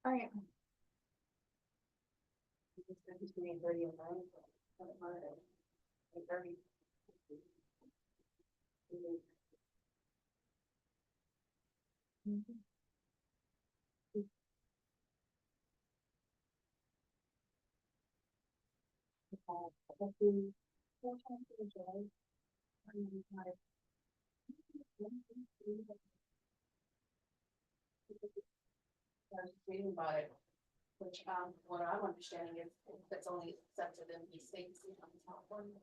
All right. Reading about it, which what I'm understanding is that's only accepted in these states in California.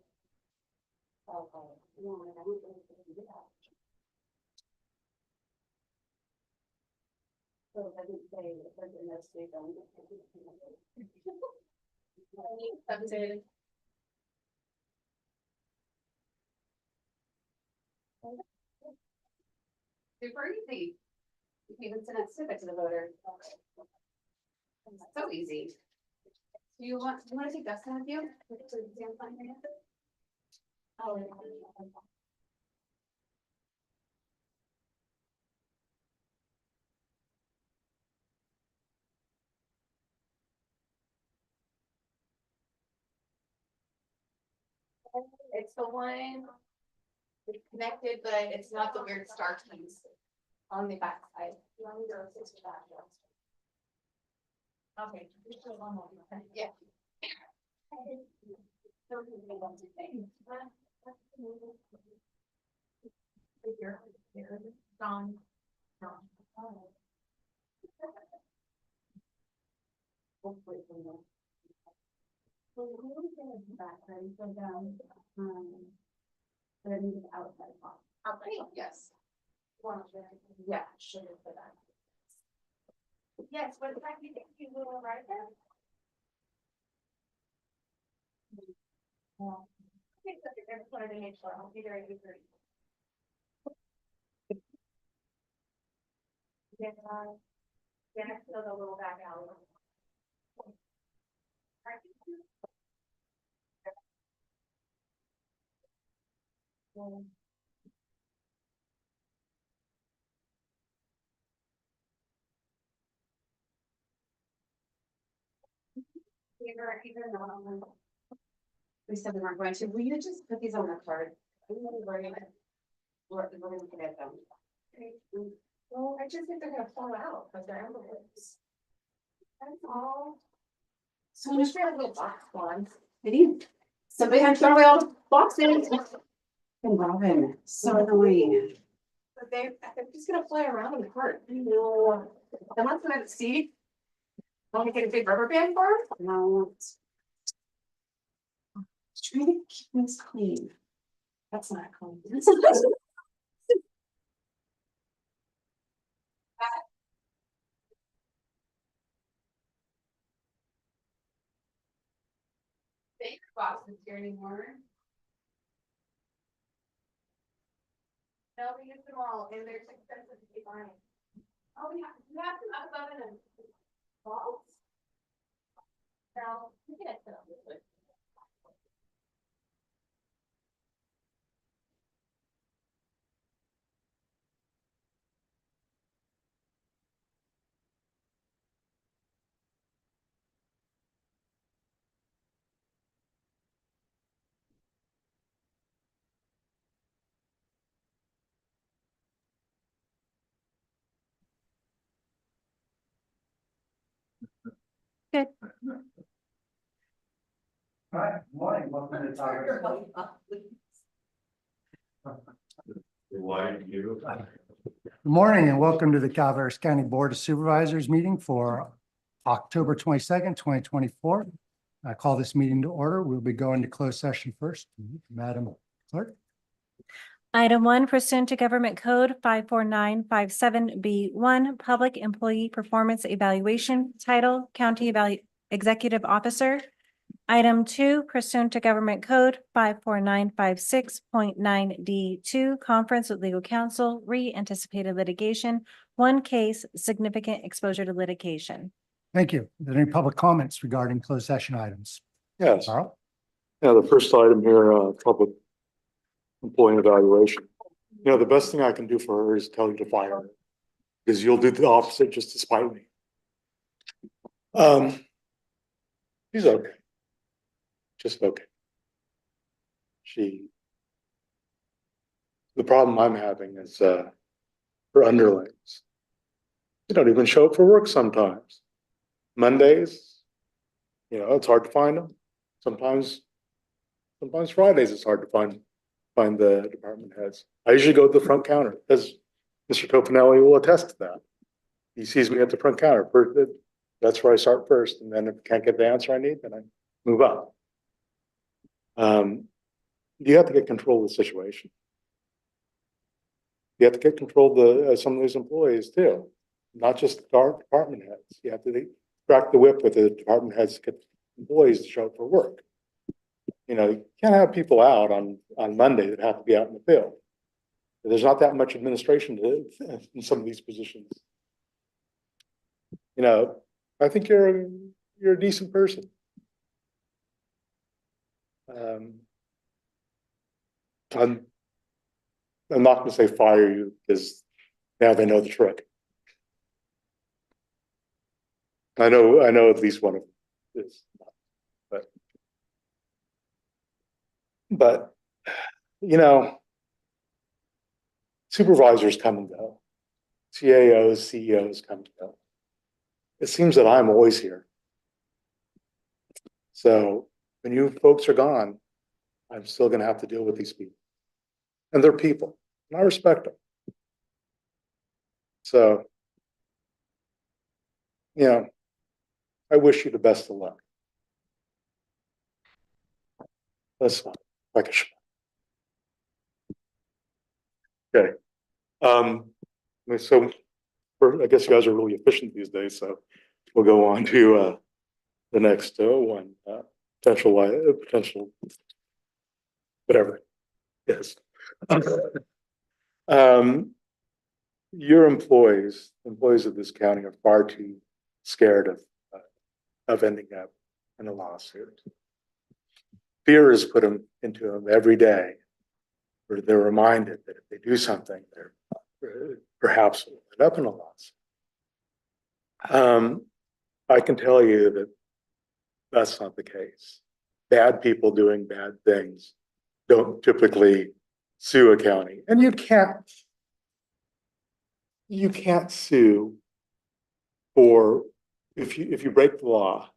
So I didn't say if there's in that state, accepted. Super easy. You can even send a snippet to the voter. So easy. Do you want to take Dustin with you? Oh. It's the one it's connected, but it's not the weird star keys on the back side. Okay. Yeah. Don. Hopefully. So we're going to back ready so down. But I need an outside box. Okay, yes. Yeah, sugar for that. Yes, what time do you think you will arrive there? Well, I think that they're going to make sure I'll be there at 8:30. Yeah, next to the little back alley. We said we weren't going to. Will you just put these on the card? We're going to look at them. Well, I just think they're gonna fall out, but they're envelopes. That's all. So I'm just gonna little box ones. Maybe somebody had to throw away all the boxes. And Robin, so annoying. But they're just gonna fly around in the cart. No. The ones that I see. Want to get a big rubber band for them? No. Trying to keep this clean. That's not clean. Fake boxes here anymore. No, we use them all, and they're expensive to keep buying. Oh, we have some up above and balls. Now, we can set up this way. Good. Hi, morning, welcome to Tiger. Good morning and welcome to the Calaveras County Board of Supervisors meeting for October 22nd, 2024. I call this meeting to order. We'll be going to closed session first. Madam Clerk. Item 1, pursuant to Government Code 54957B1, Public Employee Performance Evaluation, Title, County Executive Officer. Item 2, pursuant to Government Code 54956.9D2, Conference with Legal Counsel, Anticipated Litigation, 1 case, significant exposure to litigation. Thank you. Are there any public comments regarding closed session items? Yes, Carl? Yeah, the first item here, public employee evaluation. You know, the best thing I can do for her is tell you to fire her. Because you'll do the opposite just to spite me. She's okay. Just okay. The problem I'm having is, her underlings. They don't even show up for work sometimes. Mondays, you know, it's hard to find them. Sometimes Fridays it's hard to find the department heads. I usually go to the front counter because Mr. Topanelli will attest to that. He sees me at the front counter. That's where I start first, and then if I can't get the answer I need, then I move up. You have to get control of the situation. You have to get control of some of those employees too, not just our department heads. You have to crack the whip with the department heads to get employees to show up for work. You know, you can't have people out on Monday that have to be out in the field. There's not that much administration in some of these positions. You know, I think you're a decent person. I'm not going to say fire you because now they know the trick. I know at least one of them is, but you know, supervisors come and go, CAOs, CEOs come and go. It seems that I'm always here. So when you folks are gone, I'm still going to have to deal with these people, and they're people, and I respect them. So, you know, I wish you the best of luck. That's not like a shot. Okay. So I guess you guys are really efficient these days. So we'll go on to the next one. Potential, whatever. Yes. Your employees of this county are far too scared of ending up in a lawsuit. Fear is put into them every day, where they're reminded that if they do something, they're perhaps will end up in a lawsuit. I can tell you that that's not the case. Bad people doing bad things don't typically sue a county, and you can't sue for if you break the law.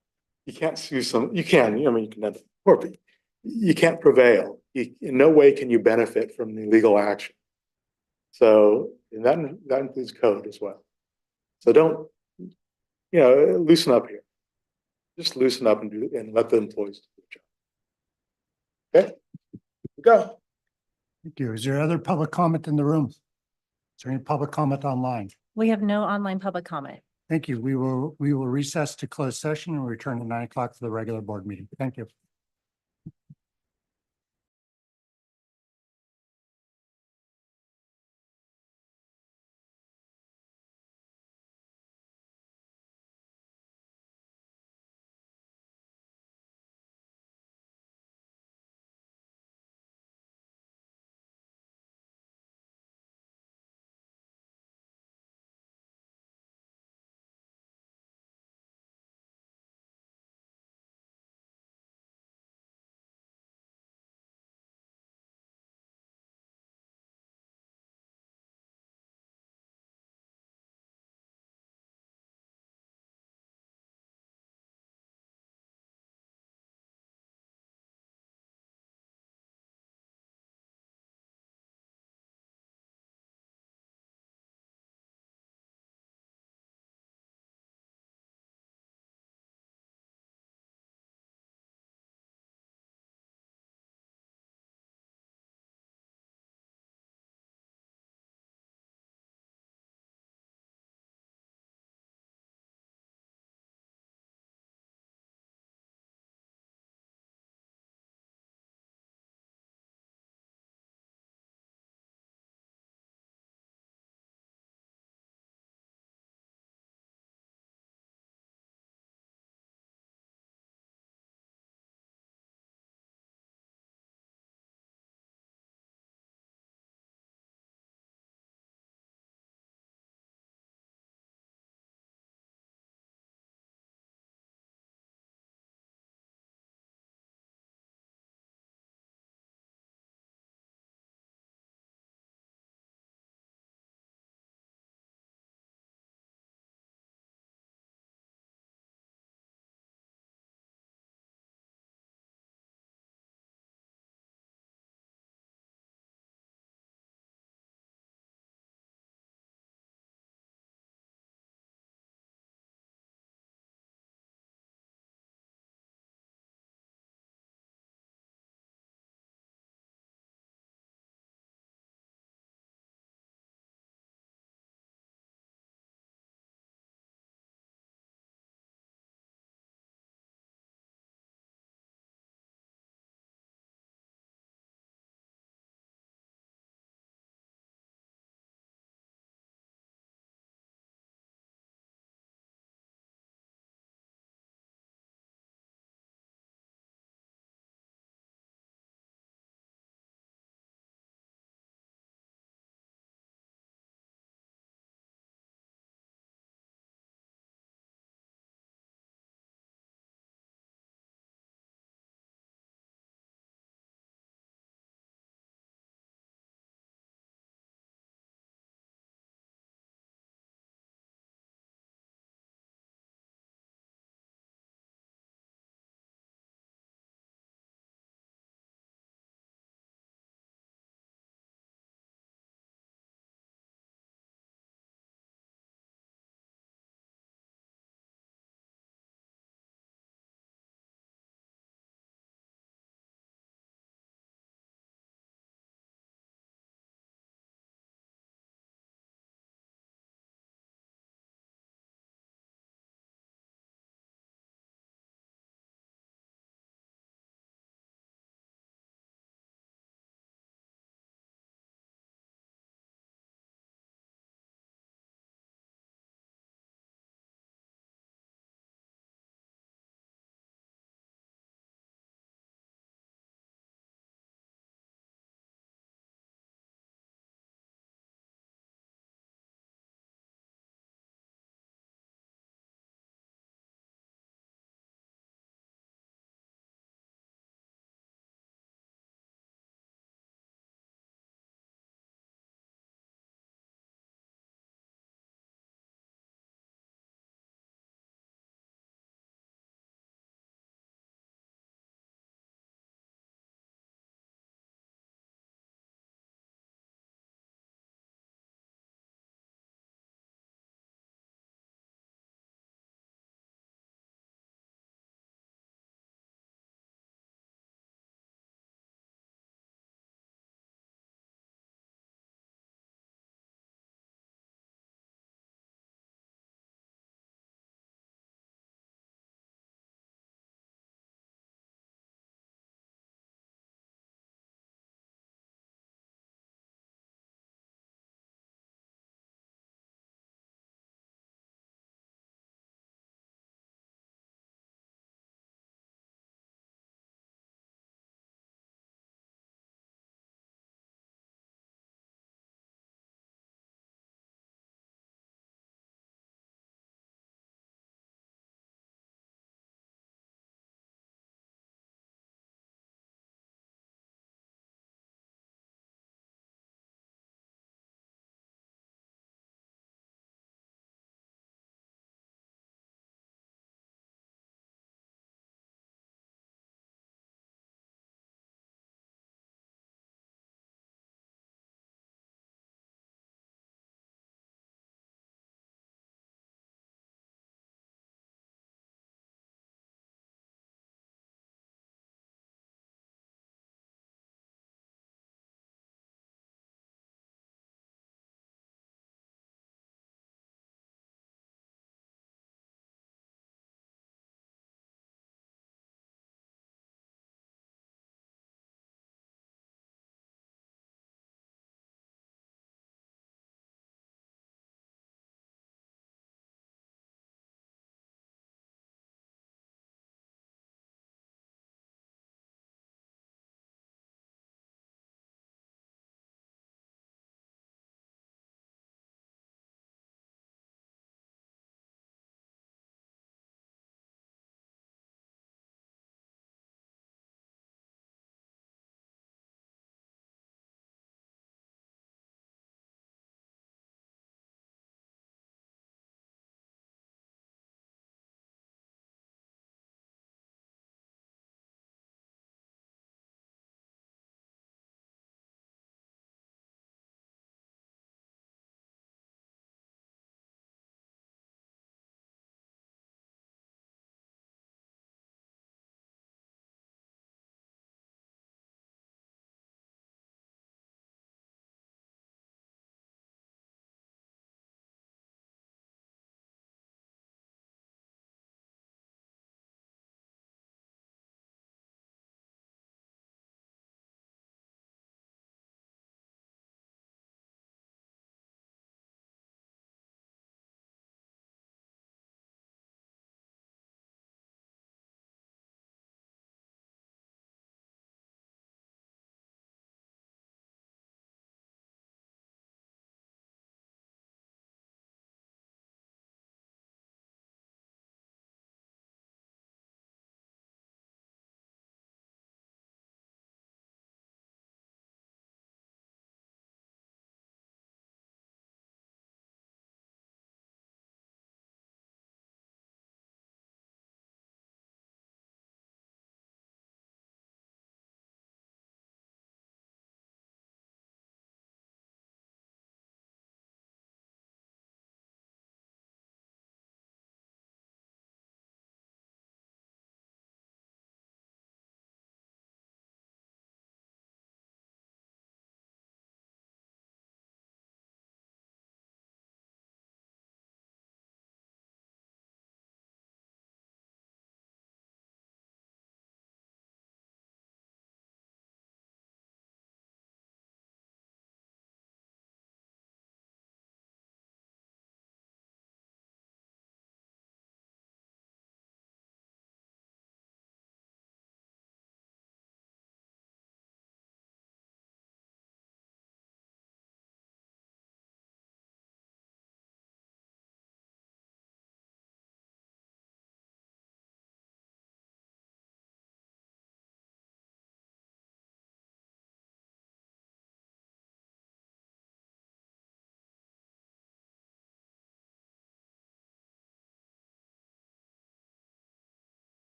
You can't sue you can, I mean, you can have court, but you can't prevail. In no way can you benefit from the legal action. So and that includes code as well. So don't, you know, loosen up here. Just loosen up and let the employees do their job. Okay, go. Thank you. Is there other public comment in the room? Is there any public comment online? We have no online public comment. Thank you. We will recess to closed session and return at 9 o'clock for the regular board meeting. Thank you.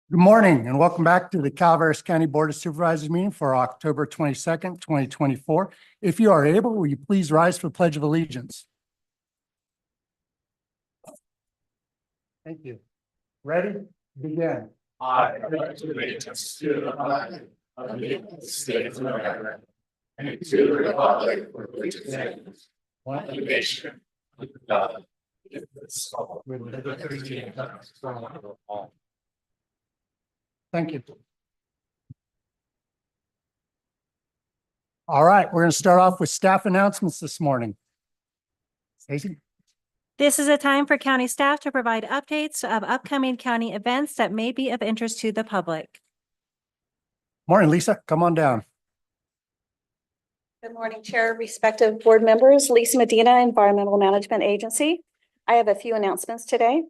Good morning and welcome back to the Calaveras County Board of Supervisors meeting for October 22nd, 2024. If you are able, will you please rise for the Pledge of Allegiance? Thank you. Ready? Begin. I pledge allegiance to the flag of the United States of America and to the republic for which it stands, one nation, under God, indivisible, with liberty and justice for all. Thank you. All right, we're going to start off with staff announcements this morning. Stacey? This is a time for county staff to provide updates of upcoming county events that may be of interest to the public. Morning, Lisa. Come on down. Good morning, Chair, respective board members. Lisa Medina, Environmental Management Agency. I have a few announcements today.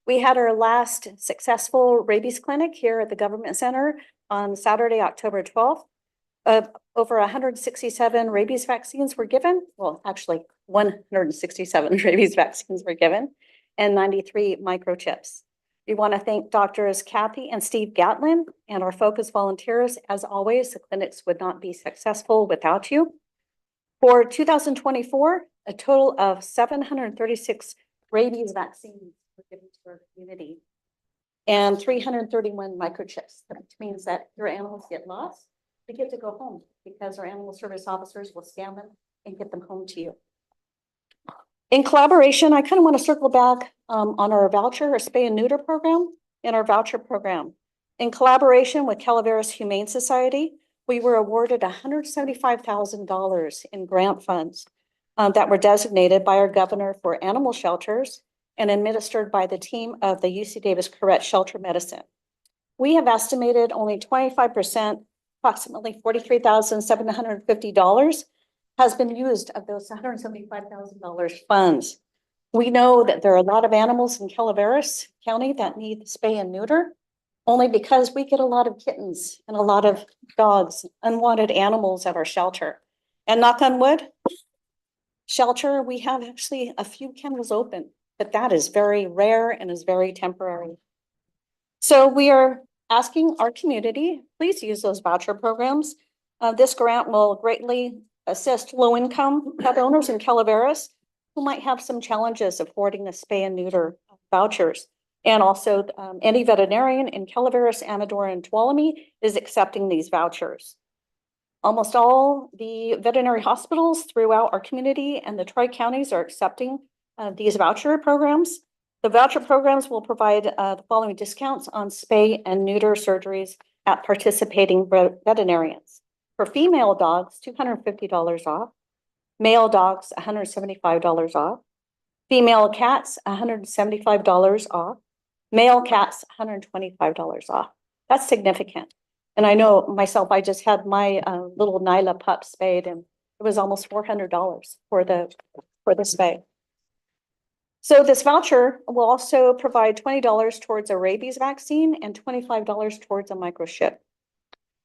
We had our last successful rabies clinic here at the Government Center on Saturday, October 12th. Over 167 rabies vaccines were given. Well, actually 167 rabies vaccines were given and 93 microchips. We want to thank Doctors Kathy and Steve Gatlin and our focus volunteers. As always, the clinics would not be successful without you. For 2024, a total of 736 rabies vaccines were given to our community and 331 microchips. That means that your animals get lost, they get to go home because our animal service officers will scan them and get them home to you. In collaboration, I kind of want to circle back on our voucher or spay and neuter program and our voucher program. In collaboration with Calaveras Humane Society, we were awarded $175,000 in grant funds that were designated by our governor for animal shelters and administered by the team of the UC Davis Correct Shelter Medicine. We have estimated only 25%, approximately $43,750 has been used of those $175,000 funds. We know that there are a lot of animals in Calaveras County that need spay and neuter, only because we get a lot of kittens and a lot of dogs, unwanted animals at our shelter. And knock on wood, shelter, we have actually a few kennels open, but that is very rare and is very temporary. So we are asking our community, please use those voucher programs. This grant will greatly assist low-income pet owners in Calaveras who might have some challenges affording the spay and neuter vouchers. And also any veterinarian in Calaveras, Amador, and Tuolumne is accepting these vouchers. Almost all the veterinary hospitals throughout our community and the Tri-Counties are accepting these voucher programs. The voucher programs will provide the following discounts on spay and neuter surgeries at participating veterinarians. For female dogs, $250 off. Male dogs, $175 off. Female cats, $175 off. Male cats, $125 off. That's significant. And I know myself, I just had my little Nyla pup spayed and it was almost $400 for the spay. So this voucher will also provide $20 towards a rabies vaccine and $25 towards a microchip.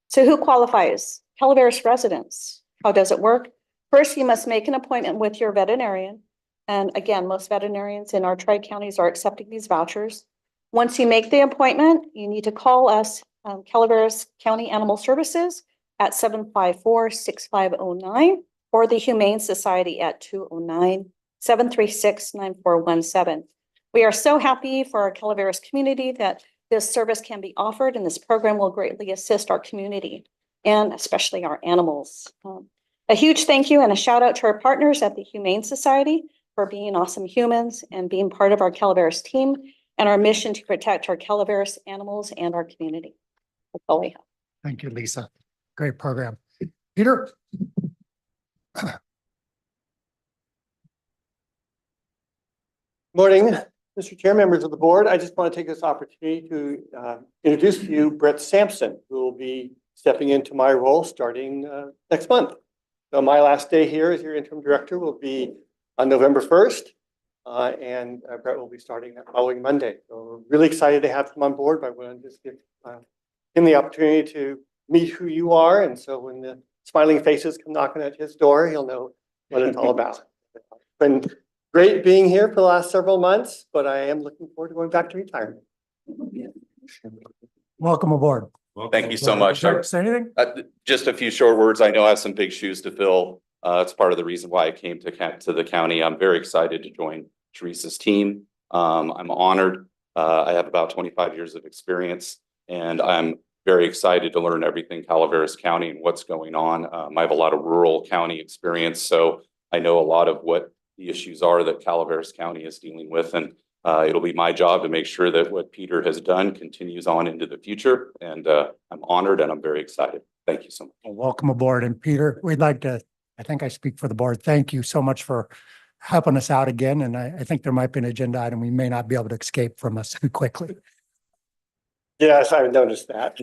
So who qualifies? Calaveras residents. How does it work? First, you must make an appointment with your veterinarian. And again, most veterinarians in our tri-counties are accepting these vouchers. Once you make the appointment, you need to call us, Calaveras County Animal Services at 754-6509 or the Humane Society at 209-736-9417. We are so happy for our Calaveras community that this service can be offered and this program will greatly assist our community and especially our animals. A huge thank you and a shout out to our partners at the Humane Society for being awesome humans and being part of our Calaveras team and our mission to protect our Calaveras animals and our community. That's all we have. Thank you, Lisa. Great program. Peter? Morning, Mr. Chair, members of the board. I just want to take this opportunity to introduce to you Brett Sampson, who will be stepping into my role starting next month. So my last day here as your interim director will be on November 1st, and Brett will be starting that following Monday. So we're really excited to have him on board, but I want to just give him the opportunity to meet who you are. And so when the smiling faces come knocking at his door, he'll know what it's all about. It's been great being here for the last several months, but I am looking forward to going back to retirement. Welcome aboard. Thank you so much. Would you say anything? Just a few short words. I know I have some big shoes to fill. It's part of the reason why I came to the county. I'm very excited to join Teresa's team. I'm honored. I have about 25 years of experience, and I'm very excited to learn everything Calaveras County and what's going on. I have a lot of rural county experience, so I know a lot of what the issues are that Calaveras County is dealing with, and it'll be my job to make sure that what Peter has done continues on into the future. And I'm honored and I'm very excited. Thank you so much. Well, welcome aboard. And Peter, we'd like to, I think I speak for the board. Thank you so much for helping us out again. And I think there might be an agenda item we may not be able to escape from us quickly. Yes, I noticed that.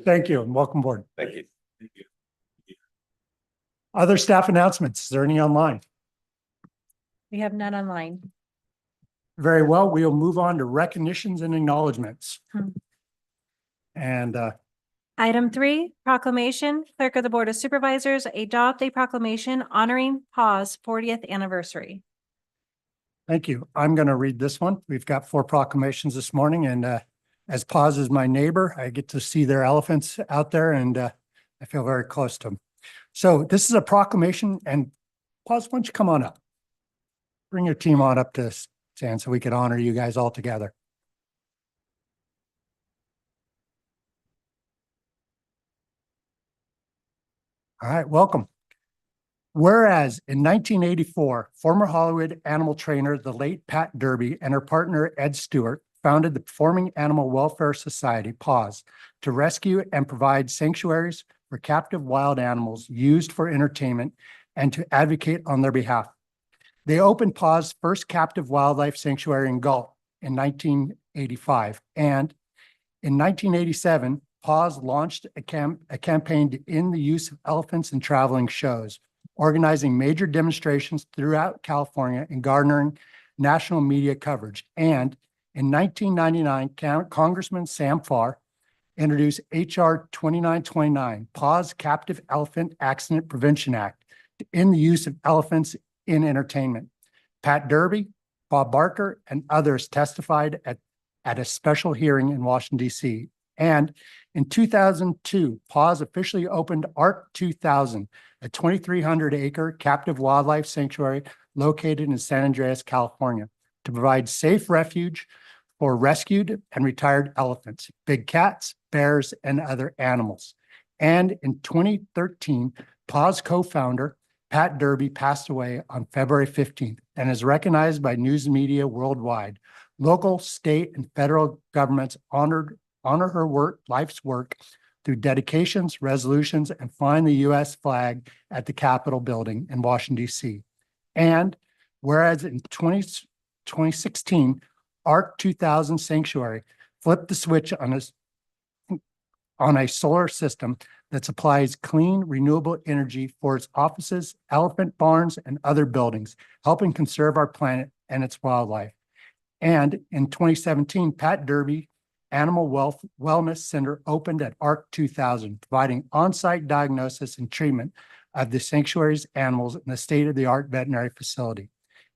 Thank you and welcome aboard. Thank you. Other staff announcements? Is there any online? We have none online. Very well. We'll move on to recognitions and acknowledgements. Hmm. And Item 3, proclamation, Clerk of the Board of Supervisors adopt a proclamation honoring PAW's 40th anniversary. thank you. I'm going to read this one. We've got 4 proclamations this morning, and as Paz is my neighbor, I get to see their elephants out there, and I feel very close to them. So this is a proclamation, and Paz, why don't you come on up? Bring your team on up to stand so we can honor you guys all together. All right, welcome. Whereas in 1984, former Hollywood animal trainer, the late Pat Derby, and her partner, Ed Stewart, founded the Performing Animal Welfare Society, PAWS, to rescue and provide sanctuaries for captive wild animals used for entertainment and to advocate on their behalf. They opened PAW's first captive wildlife sanctuary in Galt in 1985. And in 1987, PAWS launched a campaign to end the use of elephants in traveling shows, organizing major demonstrations throughout California and garnering national media coverage. And in 1999, Congressman Sam Farr introduced H.R. 2929, PAWS Captive Elephant Accident Prevention Act, to end the use of elephants in entertainment. Pat Derby, Bob Barker, and others testified at a special hearing in Washington, D.C. And in 2002, PAWS officially opened ARC 2000, a 2,300-acre captive wildlife sanctuary located in San Andreas, California, to provide safe refuge for rescued and retired elephants, big cats, bears, and other animals. And in 2013, PAWS co-founder Pat Derby passed away on February 15th and is recognized by news media worldwide. Local, state, and federal governments honor her life's work through dedications, resolutions, and flying the U.S. flag at the Capitol building in Washington, D.C. And whereas in 2016, ARC 2000 Sanctuary flipped the switch on a solar system that supplies clean, renewable energy for its offices, elephant barns, and other buildings, helping conserve our planet and its wildlife. And in 2017, Pat Derby Animal Wellness Center opened at ARC 2000, providing on-site diagnosis and treatment of the sanctuary's animals in a state-of-the-art veterinary facility.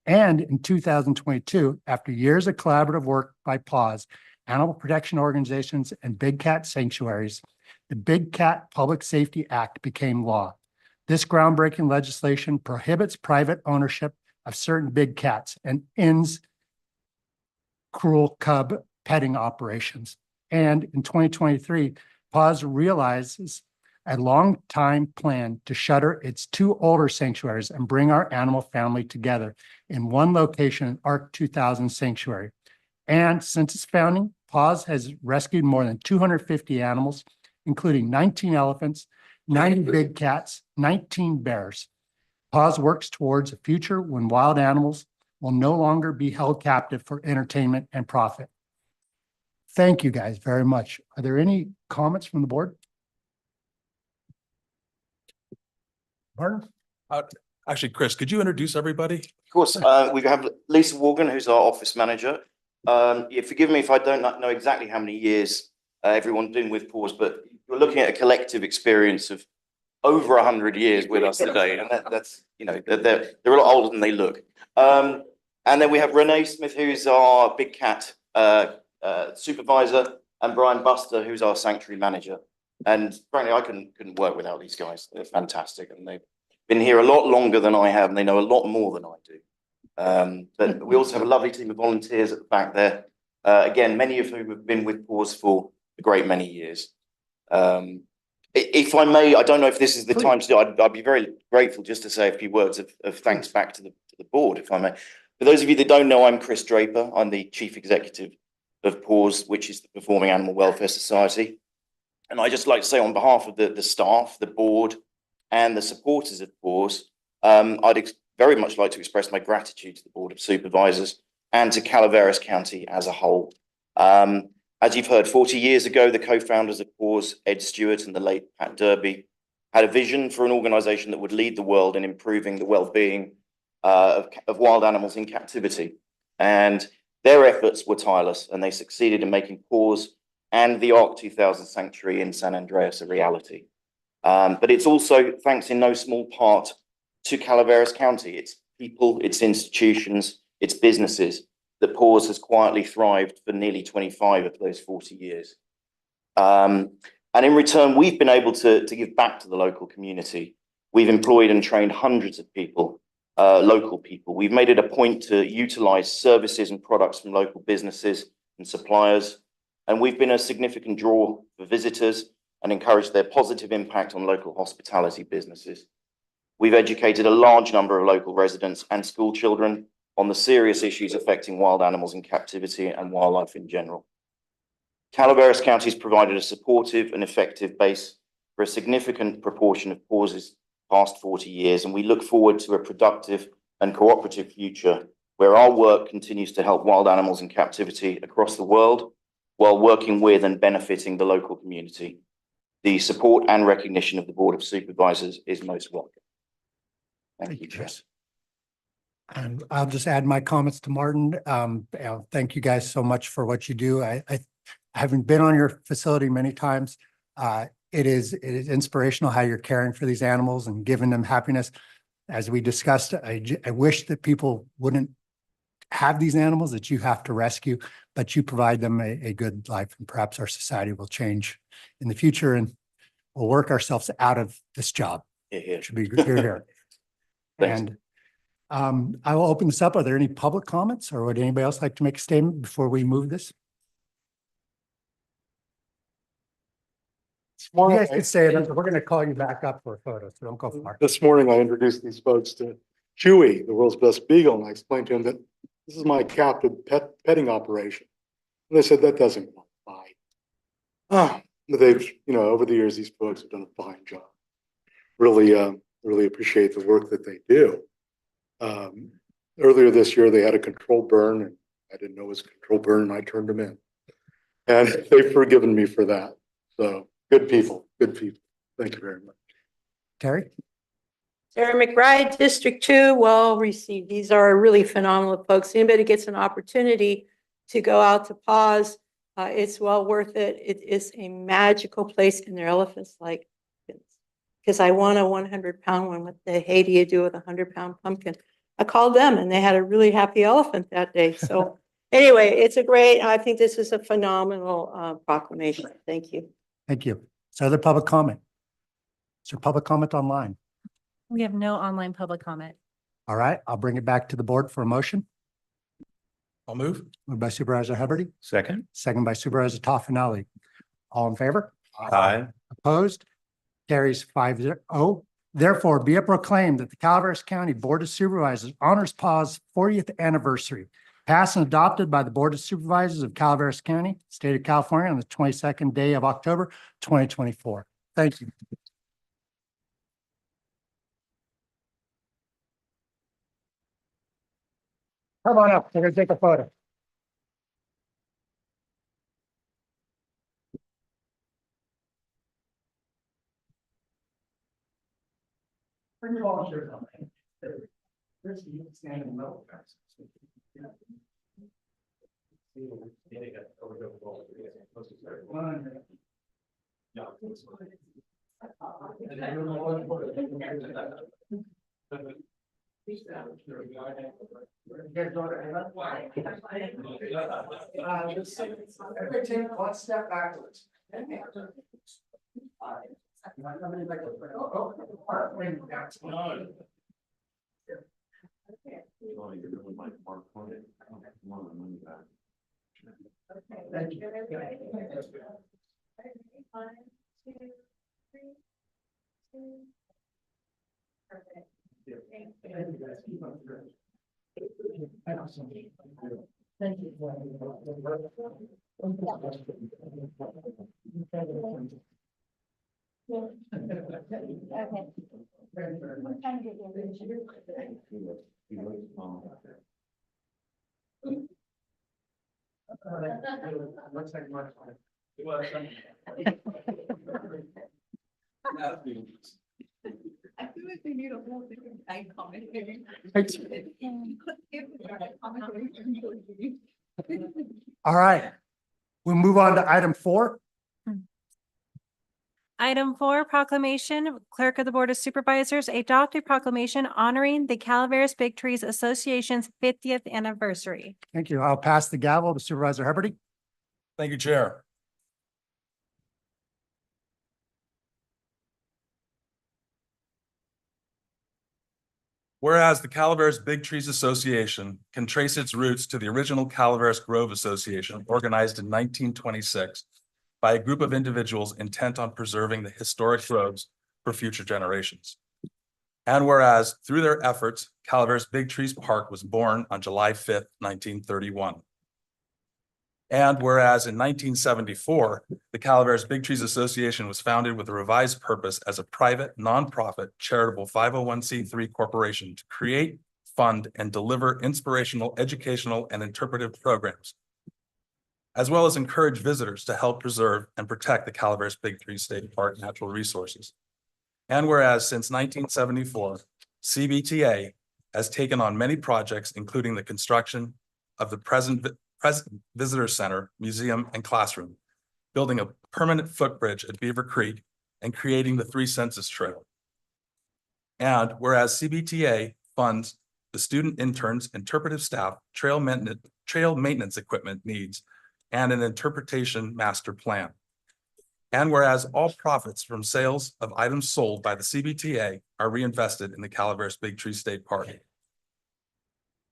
And in 2022, after years of collaborative work by PAWS, animal protection organizations, and big cat sanctuaries, the Big Cat Public Safety Act became law. This groundbreaking legislation prohibits private ownership of certain big cats and ends cruel cub petting operations. And in 2023, PAWS realizes a long-time plan to shutter its 2 older sanctuaries and bring our animal family together in one location, ARC 2000 Sanctuary. And since its founding, PAWS has rescued more than 250 animals, including 19 elephants, 90 big cats, 19 bears. PAWS works towards a future when wild animals will no longer be held captive for entertainment and profit. Thank you guys very much. Are there any comments from the board? Martin? Actually, Chris, could you introduce everybody? Of course, we have Lisa Morgan, who's our office manager. Forgive me if I don't know exactly how many years everyone's been with PAWS, but we're looking at a collective experience of over 100 years with us today, and that's they're a lot older than they look. And then we have Renee Smith, who's our big cat supervisor, and Brian Buster, who's our sanctuary manager. And frankly, I couldn't work without these guys. They're fantastic, and they've been here a lot longer than I have, and they know a lot more than I do. But we also have a lovely team of volunteers at the back there. Again, many of whom have been with PAWS for a great many years. If I may, I don't know if this is the time to do it. I'd be very grateful just to say a few words of thanks back to the board, if I may. For those of you that don't know, I'm Chris Draper. I'm the Chief Executive of PAWS, which is the Performing Animal Welfare Society. And I just like to say on behalf of the staff, the board, and the supporters of PAWS, I'd very much like to express my gratitude to the Board of Supervisors and to Calaveras County as a whole. As you've heard, 40 years ago, the co-founders of PAWS, Ed Stewart and the late Pat Derby, had a vision for an organisation that would lead the world in improving the well-being of wild animals in captivity. And their efforts were tireless, and they succeeded in making PAWS and the ARC 2000 Sanctuary in San Andreas a reality. But it's also thanks in no small part to Calaveras County, its people, its institutions, its businesses, that PAWS has quietly thrived for nearly 25 of those 40 years. And in return, we've been able to give back to the local community. We've employed and trained hundreds of people, local people. We've made it a point to utilize services and products from local businesses and suppliers. And we've been a significant draw for visitors and encouraged their positive impact on local hospitality businesses. We've educated a large number of local residents and school children on the serious issues affecting wild animals in captivity and wildlife in general. Calaveras County has provided a supportive and effective base for a significant proportion of PAWS's past 40 years, and we look forward to a productive and cooperative future where our work continues to help wild animals in captivity across the world while working with and benefiting the local community. The support and recognition of the Board of Supervisors is most welcome. Thank you, Chris. And I'll just add my comments to Martin. Thank you guys so much for what you do. I haven't been on your facility many times. It is inspirational how you're caring for these animals and giving them happiness. As we discussed, I wish that people wouldn't have these animals that you have to rescue, but you provide them a good life, and perhaps our society will change in the future and we'll work ourselves out of this job. It should be here. And I will open this up. Are there any public comments, or would anybody else like to make a statement before we move this? You guys could say it. We're going to call you back up for a photo, so don't go far. This morning, I introduced these folks to Chewy, the world's best beagle, and I explained to him that this is my captive petting operation. And they said that doesn't qualify. They've, over the years, these folks have done a fine job. Really appreciate the work that they do. Earlier this year, they had a controlled burn, and I didn't know it was a controlled burn, and I turned them in. And they've forgiven me for that. So good people, good people. Thank you very much. Terry? Sarah McBride, District 2, well received. These are really phenomenal folks. Anybody gets an opportunity to go out to PAWS, it's well worth it. It is a magical place, and their elephants like, because I won a 100-pound one. What the hey do you do with a 100-pound pumpkin? I called them, and they had a really happy elephant that day. So anyway, it's I think this is a phenomenal proclamation. Thank you. Thank you. So other public comment? Is there public comment online? We have no online public comment. All right, I'll bring it back to the board for a motion. I'll move. Moved by Supervisor Hubbard, Second. second by Supervisor Toffenali. All in favor? Aye. Opposed? Carries 5-0. Therefore, be it proclaimed that the Calaveras County Board of Supervisors honors PAWS 40th anniversary, passed and adopted by the Board of Supervisors of Calaveras County, State of California, on the 22nd day of October, 2024. Thank you. Come on up. We're going to take a photo. Bring your volunteers on. There's you standing in the middle. Take one step backwards. Thank you. One, two, three, two. Perfect. Thank I feel like we need a whole different time commentary. All right. We'll move on to item 4. Item 4, proclamation, Clerk of the Board of Supervisors, adopt a proclamation honoring the Calaveras Big Trees Association's 50th anniversary. Thank you. I'll pass the gavel to Supervisor Hubbard. Thank you, Chair. Whereas the Calaveras Big Trees Association can trace its roots to the original Calaveras Grove Association, organized in 1926 by a group of individuals intent on preserving the historic groves for future generations. And whereas through their efforts, Calaveras Big Trees Park was born on July 5th, 1931. And whereas in 1974, the Calaveras Big Trees Association was founded with a revised purpose as a private, nonprofit, charitable 501c3 corporation to create, fund, and deliver inspirational, educational, and interpretive programs, as well as encourage visitors to help preserve and protect the Calaveras Big Trees State Park natural resources. And whereas since 1974, CBTA has taken on many projects, including the construction of the present Visitor Center, Museum, and Classroom, building a permanent footbridge at Beaver Creek, and creating the 3 Census Trail. And whereas CBTA funds the student interns, interpretive staff, trail maintenance equipment needs, and an interpretation master plan. And whereas all profits from sales of items sold by the CBTA are reinvested in the Calaveras Big Tree State Park.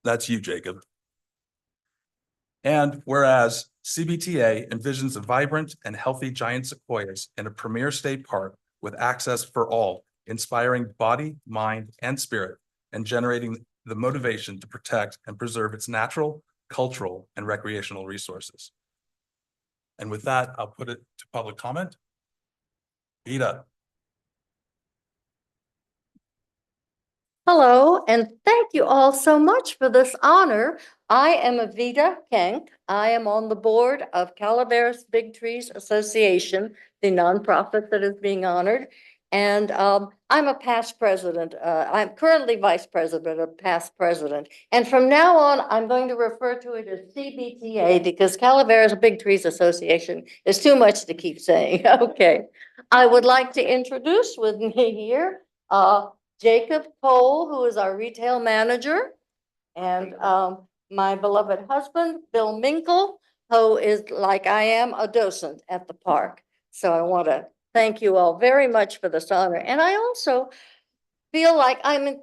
That's you, Jacob. And whereas CBTA envisions a vibrant and healthy giant sequoias in a premier state park with access for all, inspiring body, mind, and spirit, and generating the motivation to protect and preserve its natural, cultural, and recreational resources. And with that, I'll put it to public comment. Vida. Hello, and thank you all so much for this honor. I am Avita Kenk. I am on the board of Calaveras Big Trees Association, the nonprofit that is being honored. And I'm a past president. I'm currently vice president of past president. And from now on, I'm going to refer to it as CBTA because Calaveras Big Trees Association is too much to keep saying. Okay. I would like to introduce with me here Jacob Cole, who is our retail manager, and my beloved husband, Bill Minkle, who is, like I am, a docent at the park. So I want to thank you all very much for this honor. And I also feel like I'm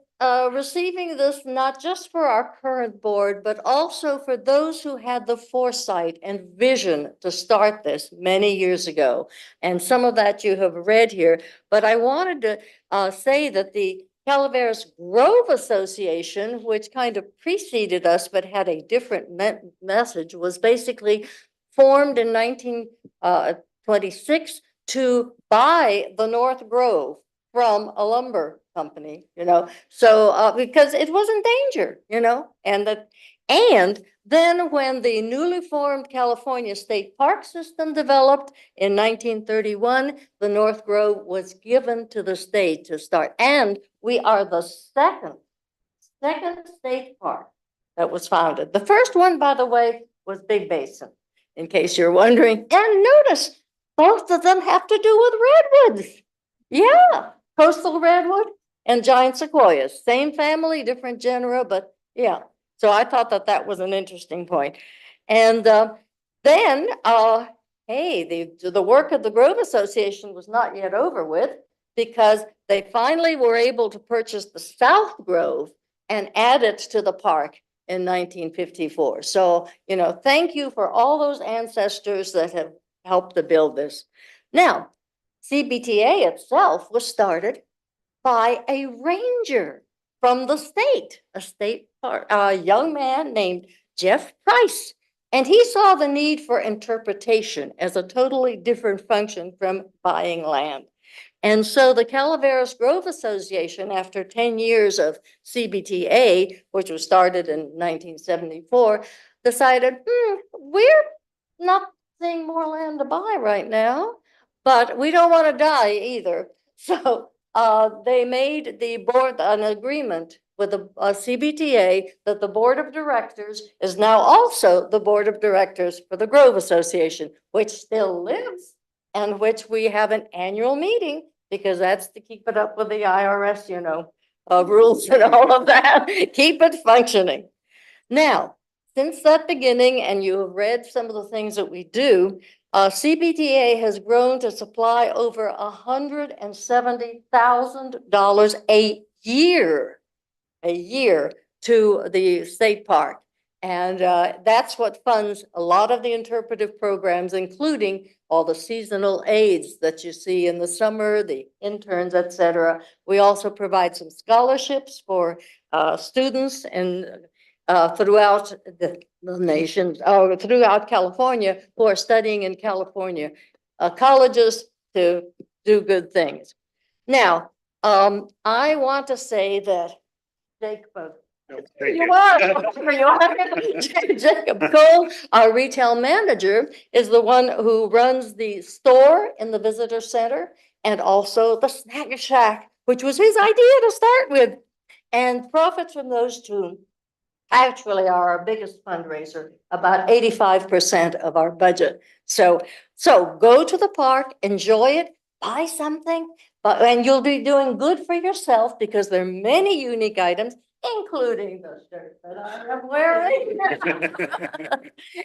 receiving this not just for our current board, but also for those who had the foresight and vision to start this many years ago. And some of that you have read here, but I wanted to say that the Calaveras Grove Association, which kind of preceded us but had a different message, was basically formed in 1926 to buy the North Grove from a lumber company, so because it was in danger, and then when the newly formed California State Park System developed in 1931, the North Grove was given to the state to start, and we are the second state park that was founded. The first one, by the way, was Big Basin, in case you're wondering. And notice, both of them have to do with redwoods. Yeah, coastal redwood and giant sequoias, same family, different genera, but yeah. So I thought that that was an interesting point. And then, hey, the work of the Grove Association was not yet over with, because they finally were able to purchase the South Grove and add it to the park in 1954. So, thank you for all those ancestors that have helped to build this. Now, CBTA itself was started by a ranger from the state, a young man named Jeff Price. And he saw the need for interpretation as a totally different function from buying land. And so the Calaveras Grove Association, after 10 years of CBTA, which was started in 1974, decided, we're not seeing more land to buy right now, but we don't want to die either. So they made the board an agreement with the CBTA that the board of directors is now also the board of directors for the Grove Association, which still lives, and which we have an annual meeting, because that's to keep it up with the IRS, rules and all of that, keep it functioning. Now, since that beginning, and you have read some of the things that we do, CBTA has grown to supply over $170,000 a year to the state park. And that's what funds a lot of the interpretive programs, including all the seasonal aids that you see in the summer, the interns, et cetera. We also provide some scholarships for students throughout the nation, throughout California, who are studying in California colleges to do good things. Now, I want to say that Jacob, Jacob Cole, our retail manager, is the one who runs the store in the visitor center and also the snack shack, which was his idea to start with. And profits from those two actually are our biggest fundraiser, about 85% of our budget. So go to the park, enjoy it, buy something, and you'll be doing good for yourself, because there are many unique items, including the shirt that I am wearing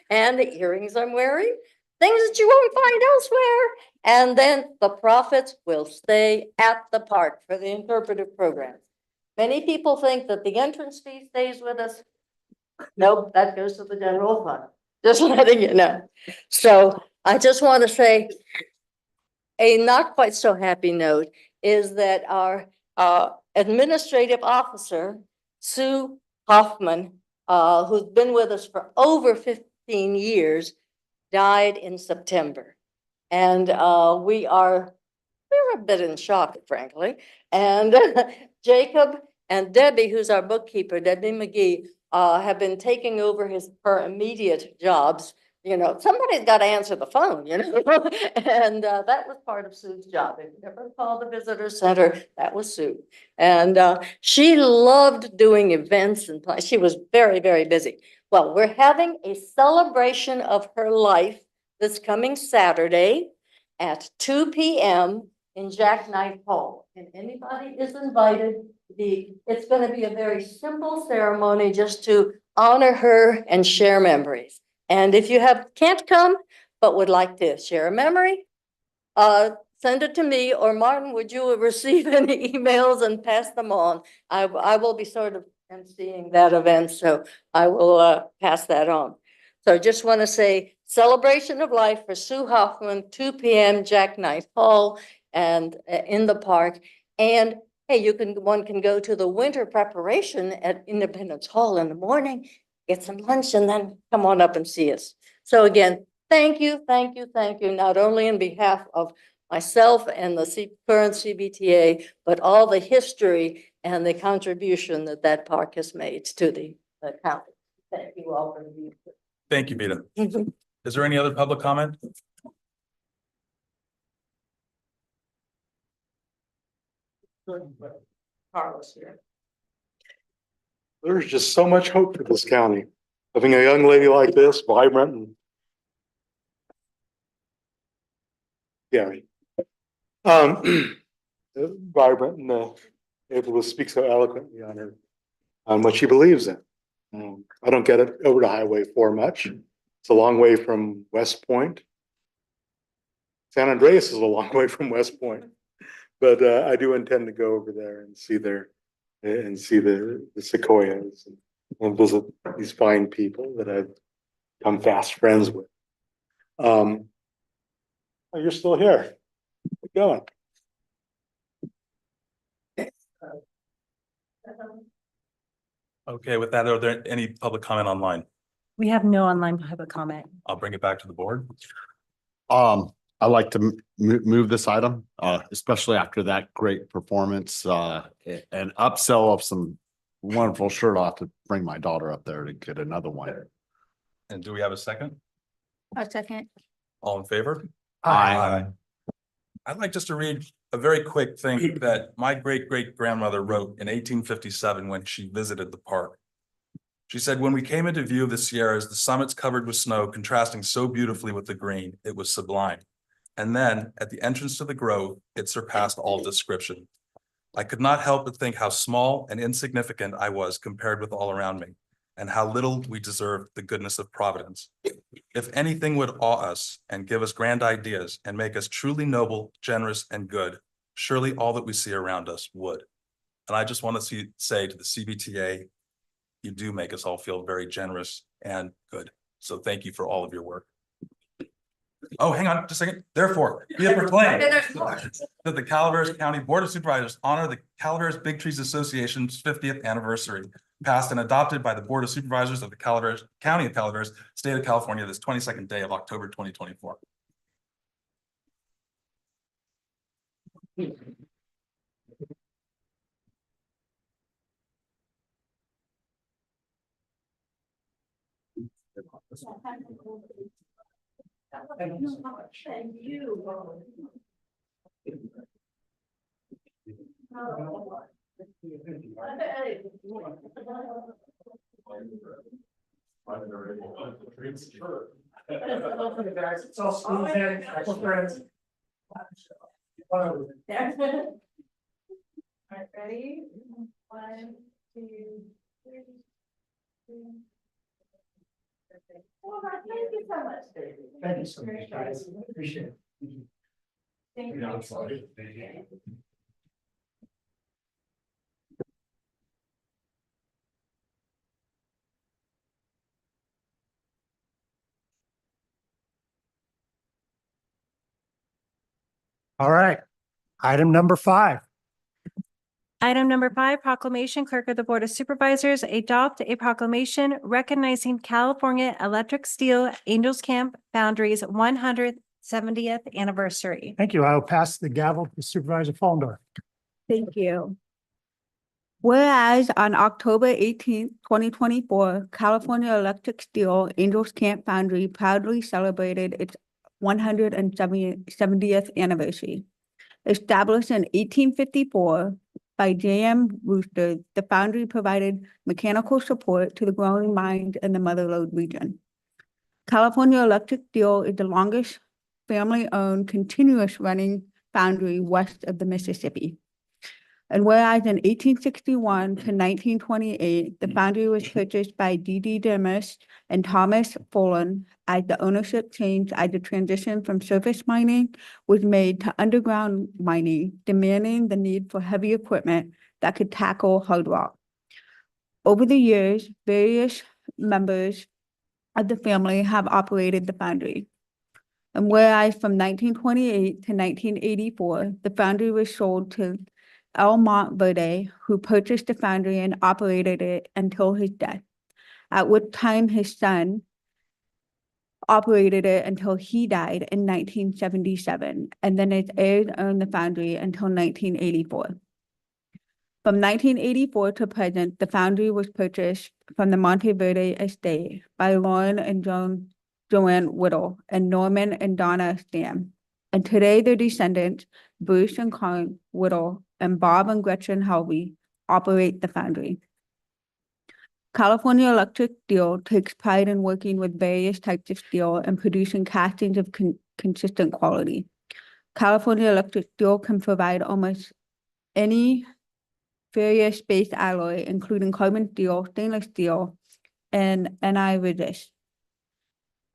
and the earrings I'm wearing, things that you won't find elsewhere. And then the profits will stay at the park for the interpretive programs. Many people think that the entrance fee stays with us. Nope, that goes to the general fund. Just letting you know. So I just want to say a not quite so happy note is that our administrative officer, Sue Hoffman, who's been with us for over 15 years, died in September. And we're a bit in shock, frankly. And Jacob and Debbie, who's our bookkeeper, Debbie McGee, have been taking over her immediate jobs. Somebody's got to answer the phone, and that was part of Sue's job. If you ever called the visitor center, that was Sue. And she loved doing events, and she was very, very busy. Well, we're having a celebration of her life this coming Saturday at 2 p.m. in Jackknife Hall. And anybody is invited. It's going to be a very simple ceremony just to honor her and share memories. And if you can't come, but would like to share a memory, send it to me, or Martin, would you receive any emails and pass them on? I will be sort of emceeing that event, so I will pass that on. So just want to say celebration of life for Sue Hoffman, 2 p.m. Jackknife Hall and in the park. And hey, one can go to the winter preparation at Independence Hall in the morning, get some lunch, and then come on up and see us. So again, thank you, not only in behalf of myself and the current CBTA, but all the history and the contribution that park has made to the county. Thank you all for being here. Thank you, Vita. Is there any other public comment? Carlos here. There's just so much hope for this county. Having a young lady like this, vibrant and Gary. Vibrant able to speak so eloquently on what she believes in. I don't get it over to Highway 4 much. It's a long way from West Point. San Andreas is a long way from West Point, but I do intend to go over there and see the sequoias and visit these fine people that I've become fast friends with. Oh, you're still here. Keep going. Okay, with that, are there any public comment online? We have no online public comment. I'll bring it back to the board. I'd like to move this item, especially after that great performance, and upsell of some wonderful shirt. I'll have to bring my daughter up there to get another one. And do we have a second? A second. All in favor? Aye. I'd like just to read a very quick thing that my great-great-grandmother wrote in 1857 when she visited the park. She said, "When we came into view of the Sierras, the summits covered with snow contrasting so beautifully with the green, it was sublime. And then, at the entrance to the grove, it surpassed all description. I could not help but think how small and insignificant I was compared with all around me, and how little we deserved the goodness of Providence. If anything would awe us and give us grand ideas and make us truly noble, generous, and good, surely all that we see around us would." And I just want to say to the CBTA, you do make us all feel very generous and good. So thank you for all of your work. Oh, hang on just a second. Therefore, be it proclaimed that the Calaveras County Board of Supervisors honor the Calaveras Big Trees Association's 50th anniversary, passed and adopted by the Board of Supervisors of the Calaveras County of Calaveras, State of California, this 22nd day of October 2024. Thank you so much. Thank you. It's all school friends. All right, ready? 1, 2, 3. Well, thank you so much, David. Thank you so much, guys. Appreciate it. Thank Yeah, I'm you. sorry. All right, item number 5. Item number 5, proclamation, Clerk of the Board of Supervisors adopt a proclamation recognizing California Electric Steel Angels Camp Foundry's 170th anniversary. Thank you. I will pass the gavel to Supervisor Fallendorf. Thank you. Whereas on October 18th, 2024, California Electric Steel Angels Camp Foundry proudly celebrated its 170th anniversary. Established in 1854 by J.M. Wooster, the foundry provided mechanical support to the growing mines in the Mother Lode region. California Electric Steel is the longest family-owned, continuous running foundry west of the Mississippi. And whereas in 1861 to 1928, the foundry was purchased by D.D. Demis and Thomas Follen as the ownership changed as the transition from surface mining was made to underground mining, demanding the need for heavy equipment that could tackle hard rock. Over the years, various members of the family have operated the foundry. And whereas from 1928 to 1984, the foundry was sold to El Montverde, who purchased the foundry and operated it until his death, at which time his son operated it until he died in 1977, and then his heirs owned the foundry until 1984. From 1984 to present, the foundry was purchased from the Monteverde estate by Lauren and Joanne Whittle and Norman and Donna Stam. And today their descendants, Bruce and Colin Whittle and Bob and Gretchen Helvey, operate the foundry. California Electric Steel takes pride in working with various types of steel and producing castings of consistent quality. California Electric Steel can provide almost any ferrous-based alloy, including carbon steel, stainless steel, and Ni resist.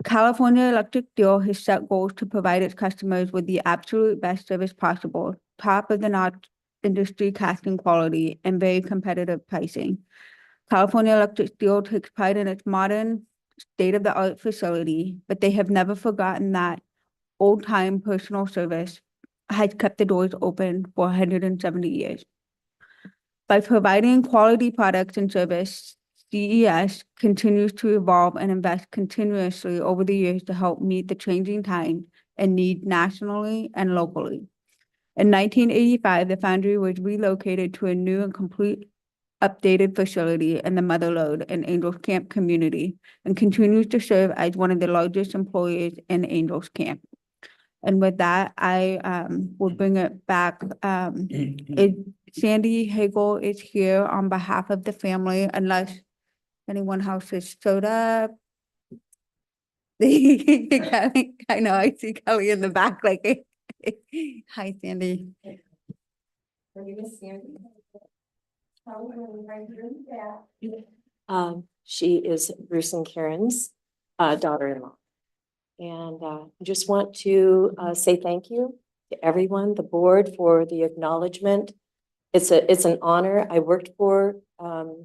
California Electric Steel has set goals to provide its customers with the absolute best service possible, top of the notch industry casting quality, and very competitive pricing. California Electric Steel takes pride in its modern, state-of-the-art facility, but they have never forgotten that old-time personal service has kept the doors open for 170 years. By providing quality products and service, CES continues to evolve and invest continuously over the years to help meet the changing times and needs nationally and locally. In 1985, the foundry was relocated to a new and complete updated facility in the Mother Lode and Angels Camp community and continues to serve as one of the largest employers in Angels Camp. And with that, I will bring it back. Sandy Hagel is here on behalf of the family, unless anyone else has showed up. Kelly, I know, I see Kelly in the back, like, hi, Sandy. She is Bruce and Karen's daughter-in-law. And I just want to say thank you to everyone, the board, for the acknowledgement. It's an honor. I worked for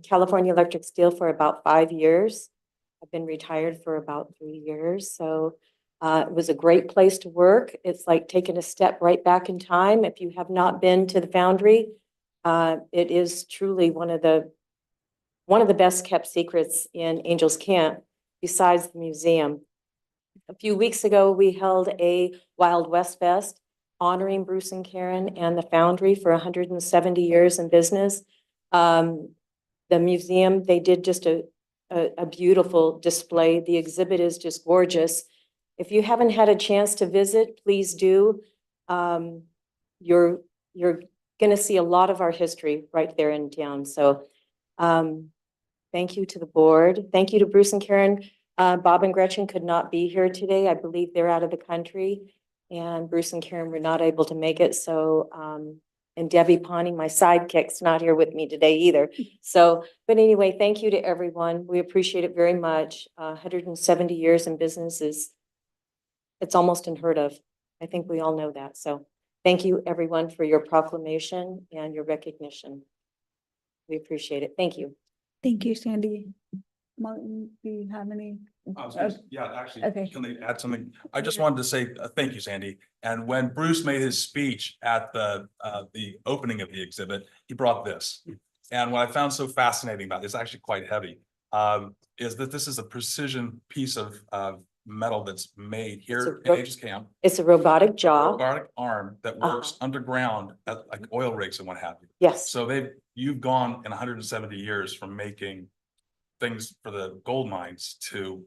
California Electric Steel for about 5 years. I've been retired for about 3 years. So it was a great place to work. It's like taking a step right back in time. If you have not been to the foundry, it is truly one of the best kept secrets in Angels Camp, besides the museum. A few weeks ago, we held a Wild West Fest honoring Bruce and Karen and the foundry for 170 years in business. The museum, they did just a beautiful display. The exhibit is just gorgeous. If you haven't had a chance to visit, please do. You're going to see a lot of our history right there in town. So thank you to the board. Thank you to Bruce and Karen. Bob and Gretchen could not be here today. I believe they're out of the country, and Bruce and Karen were not able to make it. So, and Debbie Pawnee, my sidekick's not here with me today either. So, but anyway, thank you to everyone. We appreciate it very much. 170 years in business it's almost unheard of. I think we all know that. So thank you everyone for your proclamation and your recognition. We appreciate it. Thank you. Thank you, Sandy. Martin, do you have any? Yeah, actually, Okay. can they add something? I just wanted to say, thank you, Sandy. And when Bruce made his speech at the opening of the exhibit, he brought this. And what I found so fascinating about it, it's actually quite heavy, is that this is a precision piece of metal that's made here in Angels Camp. It's a robotic jaw. Robotic arm that works underground at like oil rigs and what have you. Yes. So you've gone in 170 years from making things for the gold mines to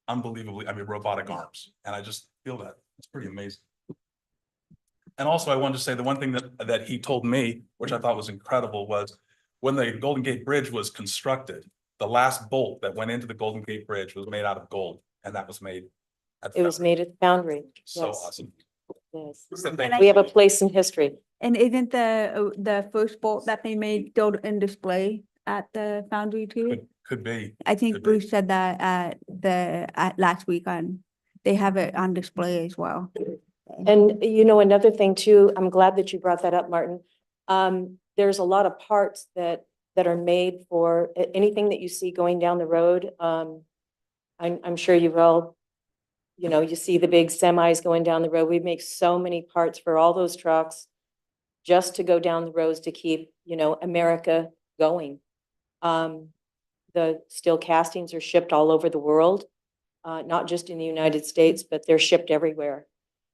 unbelievably, robotic arms. And I just feel that it's pretty amazing. And also I wanted to say the one thing that he told me, which I thought was incredible, was when the Golden Gate Bridge was constructed, the last bolt that went into the Golden Gate Bridge was made out of gold. And that was made at the It was made at the foundry. So Yes. awesome. Yes. So We have a place in history. And isn't the first bolt that they made still in display at the foundry too? Could be. I think could be. Bruce said that at last week they have it on display as well. And you know, another thing too, I'm glad that you brought that up, Martin. There's a lot of parts that are made for anything that you see going down the road. I'm sure you've all, you see the big semis going down the road. We make so many parts for all those trucks just to go down the roads to keep, America going. The steel castings are shipped all over the world, not just in the United States, but they're shipped everywhere.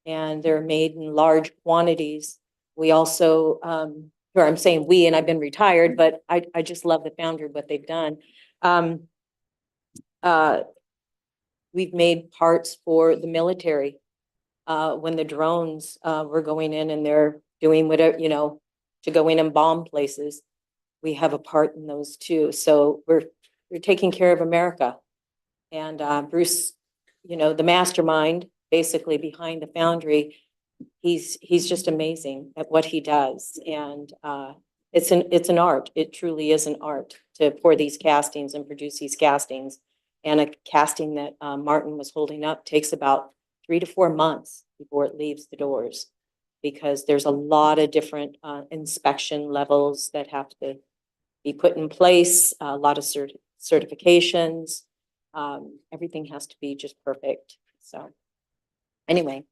And they're made in large quantities. We also, or I'm saying we, and I've been retired, but I just love the foundry, what they've done. We've made parts for the military when the drones were going in and they're doing whatever, to go in and bomb places. We have a part in those too. So we're taking care of America. And Bruce, the mastermind basically behind the foundry, he's just amazing at what he does. And it's an art. It truly is an art to pour these castings and produce these castings. And a casting that Martin was holding up takes about 3 to 4 months before it leaves the doors. Because there's a lot of different inspection levels that have to be put in place, a lot of certifications. Everything has to be just perfect. So anyway,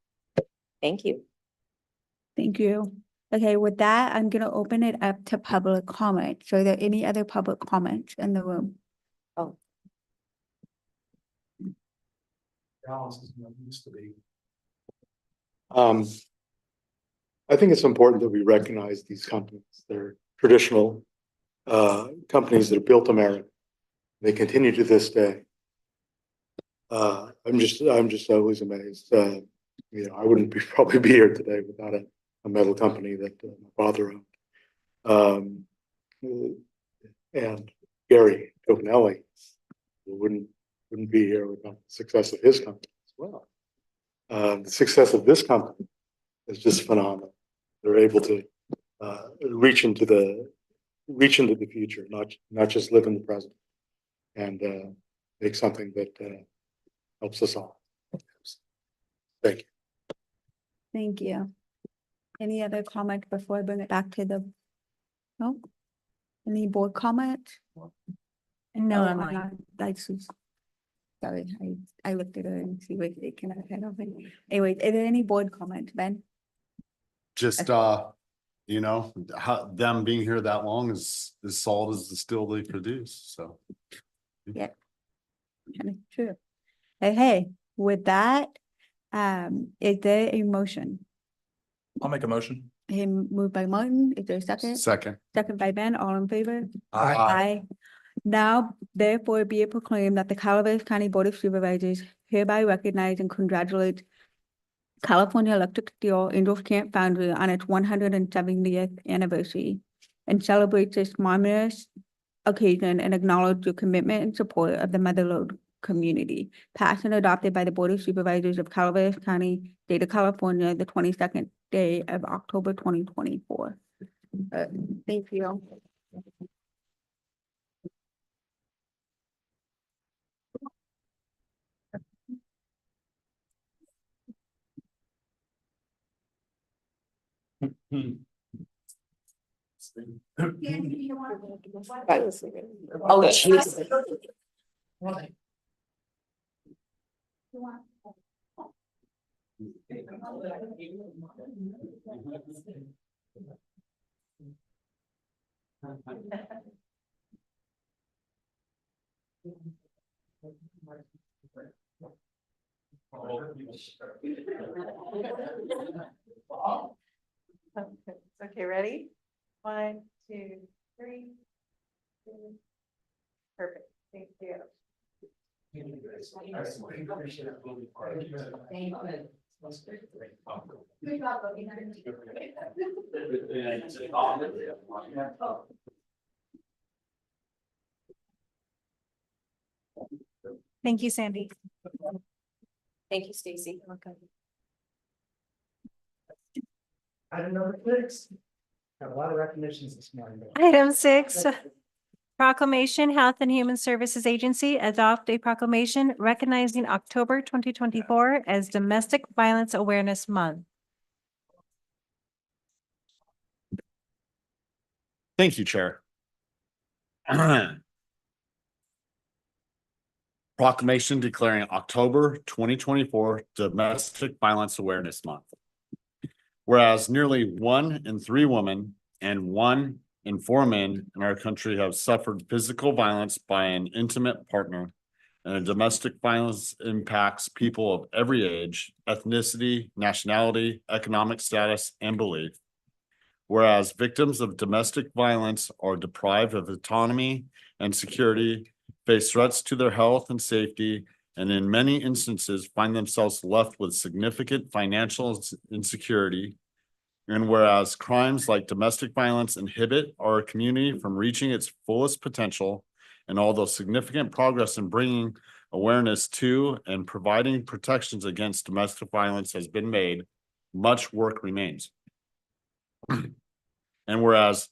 thank you. Thank you. Okay, with that, I'm gonna open it up to public comment. So are there any other public comments in the room? Oh, Balance is what it used to be. I think it's important that we recognize these companies. They're traditional companies that have built America. They continue to this day. I'm just always amazed. I wouldn't probably be here today without a metal company that my father owned. And Gary Coconelli wouldn't be here without the success of his company as well. The success of this company is just phenomenal. They're able to reach into the future, not just live in the present, and make something that helps us all. Thank you. Thank you. Any other comment before I bring it back to no? Any board comment? No, Oh, I'm I'm like, not- that's just- Sorry, I looked at her and see what they can, I don't think. Anyway, is there any board comment, Ben? Just, them being here that long is salt is the steel they produce, so. Yeah. True. Hey, with that, is there a motion? I'll make a motion. Moved by Martin, is there a second? Second. Second by Ben, all in favor? Aye. Aye. Now, therefore, be it proclaimed that the Calaveras County Board of Supervisors hereby recognize and congratulate California Electric Steel Angels Camp Foundry on its 170th anniversary and celebrates this momentous occasion and acknowledge your commitment and support of the Motherlode community, passed and adopted by the Board of Supervisors of Calaveras County, State of California, the 22nd day of October 2024. Thank you. oh, jeez. Okay, ready? 1, 2, 3. Perfect. Thank you. thank you, Sandy. Thank you, Stacy. Item number 6. Got a lot of recognitions this morning. Item 6, proclamation, Health and Human Services Agency adopt a proclamation recognizing October 2024 as Domestic Violence Awareness Month. Thank you, Chair. Proclamation declaring October 2024 Domestic Violence Awareness Month. Whereas nearly 1 in 3 women and 1 in 4 men in our country have suffered physical violence by an intimate partner, and domestic violence impacts people of every age, ethnicity, nationality, economic status, and belief. Whereas victims of domestic violence are deprived of autonomy and security, face threats to their health and safety, and in many instances find themselves left with significant financial insecurity. And whereas crimes like domestic violence inhibit our community from reaching its fullest potential, and although significant progress in bringing awareness to and providing protections against domestic violence has been made, much work remains. And whereas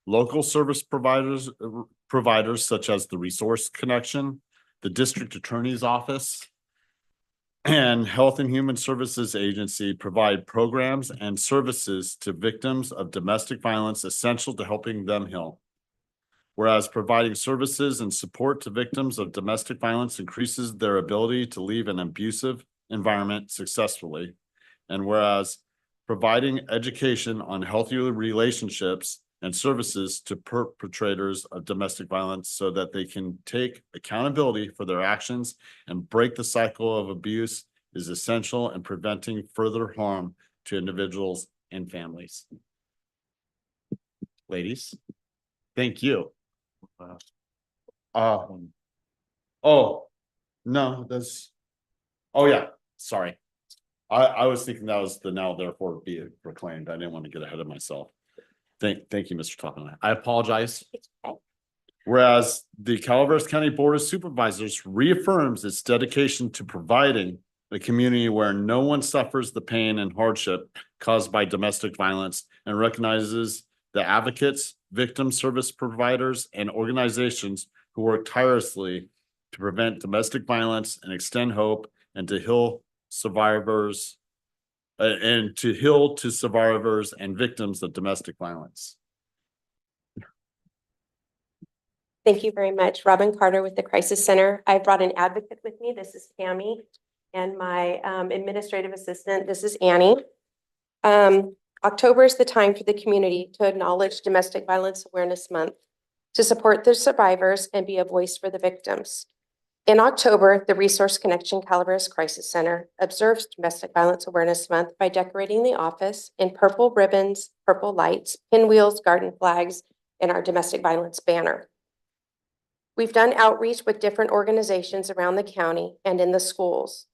local service providers such as the Resource Connection, the District Attorney's Office, and Health and Human Services Agency provide programs and services to victims of domestic violence essential to helping them heal. Whereas providing services and support to victims of domestic violence increases their ability to leave an abusive environment successfully. And whereas providing education on healthy relationships and services to perpetrators of domestic violence so that they can take accountability for their actions and break the cycle of abuse is essential in preventing further harm to individuals and families. Ladies, thank you. Oh, no, that's, oh yeah, sorry. I was thinking that was the now therefore be it proclaimed. I didn't want to get ahead of myself. Thank you, Mr. Toppin. I apologize. Whereas the Calaveras County Board of Supervisors reaffirms its dedication to providing a community where no one suffers the pain and hardship caused by domestic violence and recognizes the advocates, victim service providers, and organizations who work tirelessly to prevent domestic violence and extend hope and to heal survivors to survivors and victims of domestic violence. Thank you very much. Robin Carter with the Crisis Center. I brought an advocate with me. This is Tammy, and my administrative assistant. This is Annie. October is the time for the community to acknowledge Domestic Violence Awareness Month, to support the survivors and be a voice for the victims. In October, the Resource Connection Calaveras Crisis Center observes Domestic Violence Awareness Month by decorating the office in purple ribbons, purple lights, pinwheels, garden flags, and our domestic violence banner. We've done outreach with different organizations around the county and in the schools.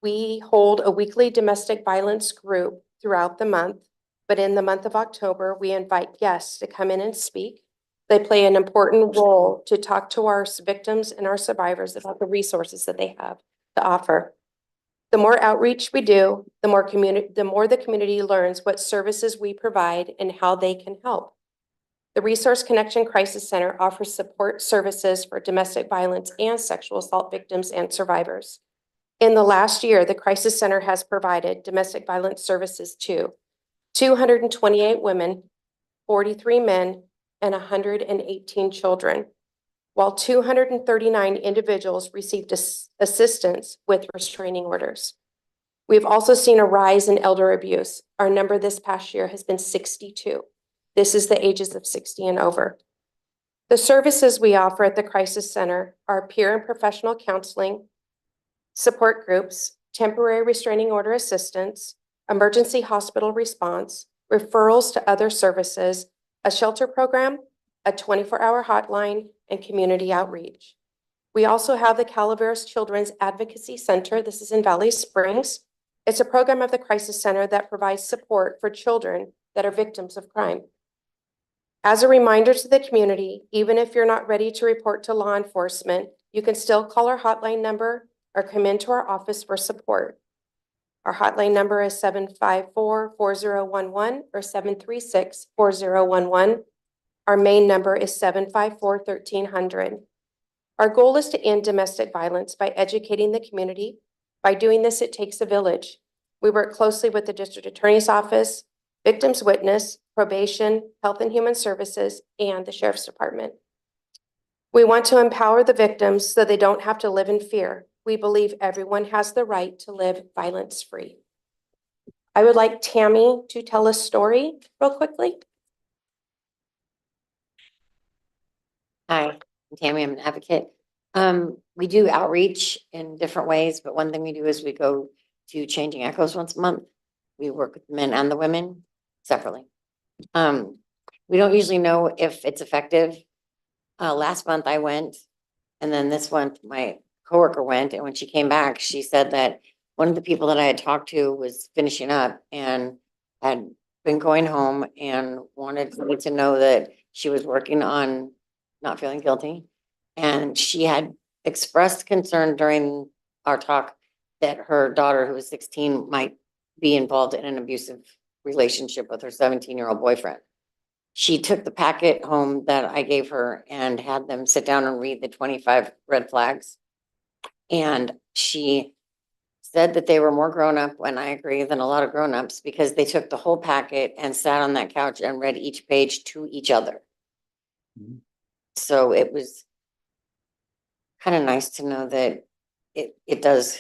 We hold a weekly domestic violence group throughout the month, but in the month of October, we invite guests to come in and speak. They play an important role to talk to our victims and our survivors about the resources that they have to offer. The more outreach we do, the more the community learns what services we provide and how they can help. The Resource Connection Crisis Center offers support services for domestic violence and sexual assault victims and survivors. In the last year, the Crisis Center has provided domestic violence services to 228 women, 43 men, and 118 children, while 239 individuals received assistance with restraining orders. We've also seen a rise in elder abuse. Our number this past year has been 62. This is the ages of 60 and over. The services we offer at the Crisis Center are peer and professional counseling, support groups, temporary restraining order assistance, emergency hospital response, referrals to other services, a shelter program, a 24-hour hotline, and community outreach. We also have the Calaveras Children's Advocacy Center. This is in Valley Springs. It's a program of the Crisis Center that provides support for children that are victims of crime. As a reminder to the community, even if you're not ready to report to law enforcement, you can still call our hotline number or come into our office for support. Our hotline number is 754-4011 or 736-4011. Our main number is 754-1300. Our goal is to end domestic violence by educating the community. By doing this, it takes a village. We work closely with the District Attorney's Office, Victims Witness, Probation, Health and Human Services, and the Sheriff's Department. We want to empower the victims so they don't have to live in fear. We believe everyone has the right to live violence-free. I would like Tammy to tell a story real quickly. Hi, I'm Tammy. I'm an advocate. We do outreach in different ways, but one thing we do is we go to Changing Echoes once a month. We work with the men and the women separately. We don't usually know if it's effective. Last month I went, and then this one, my coworker went, and when she came back, she said that one of the people that I had talked to was finishing up and had been going home and wanted me to know that she was working on not feeling guilty. And she had expressed concern during our talk that her daughter, who was 16, might be involved in an abusive relationship with her 17-year-old boyfriend. she took the packet home that I gave her and had them sit down and read the 25 red flags. And she said that they were more grown up, and I agree, than a lot of grown-ups, because they took the whole packet and sat on that couch and read each page to each other. So it was kind of nice to know that it does.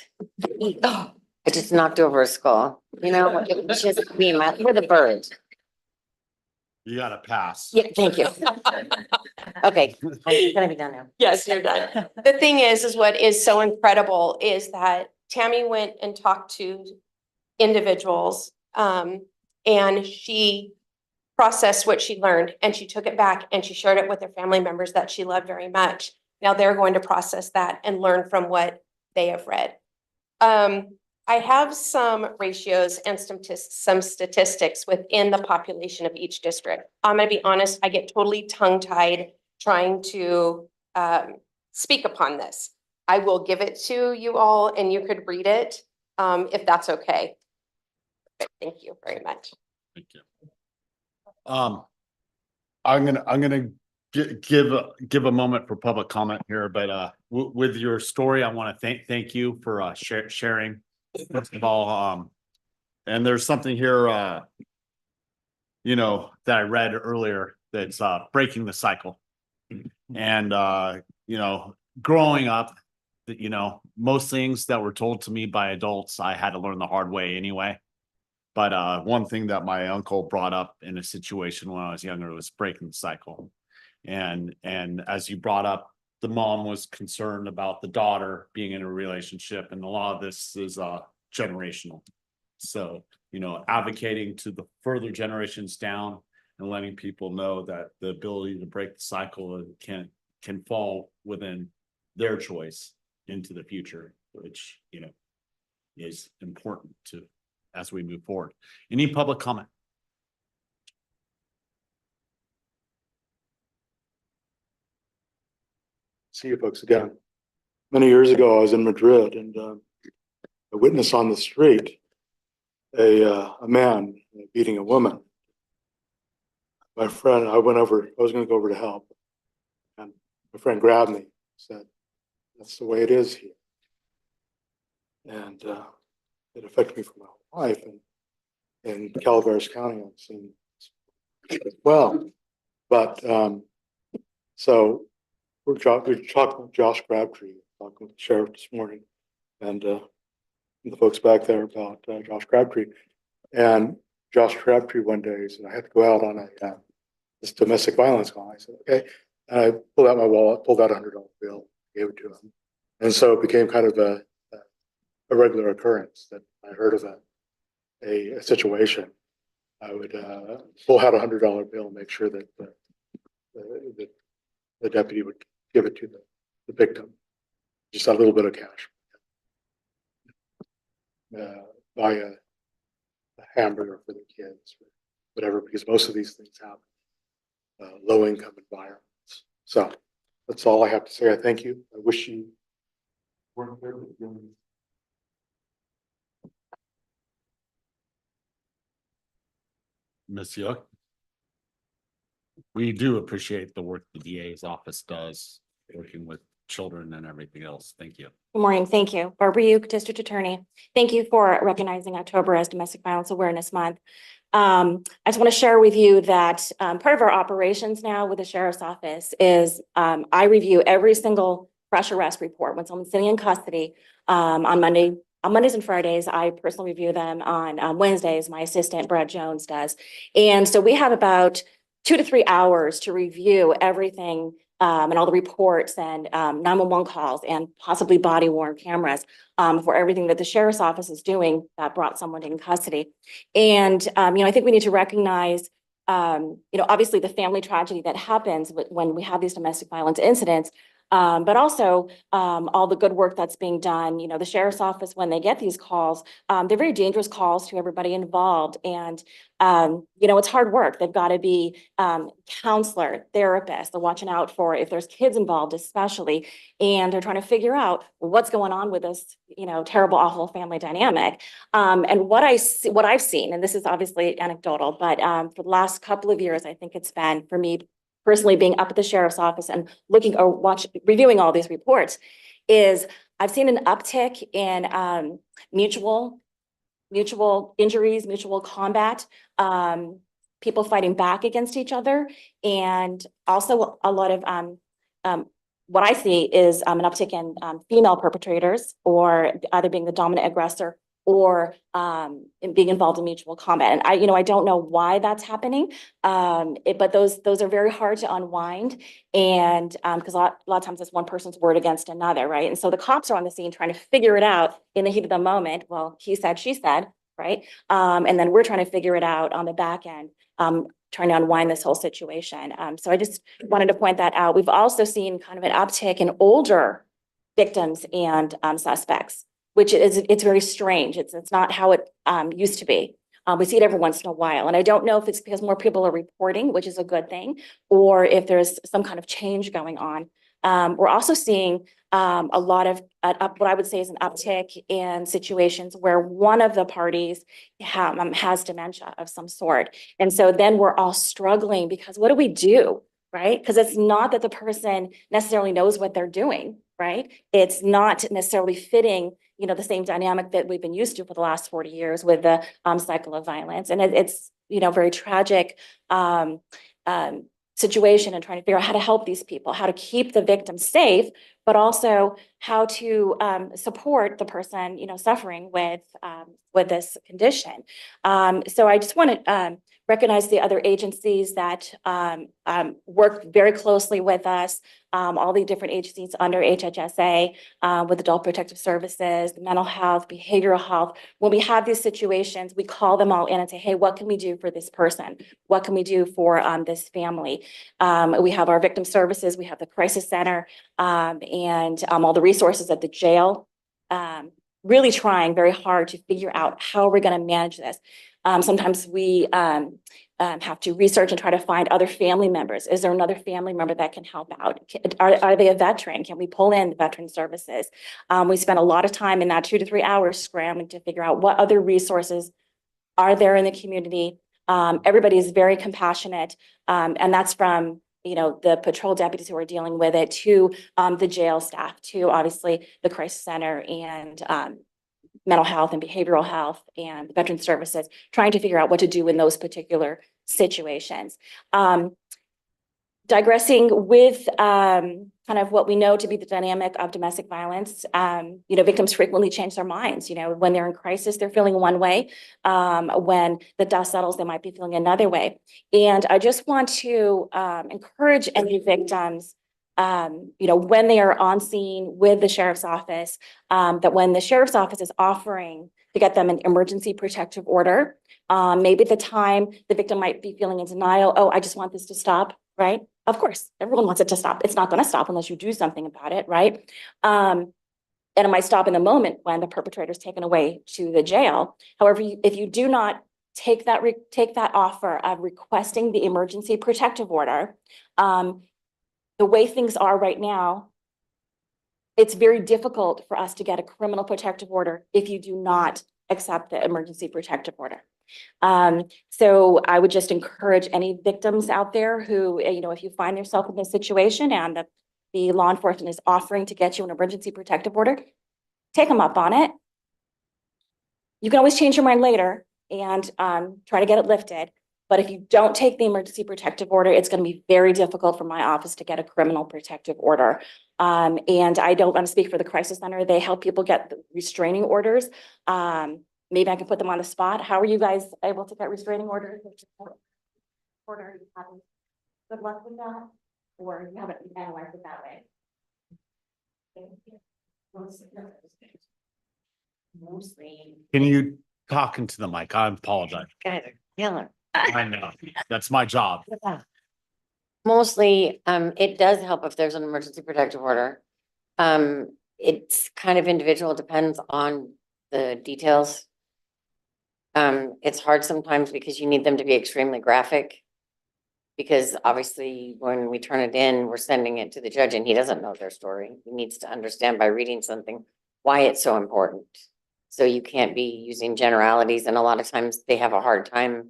Oh, I just knocked over a skull. You know, it was just me and with a bird. You got to pass. Yeah, thank you. Okay, I'm gonna be done now. Yes, you're done. The thing is what is so incredible is that Tammy went and talked to individuals, and she processed what she learned, and she took it back and she shared it with her family members that she loved very much. Now they're going to process that and learn from what they have read. I have some ratios and some statistics within the population of each district. I'm gonna be honest, I get totally tongue-tied trying to speak upon this. I will give it to you all and you could read it, if that's okay. Thank you very much. Thank you. I'm gonna give a moment for public comment here, but with your story, I want to thank you for sharing. First of all, and there's something here, you know, that I read earlier that's breaking the cycle. And you know, growing up, that, you know, most things that were told to me by adults, I had to learn the hard way anyway. But one thing that my uncle brought up in a situation when I was younger was breaking the cycle. And as you brought up, the mom was concerned about the daughter being in a relationship, and a lot of this is generational. So, you know, advocating to the further generations down and letting people know that the ability to break the cycle can fall within their choice into the future, which, you know, is important to as we move forward. Any public comment? See you folks again. Many years ago, I was in Madrid and I witnessed on the street a man beating a woman. My friend, I was going to go over to help. And my friend grabbed me, said, "That's the way it is here." And it affected me for my whole life. And in Calaveras County, I've seen as well. But so we're talking with Josh Crabtree, talking with the sheriff this morning, and the folks back there about Josh Crabtree. And Josh Crabtree one day said, "I had to go out on this domestic violence call." I said, "Okay." And I pulled out my wallet, pulled out $100 bill, gave it to him. And so it became kind of a regular occurrence that I heard of a situation. I would pull out $100 bill and make sure that the deputy would give it to the victim, just a little bit of cash. Buy a hamburger for the kids, or whatever, because most of these things happen low income environments. So that's all I have to say. I thank you. I wish you weren't there. Ms. Yook. We do appreciate the work the DA's office does, working with children and everything else. Thank you. Good morning. Thank you. Barbara Uke, District Attorney. Thank you for recognizing October as Domestic Violence Awareness Month. I just want to share with you that part of our operations now with the Sheriff's Office is I review every single fresh arrest report when someone's sitting in custody on Mondays and Fridays. I personally review them. On Wednesdays, my assistant Brad Jones does. And so we have about 2 to 3 hours to review everything and all the reports and 911 calls and possibly body worn cameras for everything that the Sheriff's Office is doing that brought someone in custody. And, you know, I think we need to recognize, you know, obviously the family tragedy that happens when we have these domestic violence incidents. But also, all the good work that's being done, the sheriff's office, when they get these calls, they're very dangerous calls to everybody involved. And, it's hard work. They've got to be, counselor, therapist, they're watching out for if there's kids involved, especially, and they're trying to figure out what's going on with this, terrible, awful family dynamic. And what I've seen, and this is obviously anecdotal, but, for the last couple of years, I think it's been, for me personally, being up at the sheriff's office and looking or reviewing all these reports, is I've seen an uptick in, mutual injuries, mutual combat, people fighting back against each other, and also a lot of, what I see is, an uptick in, female perpetrators, or either being the dominant aggressor or, in being involved in mutual combat. And I don't know why that's happening. But those are very hard to unwind. And, because a lot of times it's one person's word against another, right? And so the cops are on the scene trying to figure it out in the heat of the moment. Well, he said, she said, right? And then we're trying to figure it out on the back end, trying to unwind this whole situation. So I just wanted to point that out. We've also seen kind of an uptick in older victims and, suspects, which it's very strange. It's not how it, used to be. We see it every once in a while. And I don't know if it's because more people are reporting, which is a good thing, or if there's some kind of change going on. We're also seeing, a lot of, what I would say is an uptick in situations where one of the parties has dementia of some sort. And so then we're all struggling, because what do we do, right? Because it's not that the person necessarily knows what they're doing, right? It's not necessarily fitting, the same dynamic that we've been used to for the last 40 years with the, cycle of violence. And it's, very tragic, situation, and trying to figure out how to help these people, how to keep the victim safe, but also how to, support the person, suffering with this condition. So I just want to, recognize the other agencies that, work very closely with us, all the different agencies under HHSA, with Adult Protective Services, mental health, behavioral health. When we have these situations, we call them all in and say, hey, what can we do for this person? What can we do for, this family? We have our victim services, we have the crisis center, and, all the resources at the jail, really trying very hard to figure out how we're going to manage this. Sometimes we, have to research and try to find other family members. Is there another family member that can help out? Are they a veteran? Can we pull in veteran services? We spend a lot of time in that 2 to 3 hours scrambling to figure out what other resources are there in the community. Everybody is very compassionate, and that's from, the patrol deputies who are dealing with it, to, the jail staff, to obviously the crisis center, and, mental health and behavioral health and veteran services, trying to figure out what to do in those particular situations. Digressing with, kind of what we know to be the dynamic of domestic violence, victims frequently change their minds. When they're in crisis, they're feeling one way. When the dust settles, they might be feeling another way. And I just want to, encourage any victims, when they are on scene with the sheriff's office, that when the sheriff's office is offering to get them an emergency protective order, maybe at the time the victim might be feeling in denial. Oh, I just want this to stop, right? Of course, everyone wants it to stop. It's not going to stop unless you do something about it, right? And it might stop in the moment when the perpetrator is taken away to the jail. However, if you do not take that offer of requesting the emergency protective order, the way things are right now, it's very difficult for us to get a criminal protective order if you do not accept the emergency protective order. So I would just encourage any victims out there who, if you find yourself in this situation and the law enforcement is offering to get you an emergency protective order, take them up on it. You can always change your mind later and, try to get it lifted. But if you don't take the emergency protective order, it's going to be very difficult for my office to get a criminal protective order. And I don't want to speak for the crisis center. They help people get the restraining orders. Maybe I can put them on the spot. How are you guys able to get restraining orders? Good luck with that, or you haven't analyzed it that way. Mostly. Can you talk into the mic? I apologize. Guys are killer. I know, that's my job. Mostly, it does help if there's an emergency protective order. It's kind of individual, depends on the details. It's hard sometimes because you need them to be extremely graphic. Because obviously, when we turn it in, we're sending it to the judge and he doesn't know their story. He needs to understand by reading something why it's so important. So you can't be using generalities, and a lot of times they have a hard time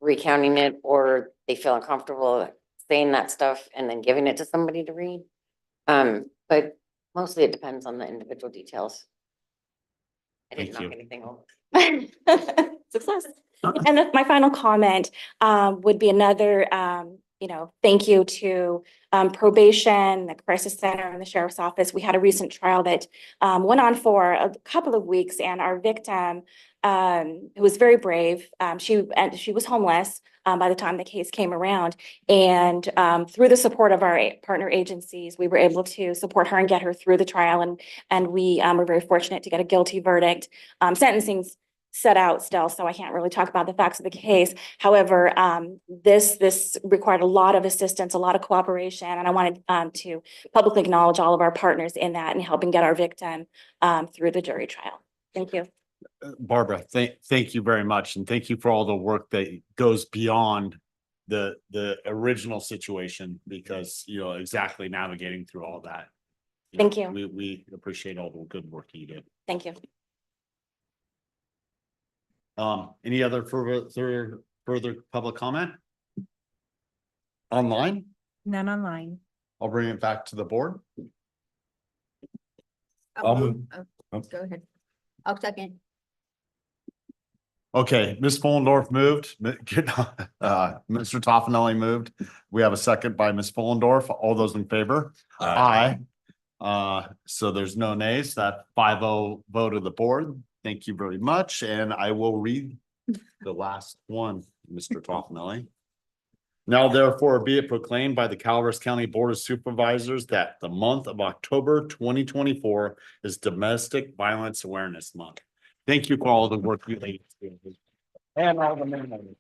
recounting it, or they feel uncomfortable saying that stuff and then giving it to somebody to read. But mostly it depends on the individual details. I didn't knock anything over. Success. And then my final comment would be another, thank you to probation, the crisis center, and the sheriff's office. We had a recent trial that went on for a couple of weeks, and our victim, who was very brave, she was homeless by the time the case came around. And through the support of our partner agencies, we were able to support her and get her through the trial. And we were very fortunate to get a guilty verdict. Sentencing's set out still, so I can't really talk about the facts of the case. However, this required a lot of assistance, a lot of cooperation, and I wanted to publicly acknowledge all of our partners in that and helping get our victim through the jury trial. Thank you. Barbara, thank you very much. And thank you for all the work that goes beyond the original situation, because, exactly navigating through all that. Thank you. We appreciate all the good work you did. Thank you. Any other further public comment? Online? None online. I'll bring it back to the board. Go ahead. I'll second. Okay, Ms. Fullendorf moved. Mr. Toffenelli moved. We have a second by Ms. Fullendorf. All those in favor? Aye. So there's no nays. That 5-0 vote of the board. Thank you very much. And I will read the last one, Mr. Toffenelli. Now therefore be it proclaimed by the Calaveras County Board of Supervisors that the month of October 2024 is Domestic Violence Awareness Month. Thank you for all the work you ladies do. And all the men.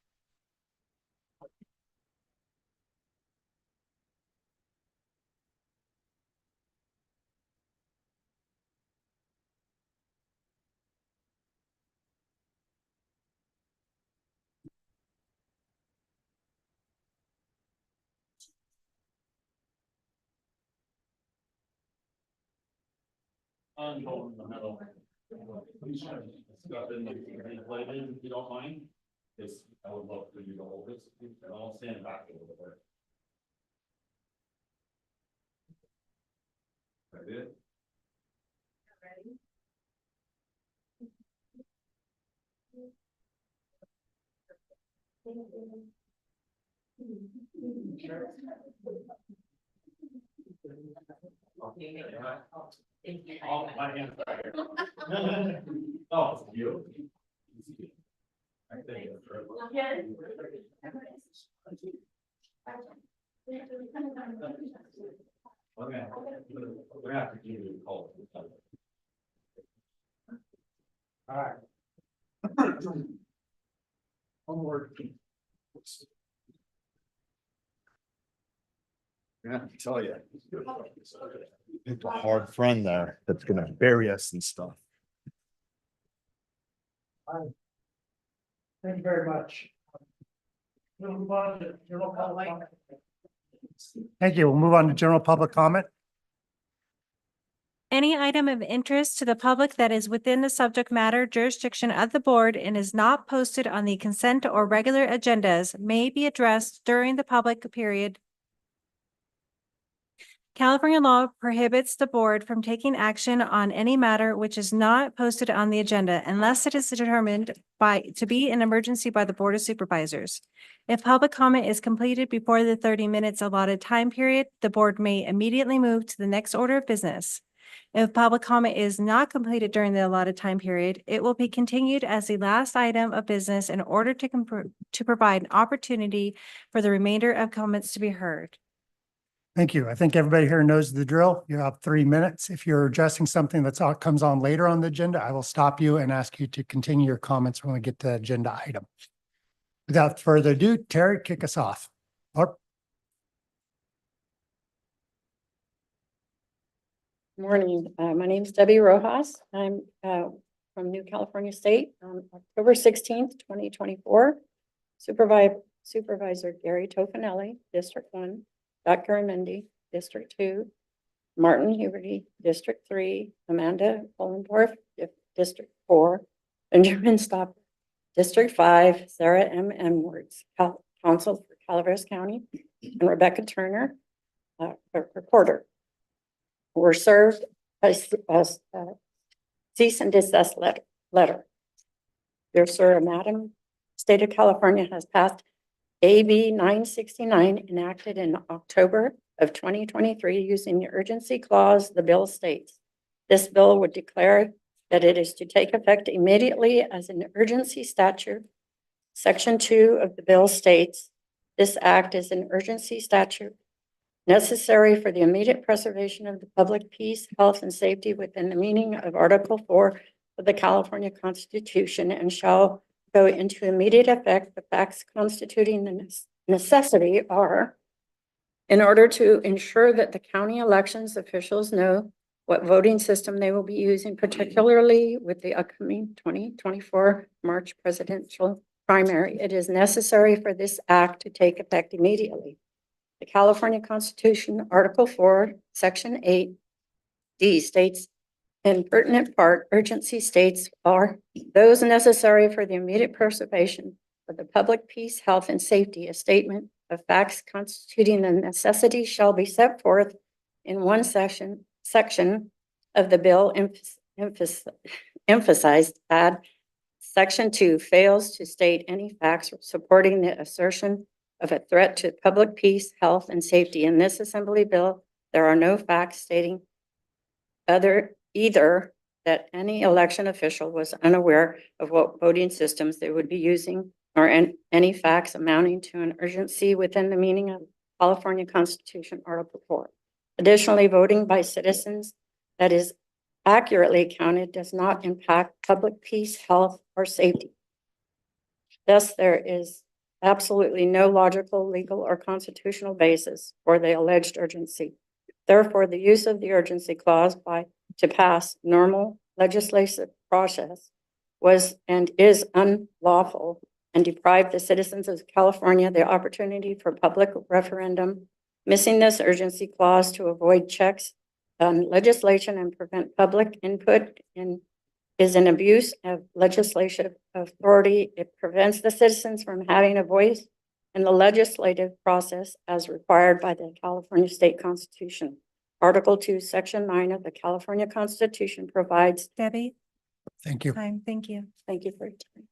I'm going in the middle. Stuff in the inflated, if you don't mind. Yes, I would love for you to hold this, and I'll stand back a little bit. That it? Oh, my hand's back here. Oh, you. I think it's okay. We're gonna have to give you a call. All right. One more. Yeah, I tell you. It's a hard friend there that's gonna bury us and stuff. Thank you very much. Thank you. We'll move on to general public comment. Any item of interest to the public that is within the subject matter jurisdiction of the board and is not posted on the consent or regular agendas may be addressed during the public period. California law prohibits the board from taking action on any matter which is not posted on the agenda unless it is determined to be an emergency by the Board of Supervisors. If public comment is completed before the 30 minutes allotted time period, the board may immediately move to the next order of business. If public comment is not completed during the allotted time period, it will be continued as the last item of business in order to provide an opportunity for the remainder of comments to be heard. Thank you. I think everybody here knows the drill. You have 3 minutes. If you're addressing something comes on later on the agenda, I will stop you and ask you to continue your comments when we get to the agenda item. Without further ado, Terry, kick us off. Or Morning. My name is Debbie Rojas. I'm from New California State on October 16th, 2024. Supervisor Gary Tofinelli, District 1, Dr. Amendi, District 2, Martin Huberty, District 3, Amanda Ollendorf, District 4, Benjamin Stopper, District 5, Sarah M. Edwards, Council for Calaveras County, and Rebecca Turner, Reporter, were served a cease and desist letter. Dear Sir, Madam, State of California has passed AB 969 enacted in October of 2023 using the urgency clause, the bill states. This bill would declare that it is to take effect immediately as an emergency statute. Section 2 of the bill states, this act is an urgency statute necessary for the immediate preservation of the public peace, health, and safety within the meaning of Article 4 of the California Constitution and shall go into immediate effect. The facts constituting the necessity are in order to ensure that the county elections officials know what voting system they will be using, particularly with the upcoming 2024 March presidential primary. It is necessary for this act to take effect immediately. The California Constitution, Article 4, Section 8D states, in pertinent part, urgency states are those necessary for the immediate preservation of the public peace, health, and safety. A statement of facts constituting the necessity shall be set forth in one section of the bill emphasized that Section 2 fails to state any facts supporting the assertion of a threat to public peace, health, and safety. In this assembly bill, there are no facts stating either that any election official was unaware of what voting systems they would be using, or any facts amounting to an urgency within the meaning of California Constitution, Article 4. Additionally, voting by citizens that is accurately counted does not impact public peace, health, or safety. Thus, there is absolutely no logical, legal, or constitutional basis for the alleged urgency. Therefore, the use of the urgency clause to pass normal legislative process was and is unlawful and deprived the citizens of California the opportunity for public referendum. Missing this urgency clause to avoid checks on legislation and prevent public input is an abuse of legislative authority. It prevents the citizens from having a voice in the legislative process as required by the California State Constitution. Article 2, Section 9 of the California Constitution provides. Debbie? Thank you. Time, thank you. Thank you for your time.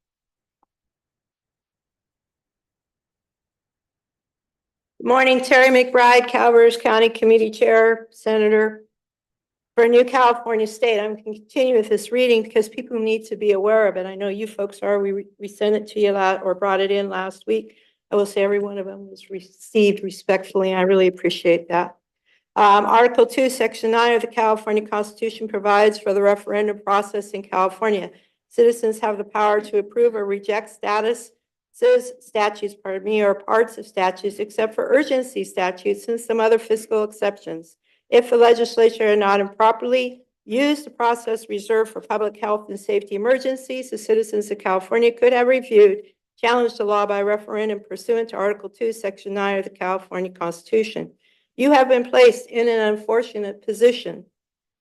Good morning, Terry McBride, Calaveras County Committee Chair, Senator for New California State. I'm going to continue with this reading because people need to be aware of it. I know you folks are. We sent it to you or brought it in last week. I will say every one of them was received respectfully. I really appreciate that. Article 2, Section 9 of the California Constitution provides for the referendum process in California. Citizens have the power to approve or reject statutes, or parts of statutes, except for urgency statutes and some other fiscal exceptions. If the legislature had not improperly used the process reserved for public health and safety emergencies, the citizens of California could have reviewed, challenged the law by referendum pursuant to Article 2, Section 9 of the California Constitution. You have been placed in an unfortunate position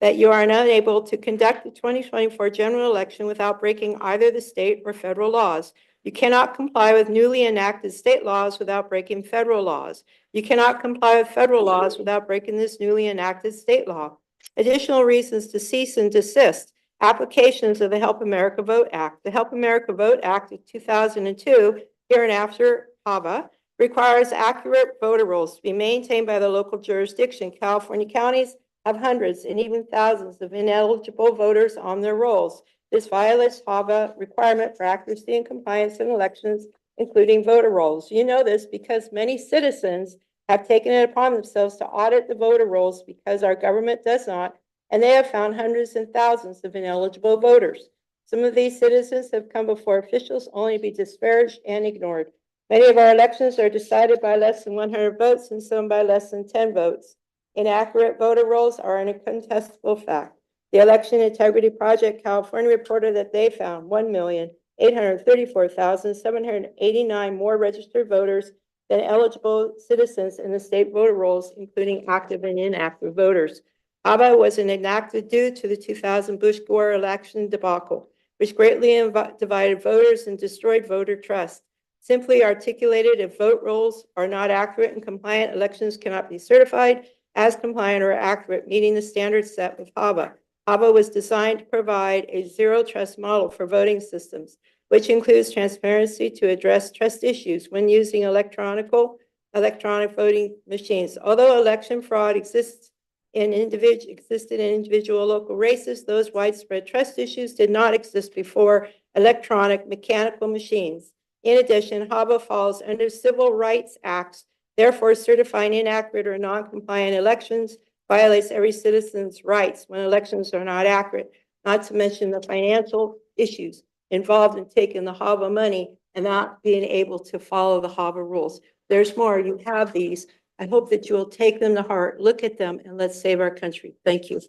that you are unable to conduct the 2024 general election without breaking either the state or federal laws. You cannot comply with newly enacted state laws without breaking federal laws. You cannot comply with federal laws without breaking this newly enacted state law. Additional reasons to cease and desist. Applications of the Help America Vote Act. The Help America Vote Act of 2002, hereinafter HAVA, requires accurate voter rolls to be maintained by the local jurisdiction. California counties have hundreds and even thousands of ineligible voters on their rolls. This violates HAVA requirement for accuracy and compliance in elections, including voter rolls. You know this because many citizens have taken it upon themselves to audit the voter rolls because our government does not, and they have found hundreds and thousands of ineligible voters. Some of these citizens have come before officials only to be disparaged and ignored. Many of our elections are decided by less than 100 votes and some by less than 10 votes. Inaccurate voter rolls are an incontestable fact. The Election Integrity Project California reported that they found 1,834,789 more registered voters than eligible citizens in the state voter rolls, including active and inactive voters. HAVA was enacted due to the 2000 Bush-Gore election debacle, which greatly divided voters and destroyed voter trust. Simply articulated, if vote rolls are not accurate and compliant, elections cannot be certified as compliant or accurate, meeting the standards set with HAVA. HAVA was designed to provide a zero trust model for voting systems, which includes transparency to address trust issues when using electronic voting machines. Although election fraud existed in individual local races, those widespread trust issues did not exist before electronic mechanical machines. In addition, HAVA falls under Civil Rights Acts. Therefore, certifying inaccurate or non-compliant elections violates every citizen's rights when elections are not accurate, not to mention the financial issues involved in taking the HAVA money and not being able to follow the HAVA rules. There's more. You have these. I hope that you will take them to heart, look at them, and let's save our country. Thank you.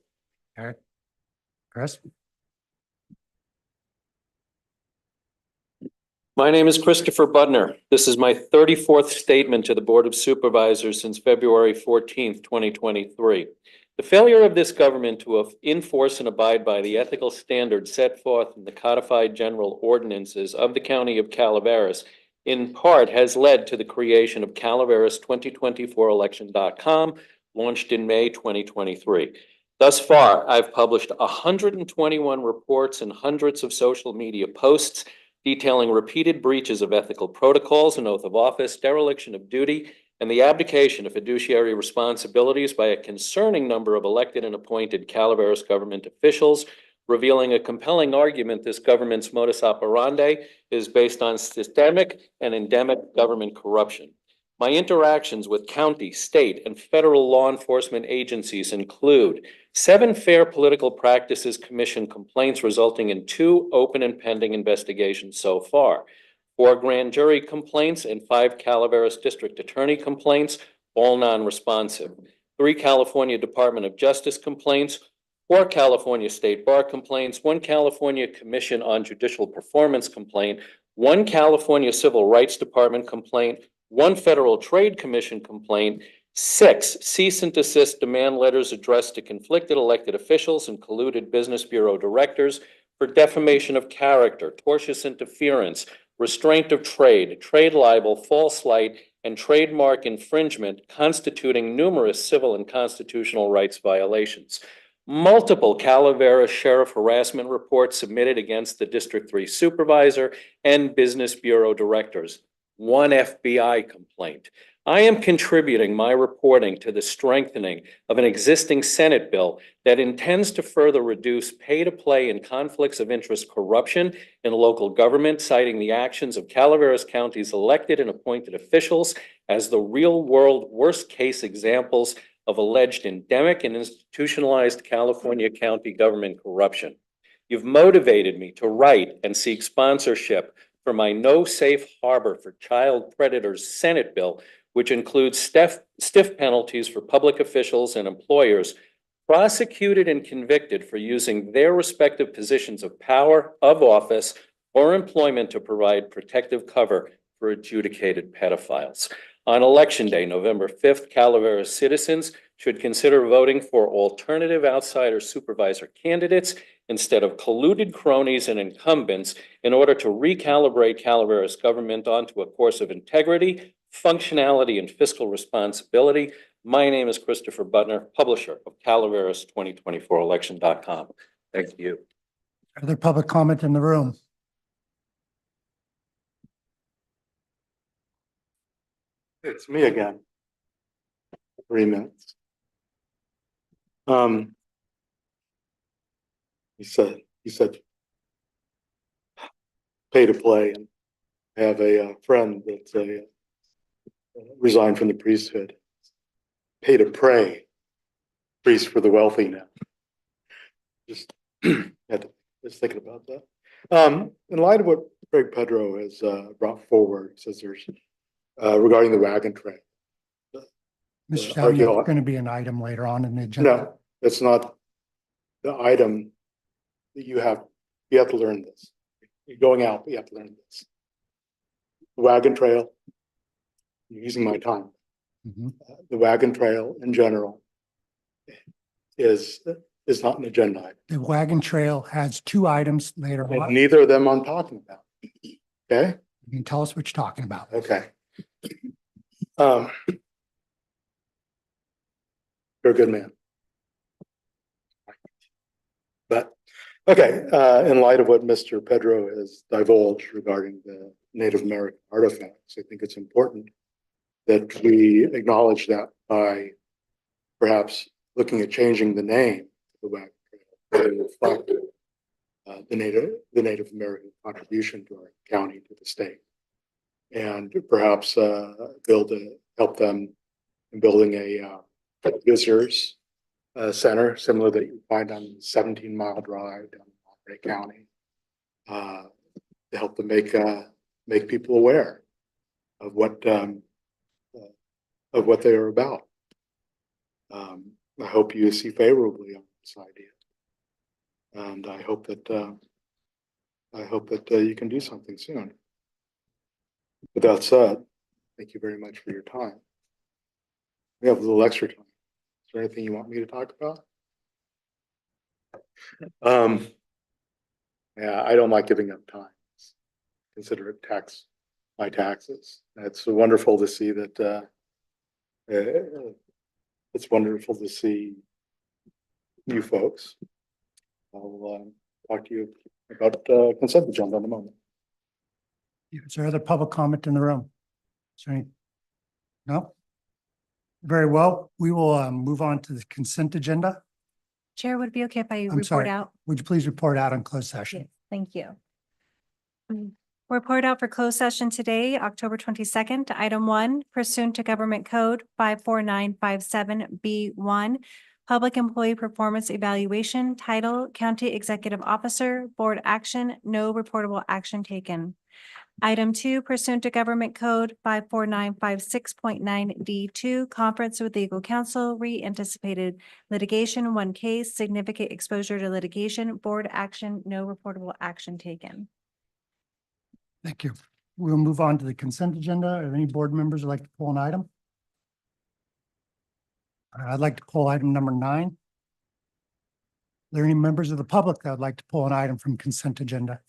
Eric? Chris? My name is Christopher Budner. This is my 34th statement to the Board of Supervisors since February 14th, 2023. The failure of this government to enforce and abide by the ethical standards set forth in the codified general ordinances of the County of Calaveras in part has led to the creation of Calaveras2024election.com, launched in May 2023. Thus far, I've published 121 reports and hundreds of social media posts detailing repeated breaches of ethical protocols and oath of office, dereliction of duty, and the abdication of fiduciary responsibilities by a concerning number of elected and appointed Calaveras government officials, revealing a compelling argument this government's modus operandi is based on systemic and endemic government corruption. My interactions with county, state, and federal law enforcement agencies include 7 Fair Political Practices Commission complaints resulting in 2 open and pending investigations so far, 4 grand jury complaints and 5 Calaveras District Attorney complaints, all non-responsive, 3 California Department of Justice complaints, 4 California State Bar complaints, 1 California Commission on Judicial Performance complaint, 1 California Civil Rights Department complaint, 1 Federal Trade Commission complaint, 6 cease and desist demand letters addressed to conflicted elected officials and colluded Business Bureau directors for defamation of character, tortious interference, restraint of trade, trade libel, false light, and trademark infringement, constituting numerous civil and constitutional rights violations. Multiple Calaveras Sheriff harassment reports submitted against the District 3 Supervisor and Business Bureau directors. 1 FBI complaint. I am contributing my reporting to the strengthening of an existing Senate bill that intends to further reduce pay-to-play and conflicts of interest corruption in local government, citing the actions of Calaveras County's elected and appointed officials as the real-world worst-case examples of alleged endemic and institutionalized California county government corruption. You've motivated me to write and seek sponsorship for my No Safe Harbor for Child Predators Senate bill, which includes stiff penalties for public officials and employers prosecuted and convicted for using their respective positions of power, of office, or employment to provide protective cover for adjudicated pedophiles. On Election Day, November 5th, Calaveras citizens should consider voting for alternative outsider supervisor candidates instead of colluded cronies and incumbents in order to recalibrate Calaveras government onto a course of integrity, functionality, and fiscal responsibility. My name is Christopher Budner, publisher of Calaveras2024election.com. Thank you. Other public comment in the room? It's me again. 3 minutes. He said, pay to play, and I have a friend that's resigned from the priesthood. Pay to pray, priest for the wealthy now. Just thinking about that. In light of what Greg Pedro has brought forward, says there's regarding the wagon train. Mr. Townie, archaeo- it's going to be an item later on in the agenda. No, it's not the item that you have to learn this. You're going out, but you have to learn this. The wagon trail, you're using my time. Mhm. The wagon trail in general is not an agenda item. The wagon trail has two items later And on. neither of them I'm talking about. Okay? You can tell us what you're talking about. Okay. You're a good man. But, okay, in light of what Mr. Pedro has divulged regarding the Native American artifacts, I think it's important that we acknowledge that by perhaps looking at changing the name of the wagon trail to reflect the Native American contribution to our county, to the state, and perhaps help them in building a visitors center similar that you find on 17-mile drive down in Monterey County, to help them make people aware of what they are about. I hope you see favorably on this idea, and I hope that you can do something soon. With that said, thank you very much for your time. We have a little extra time. Is there anything you want me to talk about? Yeah, I don't like giving up time. Consider it my taxes. It's wonderful to see that. It's wonderful to see you folks. I'll talk to you about consent agenda in a moment. Is there other public comment in the room? Is there any? No? Very well. We will move on to the consent agenda. Chair, would it be okay if I I'm report sorry. out? Would you please report out on closed session? Yes, thank you. Report out for closed session today, October 22nd. Item 1, pursuant to Government Code 54957B1, Public Employee Performance Evaluation, Title, County Executive Officer, Board Action, no reportable action taken. Item 2, pursuant to Government Code 54956.9D2, Conference with Legal Counsel, re-anticipated litigation, 1 case, significant exposure to litigation, Board Action, no reportable action taken. Thank you. We'll move on to the consent agenda. Are any board members who'd like to pull an item? I'd like to pull item number 9. Are there any members of the public that would like to pull an item from consent agenda?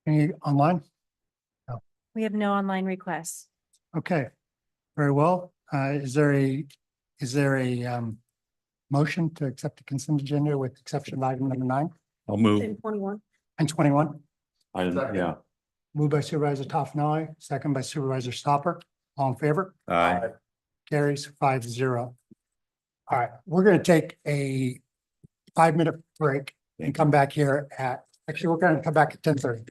Any online? We have no online requests. Okay, very well. Is there a motion to accept the consent agenda with exception of item number 9 I'll move. 21. and 21? Yeah. Moved by Supervisor Toffenali, second by Supervisor Stopper. All in favor? Aye. Carries 5-0. All right, we're going to take a 5-minute break and come back here actually, we're going to come back at 10:30.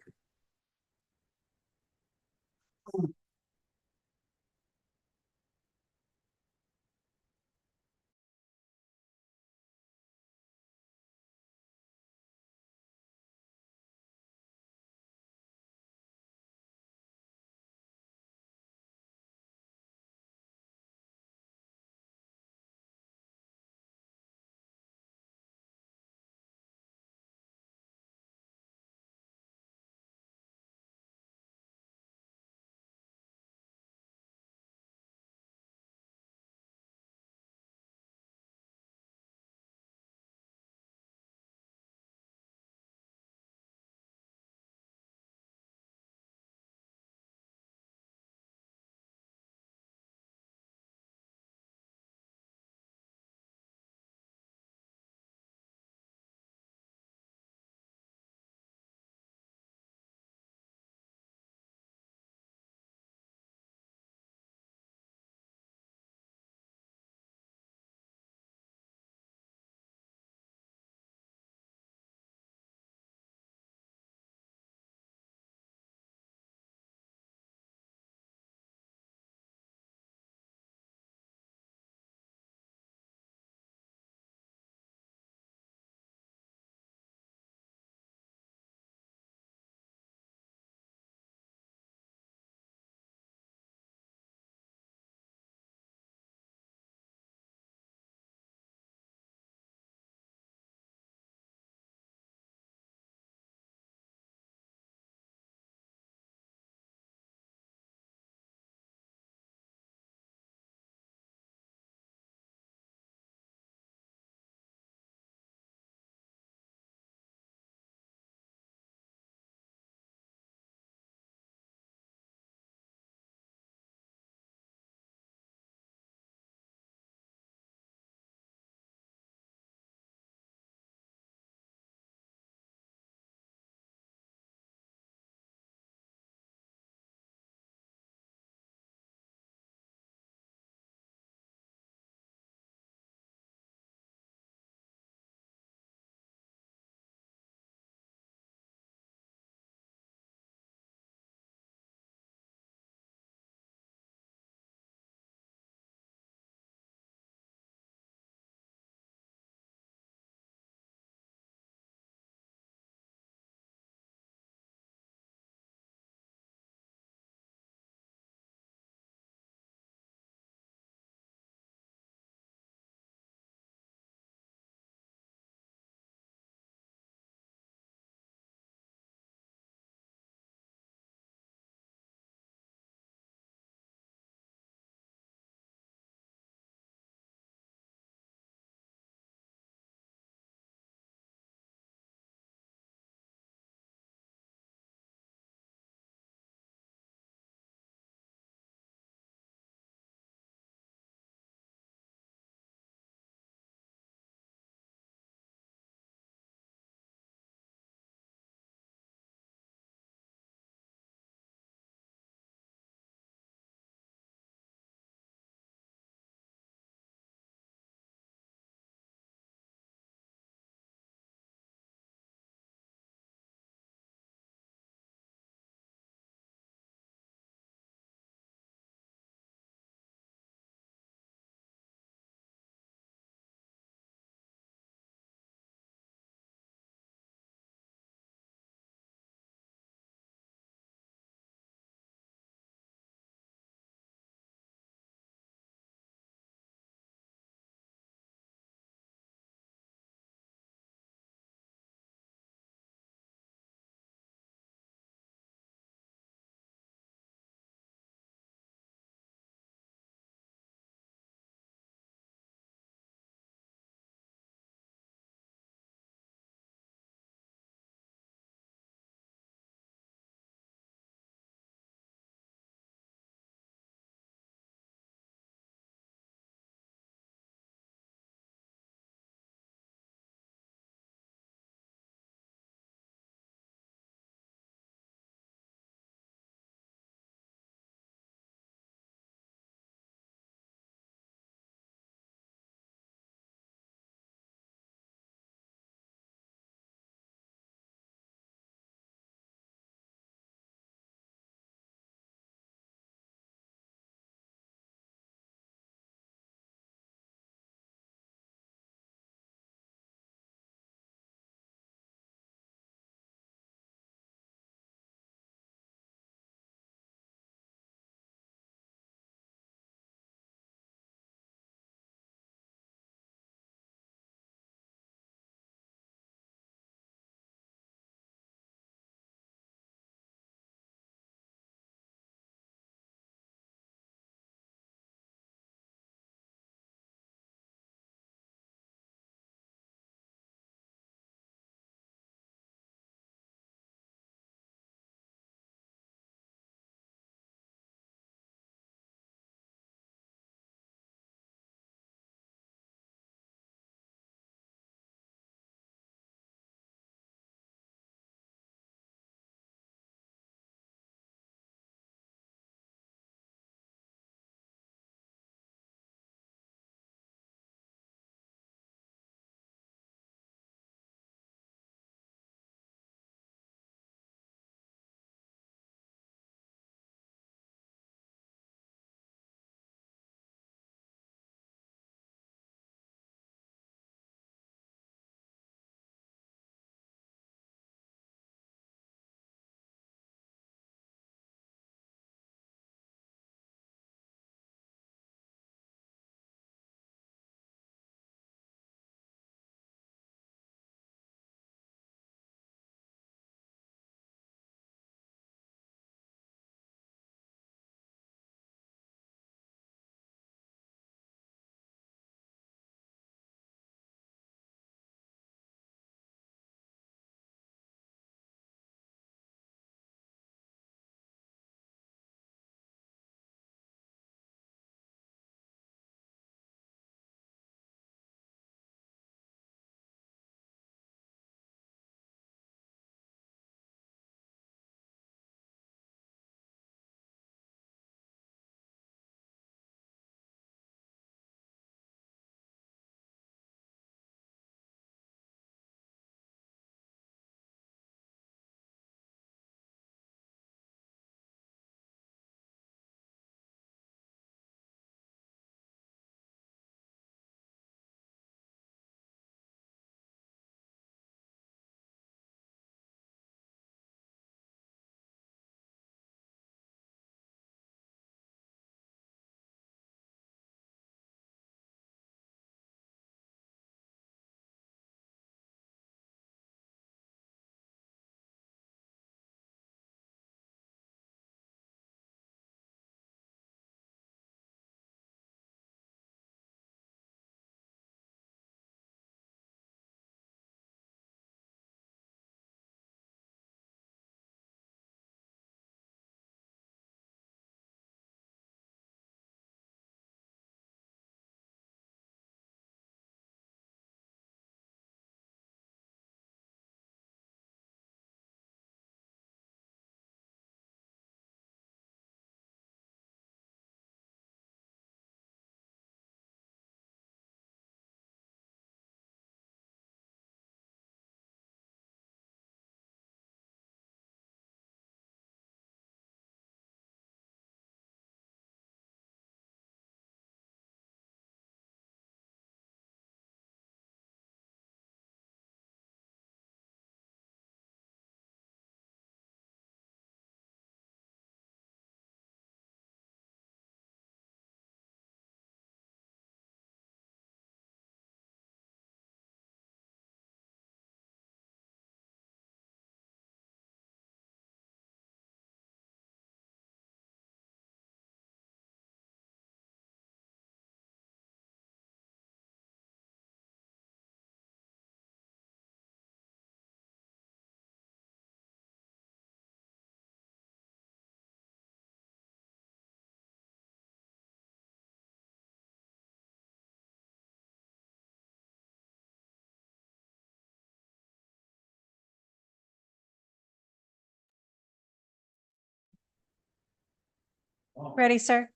Ready, sir?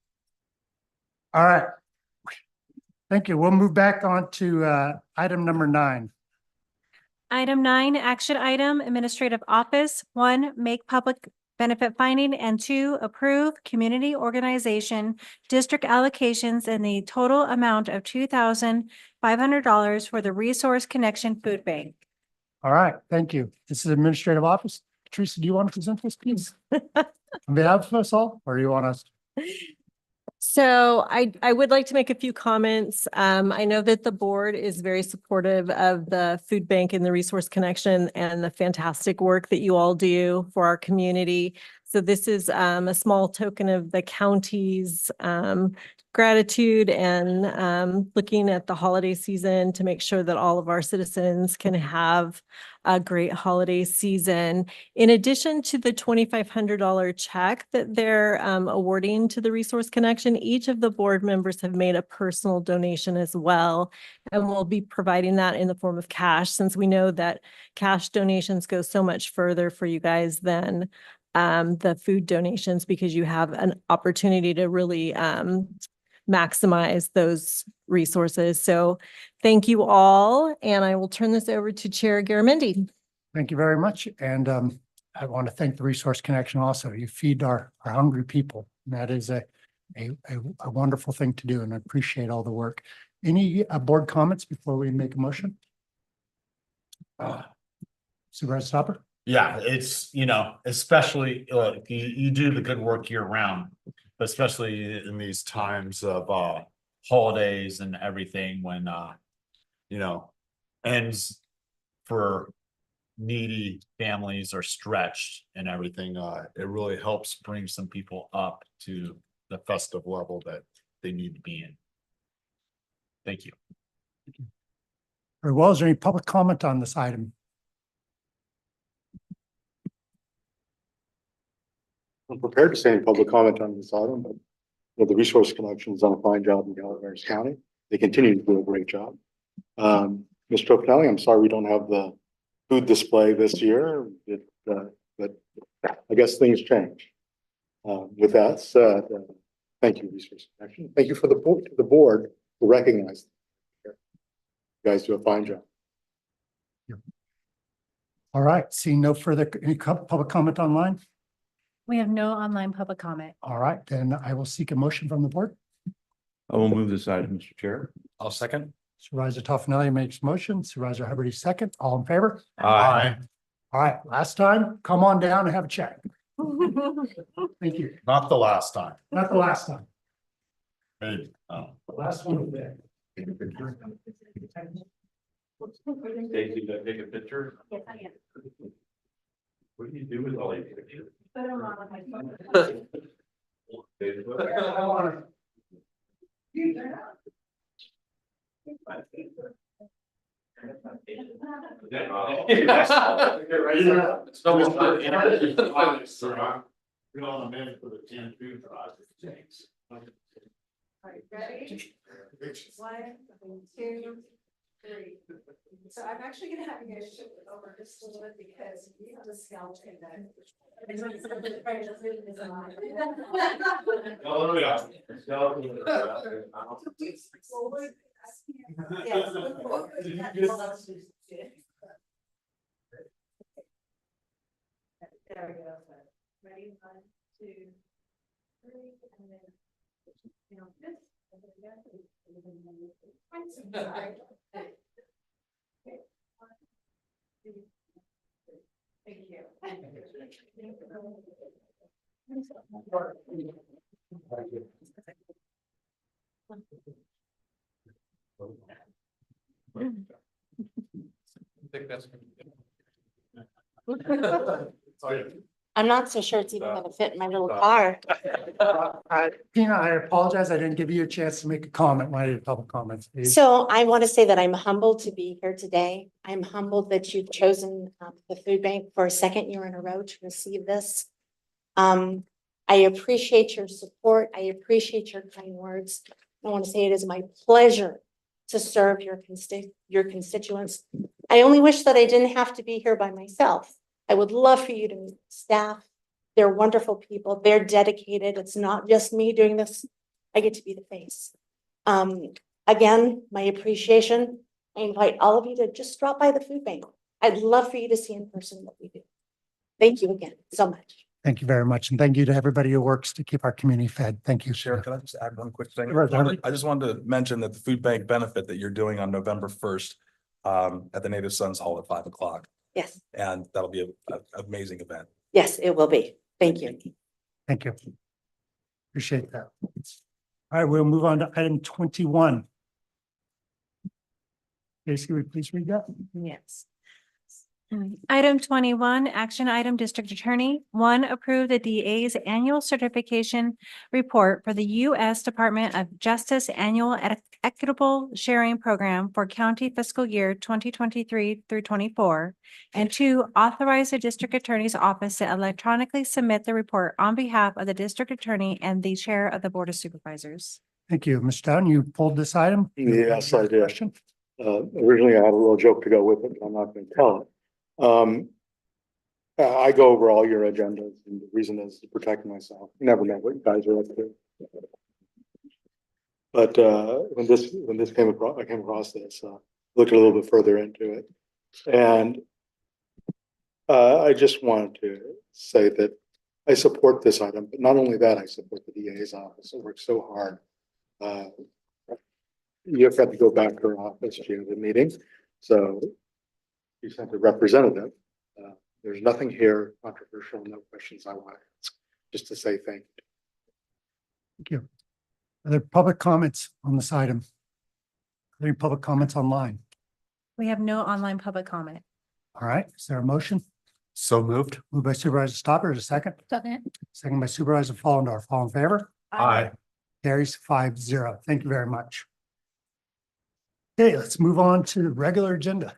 All right. Thank you. We'll move back on to item number 9. Item 9, action item, administrative office. 1, make public benefit finding, and 2, approve community organization district allocations in the total amount of $2,500 for the Resource Connection Food Bank. All right, thank you. This is administrative office. Teresa, do you want to present this, please? On behalf of us all, or do you want us? So I would like to make a few comments. I know that the board is very supportive of the food bank and the Resource Connection and the fantastic work that you all do for our community. So this is a small token of the county's gratitude and looking at the holiday season to make sure that all of our citizens can have a great holiday season. In addition to the $2,500 check that they're awarding to the Resource Connection, each of the board members have made a personal donation as well. And we'll be providing that in the form of cash, since we know that cash donations go so much further for you guys than the food donations, because you have an opportunity to really maximize those resources. So thank you all, and I will turn this over to Chair Garamendi. Thank you very much. And I want to thank the Resource Connection also. You feed our hungry people. And that is a wonderful thing to do, and I appreciate all the work. Any board comments before we make a motion? Supervisor Stopper? Yeah, it's, especially, you do the good work year round, but especially in these times of holidays and everything when, ends for needy families are stretched and everything. It really helps bring some people up to the festive level that they need to be in. Thank you. Very well. Is there any public comment on this item? I'm prepared to say any public comment on this item, but the Resource Connection has done a fine job in Calaveras County. They continue to do a great job. Mr. Tropinelli, I'm sorry we don't have the food display this year, but I guess things change. With that said, thank you, Resource Connection. Thank you for the board to recognize. You guys do a fine job. All right, seeing no further, any public comment online? We have no online public comment. All right, then I will seek a motion from the board. I will move this item, Mr. Chair. I'll second. Supervisor Toffenelli makes motion, Supervisor Hubbard second. All in favor? Aye. All right, last time, come on down and have a chat. Thank you. Not the last time. Not the last time. Maybe. Oh. The last one was there. Stacy, did I take a picture? Yes, I am. What do you do with all these pictures? Put them on my phone. It's almost like- You're on a minute for the 10 food drive. All right, ready? 1, 2, 3. So I'm actually gonna have you guys shift it over just a little bit because we have a skeleton that. Oh, yeah. There we go. Ready? 1, 2, 3, and then. This. And then sorry. Okay, 1, 2, 3. Thank you. I think that's. I'm not so sure it's even gonna fit in my little car. Tina, I apologize. I didn't give you a chance to make a comment when I did public comments. Please. So I want to say that I'm humbled to be here today. I'm humbled that you've chosen the food bank for a second year in a row to receive this. I appreciate your support. I appreciate your kind words. I want to say it is my pleasure to serve your constituents. I only wish that I didn't have to be here by myself. I would love for you to meet staff, They're wonderful people. They're dedicated. It's not just me doing this. I get to be the face. Again, my appreciation. I invite all of you to just drop by the food bank. I'd love for you to see in person what we do. Thank you again so much. Thank you very much. And thank you to everybody who works to keep our community fed. Thank you. Sheriff, can I just add one quick thing? Sure. I just wanted to mention that the food bank benefit that you're doing on November 1st at the Native Sons Hall at 5 o'clock. Yes, And that'll be an amazing event. yes, it will be. Thank you. Thank you. Appreciate that. All right, we'll move on to item 21. Casey, would you please read that? Yes. Item 21, action item, District Attorney. 1, approve the DA's annual certification report for the U.S. Department of Justice Annual Equitable Sharing Program for county fiscal year 2023 through 24. And 2, authorize the District Attorney's Office to electronically submit the report on behalf of the District Attorney and the Chair of the Board of Supervisors. Thank you. Mr. Dowden, you pulled this item? Yes, I did. Question? Originally, I had a little joke to go with it, but I'm not going to tell it. I go over all your agendas, and the reason is to protect myself. You never know what you guys are up to. But when this came across, I came across this, looked a little bit further into it, and I just wanted to say that I support this item, but not only that, I support the DA's office. It works so hard. You have to go back to her office to the meeting, so you sent a representative. There's nothing here controversial, no questions I want to ask, just to say thank you. Thank you. Are there public comments on this item? Are there any public comments online? We have no online public comment. All right, is there a motion? So moved. Moved by Supervisor Stopper, is a second? Second. Second by Supervisor Fallendorf. All in favor? Aye. Carries 5-0. Thank you very much. Okay, let's move on to the regular agenda.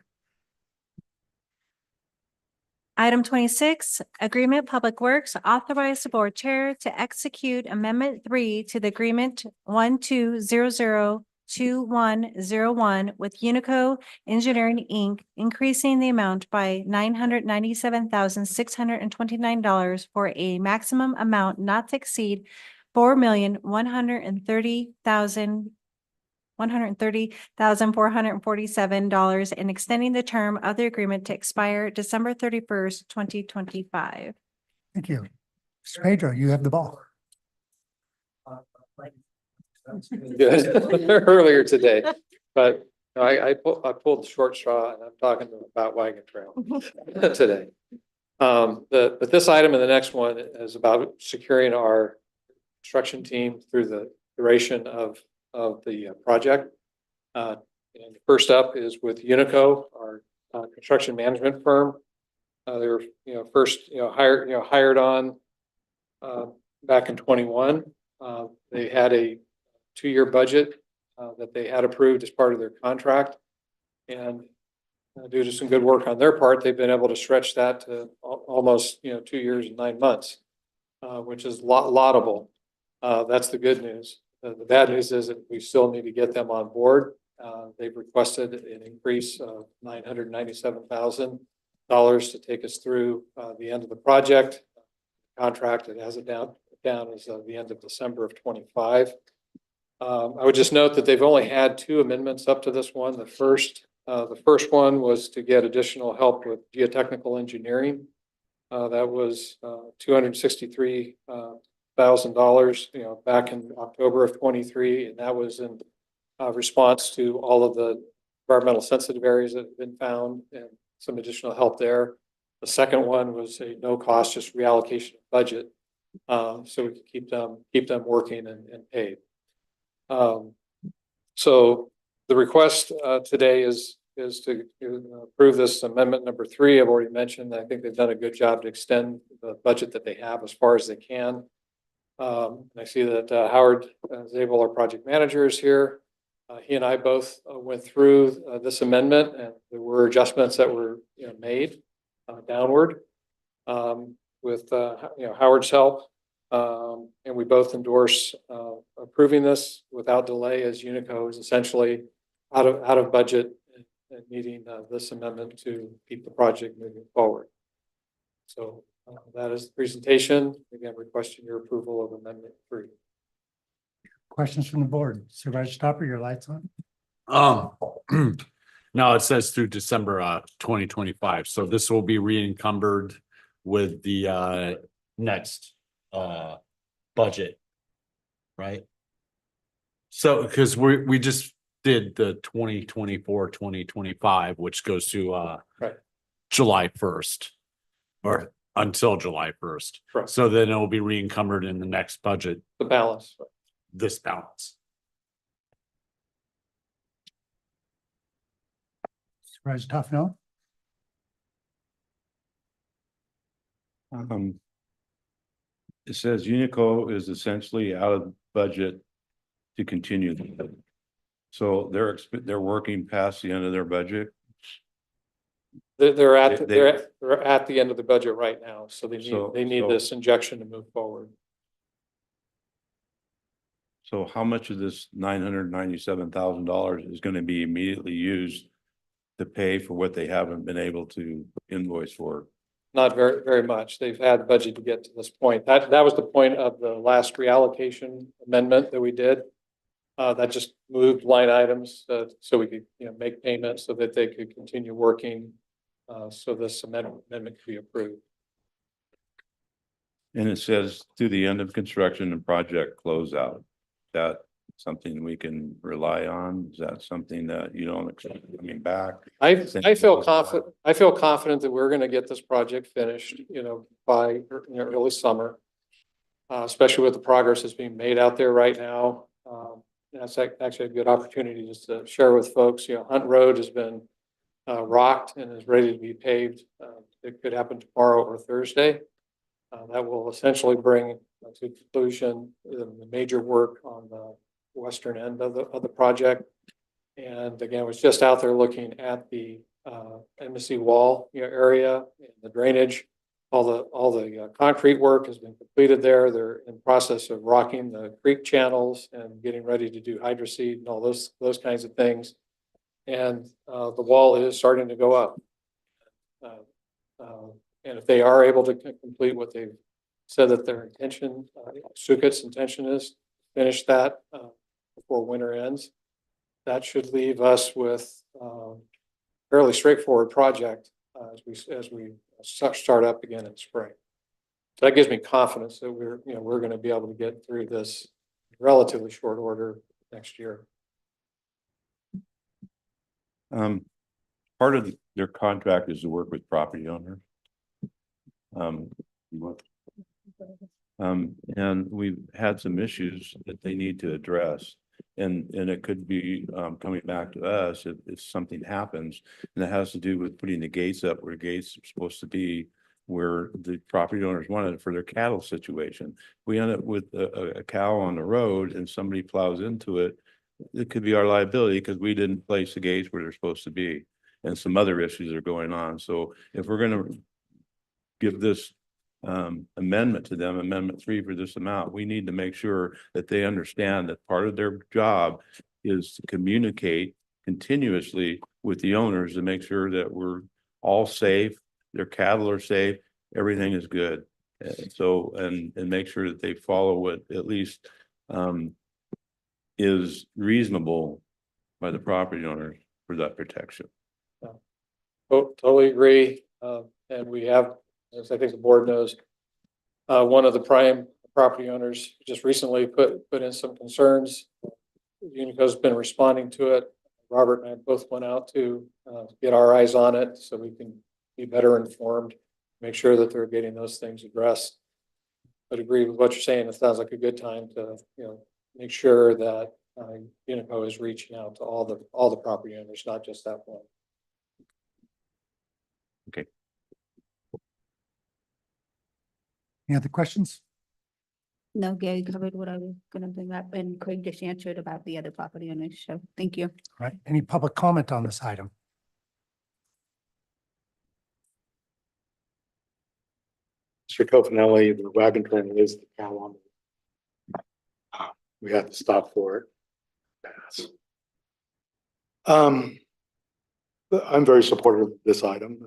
Item 26, Agreement Public Works, authorize the board chair to execute Amendment 3 to the Agreement 12002101 with Unico Engineering, Inc., increasing the amount by $997,629 for a maximum amount not to exceed $4,130,447 and extending the term of the agreement to expire December 31st, 2025. Thank you. Mr. Pedro, you have the ball. Good earlier today, but I pulled the short straw and I'm talking about Wagon Trail today. But this item and the next one is about securing our construction team through the duration of the project. And first up is with Unico, our construction management firm. They were, first, hired on back in 21. They had a 2-year budget that they had approved as part of their contract. And due to some good work on their part, they've been able to stretch that to almost, 2 years and 9 months, which is laudable. That's the good news. The bad news is that we still need to get them on board. They've requested an increase of $997,000 to take us through the end of the project. Contract, it has it down as the end of December of 25. I would just note that they've only had 2 amendments up to this one. The first one was to get additional help with geotechnical engineering. That was $263,000, back in October of 23, and that was in response to all of the environmental sensitive areas that have been found and some additional help there. The second one was a no-cost, just reallocation of budget, so we could keep them working and paid. So the request today is to approve this amendment number 3. I've already mentioned, I think they've done a good job to extend the budget that they have as far as they can. I see that Howard Zabel, our project manager, is here. He and I both went through this amendment, and there were adjustments that were made downward with Howard's help. And we both endorse approving this without delay, as Unico is essentially out of budget and needing this amendment to keep the project moving forward. So That is the presentation. Again, requesting your approval of amendment 3. Questions from the board? Supervisor Stopper, your lights on? No, it says through December 2025. So this will be re-encumbered with the next budget. Right? So because we just did the 2024-2025, which goes to Right. July 1st or until July 1st. Correct. So then it will be re-encumbered in the next budget, The balance. this balance. Supervisor Toffenali? It says Unico is essentially out of budget to continue. So they're working past the end of their budget. They're at They- they're at the end of the budget right now, so they need So- this injection to move forward. So how much of this $997,000 is going to be immediately used to pay for what they haven't been able to invoice for? Not very much. They've had budget to get to this point. That was the point of the last reallocation amendment that we did. That just moved line items so we could, make payments so that they could continue working. So this amendment could be approved. And it says to the end of construction and project closeout. That something we can rely on? Is that something that you don't expect coming back? I feel confident that we're going to get this project finished, by early summer. Especially with the progress that's being made out there right now. That's actually a good opportunity just to share with folks, Hunt Road has been rocked and is ready to be paved. It could happen tomorrow or Thursday. That will essentially bring to conclusion the major work on the western end of the project. And again, I was just out there looking at the embassy wall area, and the drainage. All the concrete work has been completed there. They're in process of rocking the creek channels and getting ready to do hydroseed and all those kinds of things. And the wall is starting to go up. And if they are able to complete what they've said that their intention, Suket's intention is to finish that before winter ends, that should leave us with a fairly straightforward project as we start up again in spring. So that gives me confidence that we're going to be able to get through this relatively short order next year. Part of their contract is to work with property owners. And we've had some issues that they need to address. And it could be coming back to us if something happens. And it has to do with putting the gates up where gates are supposed to be, where the property owners wanted it for their cattle situation. We end up with a cow on the road and somebody plows into it. It could be our liability because we didn't place the gates where they're supposed to be. And some other issues are going on. So if we're going to give this amendment to them, amendment 3 for this amount, we need to make sure that they understand that part of their job is to communicate continuously with the owners to make sure that we're all safe, their cattle are safe, everything is good. And make sure that they follow what at least is reasonable by the property owners for that protection. Totally agree. And we have, as I think the board knows, one of the prime property owners just recently put in some concerns. Unico's been responding to it. Robert and I both went out to get our eyes on it so we can be better informed, make sure that they're getting those things addressed. But agree with what you're saying. It sounds like a good time to make sure that Unico is reaching out to all the property owners, not just that one. Okay. Any other questions? No, Gary covered what I was gonna bring up, and Craig just answered about the other property owners, so thank you. All right, any public comment on this item? Mr. Tofinelli, the wagon train is the cow on. We have to stop for it. Pass. I'm very supportive of this item.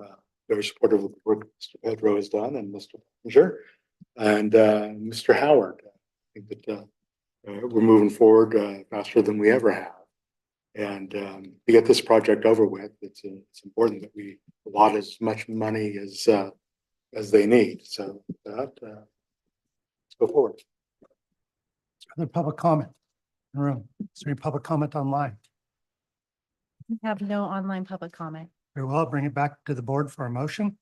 very supportive of the work Mr. Pedro has done and Mr. Bellinger and Mr. Howard. I think that we're moving forward faster than we ever have. And to get this project over with, it's important that we allot as much money as they need. So with that, let's go forward. Other public comment in the room? Is there any public comment online? We have no online public comment. Very well, bring it back to the board for a motion.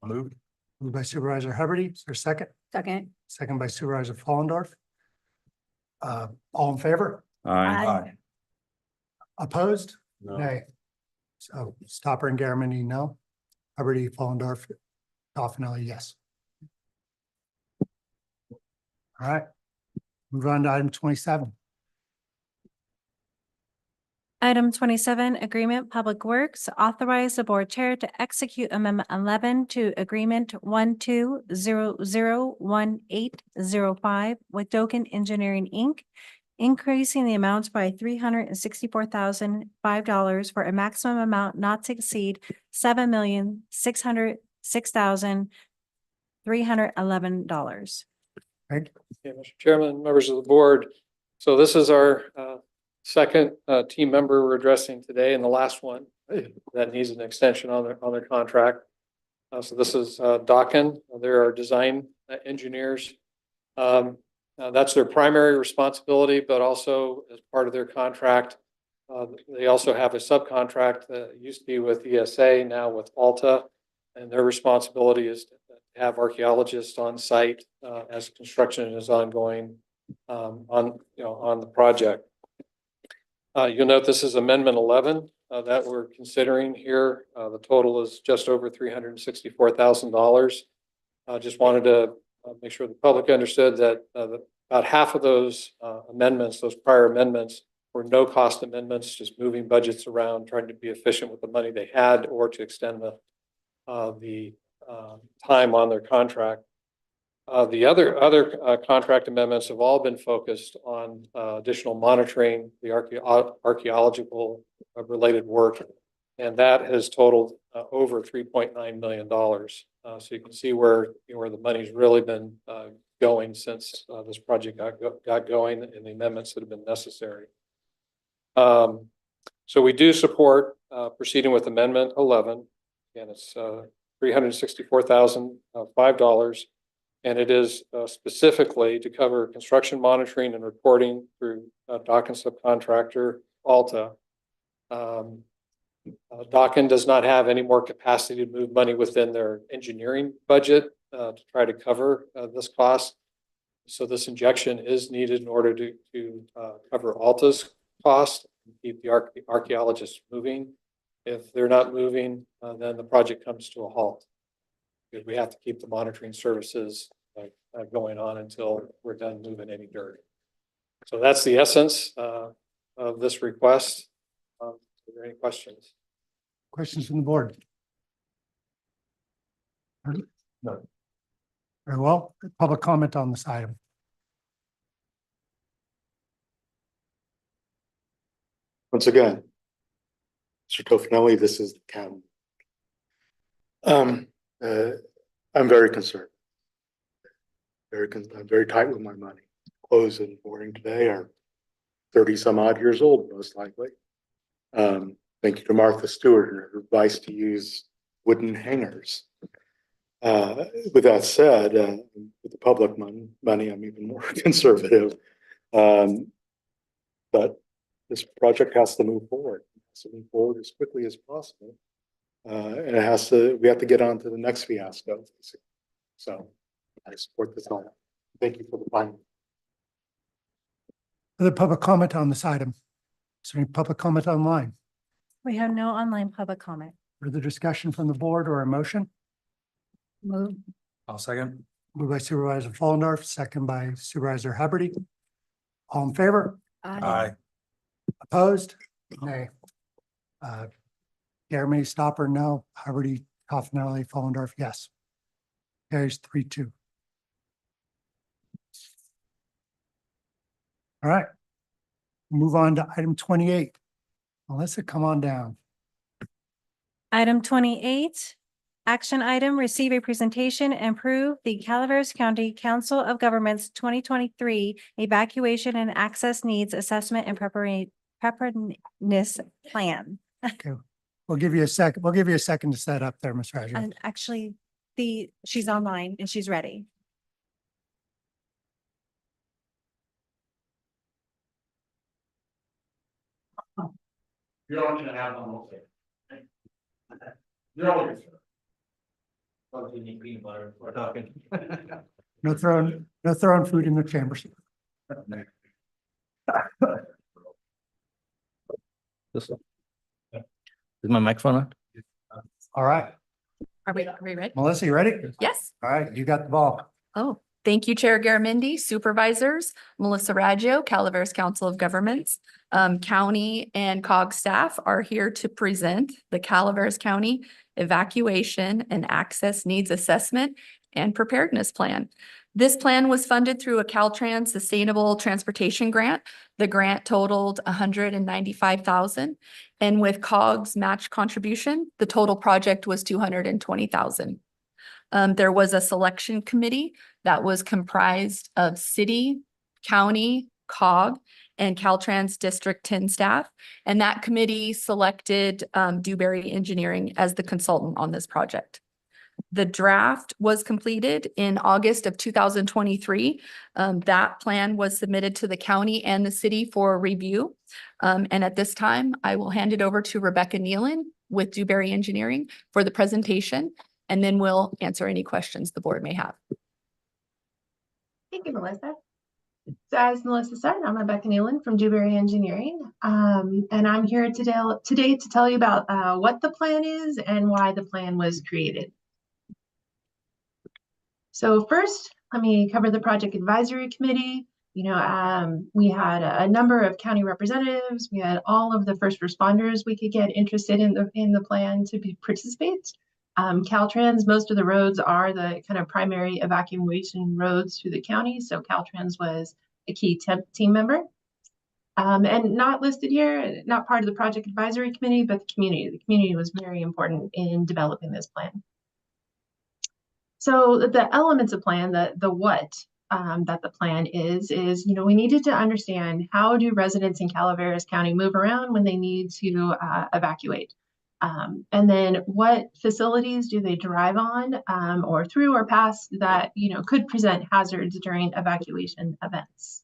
Moved by Supervisor Hubbard. Is there a second? Second. Second by Supervisor Fallendorf. All in favor? Aye. Opposed? No. Nay. So Stopper and Garamendi, no. Hubbard, Fallendorf, Toffenelli, yes. All right. Move on to item 27. Item 27, Agreement Public Works, authorize the board chair to execute Amendment 11 to Agreement 12001805 with Dogan Engineering, Inc., increasing the amounts by $364,005 for a maximum amount not to exceed $7,606,311. Right? Yeah, Mr. Chairman, members of the board. So this is our second team member we're addressing today, and the last one that needs an extension on their contract. So this is Dokken. They're our design engineers. That's their primary responsibility, but also as part of their contract, they also have a subcontract that used to be with ESA, now with Alta, and their responsibility is to have archaeologists on site as construction is ongoing on the project. You'll note this is Amendment 11 that we're considering here. The total is just over $364,000. I just wanted to make sure the public understood that about half of those amendments, those prior amendments, were no-cost amendments, just moving budgets around, trying to be efficient with the money they had or to extend the time on their contract. The other contract amendments have all been focused on additional monitoring, the archaeological related work, and that has totaled over $3.9 million. So you can see where the money's really been going since this project got going and the amendments that have been necessary. So we do support proceeding with Amendment 11. Again, it's $364,005. And it is specifically to cover construction monitoring and reporting through Dokken subcontractor Alta. Dokken does not have any more capacity to move money within their engineering budget to try to cover this cost. So this injection is needed in order to cover Alta's cost and keep the archaeologists moving. If they're not moving, then the project comes to a halt. Because we have to keep the monitoring services going on until we're done moving any dirt. So that's the essence of this request. Are there any questions? Questions from the board? No. Very well. Public comment on this item. Once again, Mr. Toffenelli, this is the county. I'm very concerned. I'm very tight with my money. Clothes and boarding today are 30 some odd years old, most likely. Thank you to Martha Stewart and her advice to use wooden hangers. With that said, with the public money, I'm even more conservative. But this project has to move forward. It has to move forward as quickly as possible. And we have to get on to the next fiasco, basically. So I support this item. Thank you for the final. Other public comment on this item? Is there any public comment online? We have no online public comment. Further discussion from the board or a motion? Move. I'll second. Moved by Supervisor Fallendorf, second by Supervisor Hubbard. All in favor? Aye. Opposed? Nay. Garamendi, Stopper, no. Hubbard, Toffenelli, Fallendorf, yes. Carries 3-2. All right. Move on to item 28. Melissa, come on down. Item 28, action item, receive a presentation and approve the Calaveras County Council of Governments 2023 Evacuation and Access Needs Assessment and Preparedness Plan. Okay, we'll give you a second. We'll give you a second to set up there, Ms. Raja. And actually, she's online and she's ready. You're all gonna have them, okay. You're all. Peanut butter, we're talking. No throwing food in the chambers. Is my microphone on? All right, Are we ready? Melissa, you ready? Yes. All right, you got the ball. Oh, thank you, Chair Garamendi, Supervisors, Melissa Raggio, Calaveras Council of Governments. County and COG staff are here to present the Calaveras County Evacuation and Access Needs Assessment and Preparedness Plan. This plan was funded through a Caltrans Sustainable Transportation Grant. The grant totaled $195,000, and with COG's match contribution, the total project was $220,000. There was a selection committee that was comprised of city, county, COG, and Caltrans District 10 staff, and that committee selected Dewberry Engineering as the consultant on this project. The draft was completed in August of 2023. That plan was submitted to the county and the city for review. And at this time, I will hand it over to Rebecca Nealon with Dewberry Engineering for the presentation, and then we'll answer any questions the board may have. Thank you, Melissa. So as Melissa said, I'm Rebecca Nealon from Dewberry Engineering, and I'm here today to tell you about what the plan is and why the plan was created. So first, let me cover the Project Advisory Committee. We had a number of county representatives. We had all of the first responders we could get interested in the plan to participate. Caltrans, most of the roads are the kind of primary evacuation roads through the county. So Caltrans was a key team member. And not listed here, not part of the Project Advisory Committee, but the community. The community was very important in developing this plan. So the elements of plan, the what that the plan is, we needed to understand how do residents in Calaveras County move around when they need to evacuate. And then what facilities do they drive on or through or past that, could present hazards during evacuation events.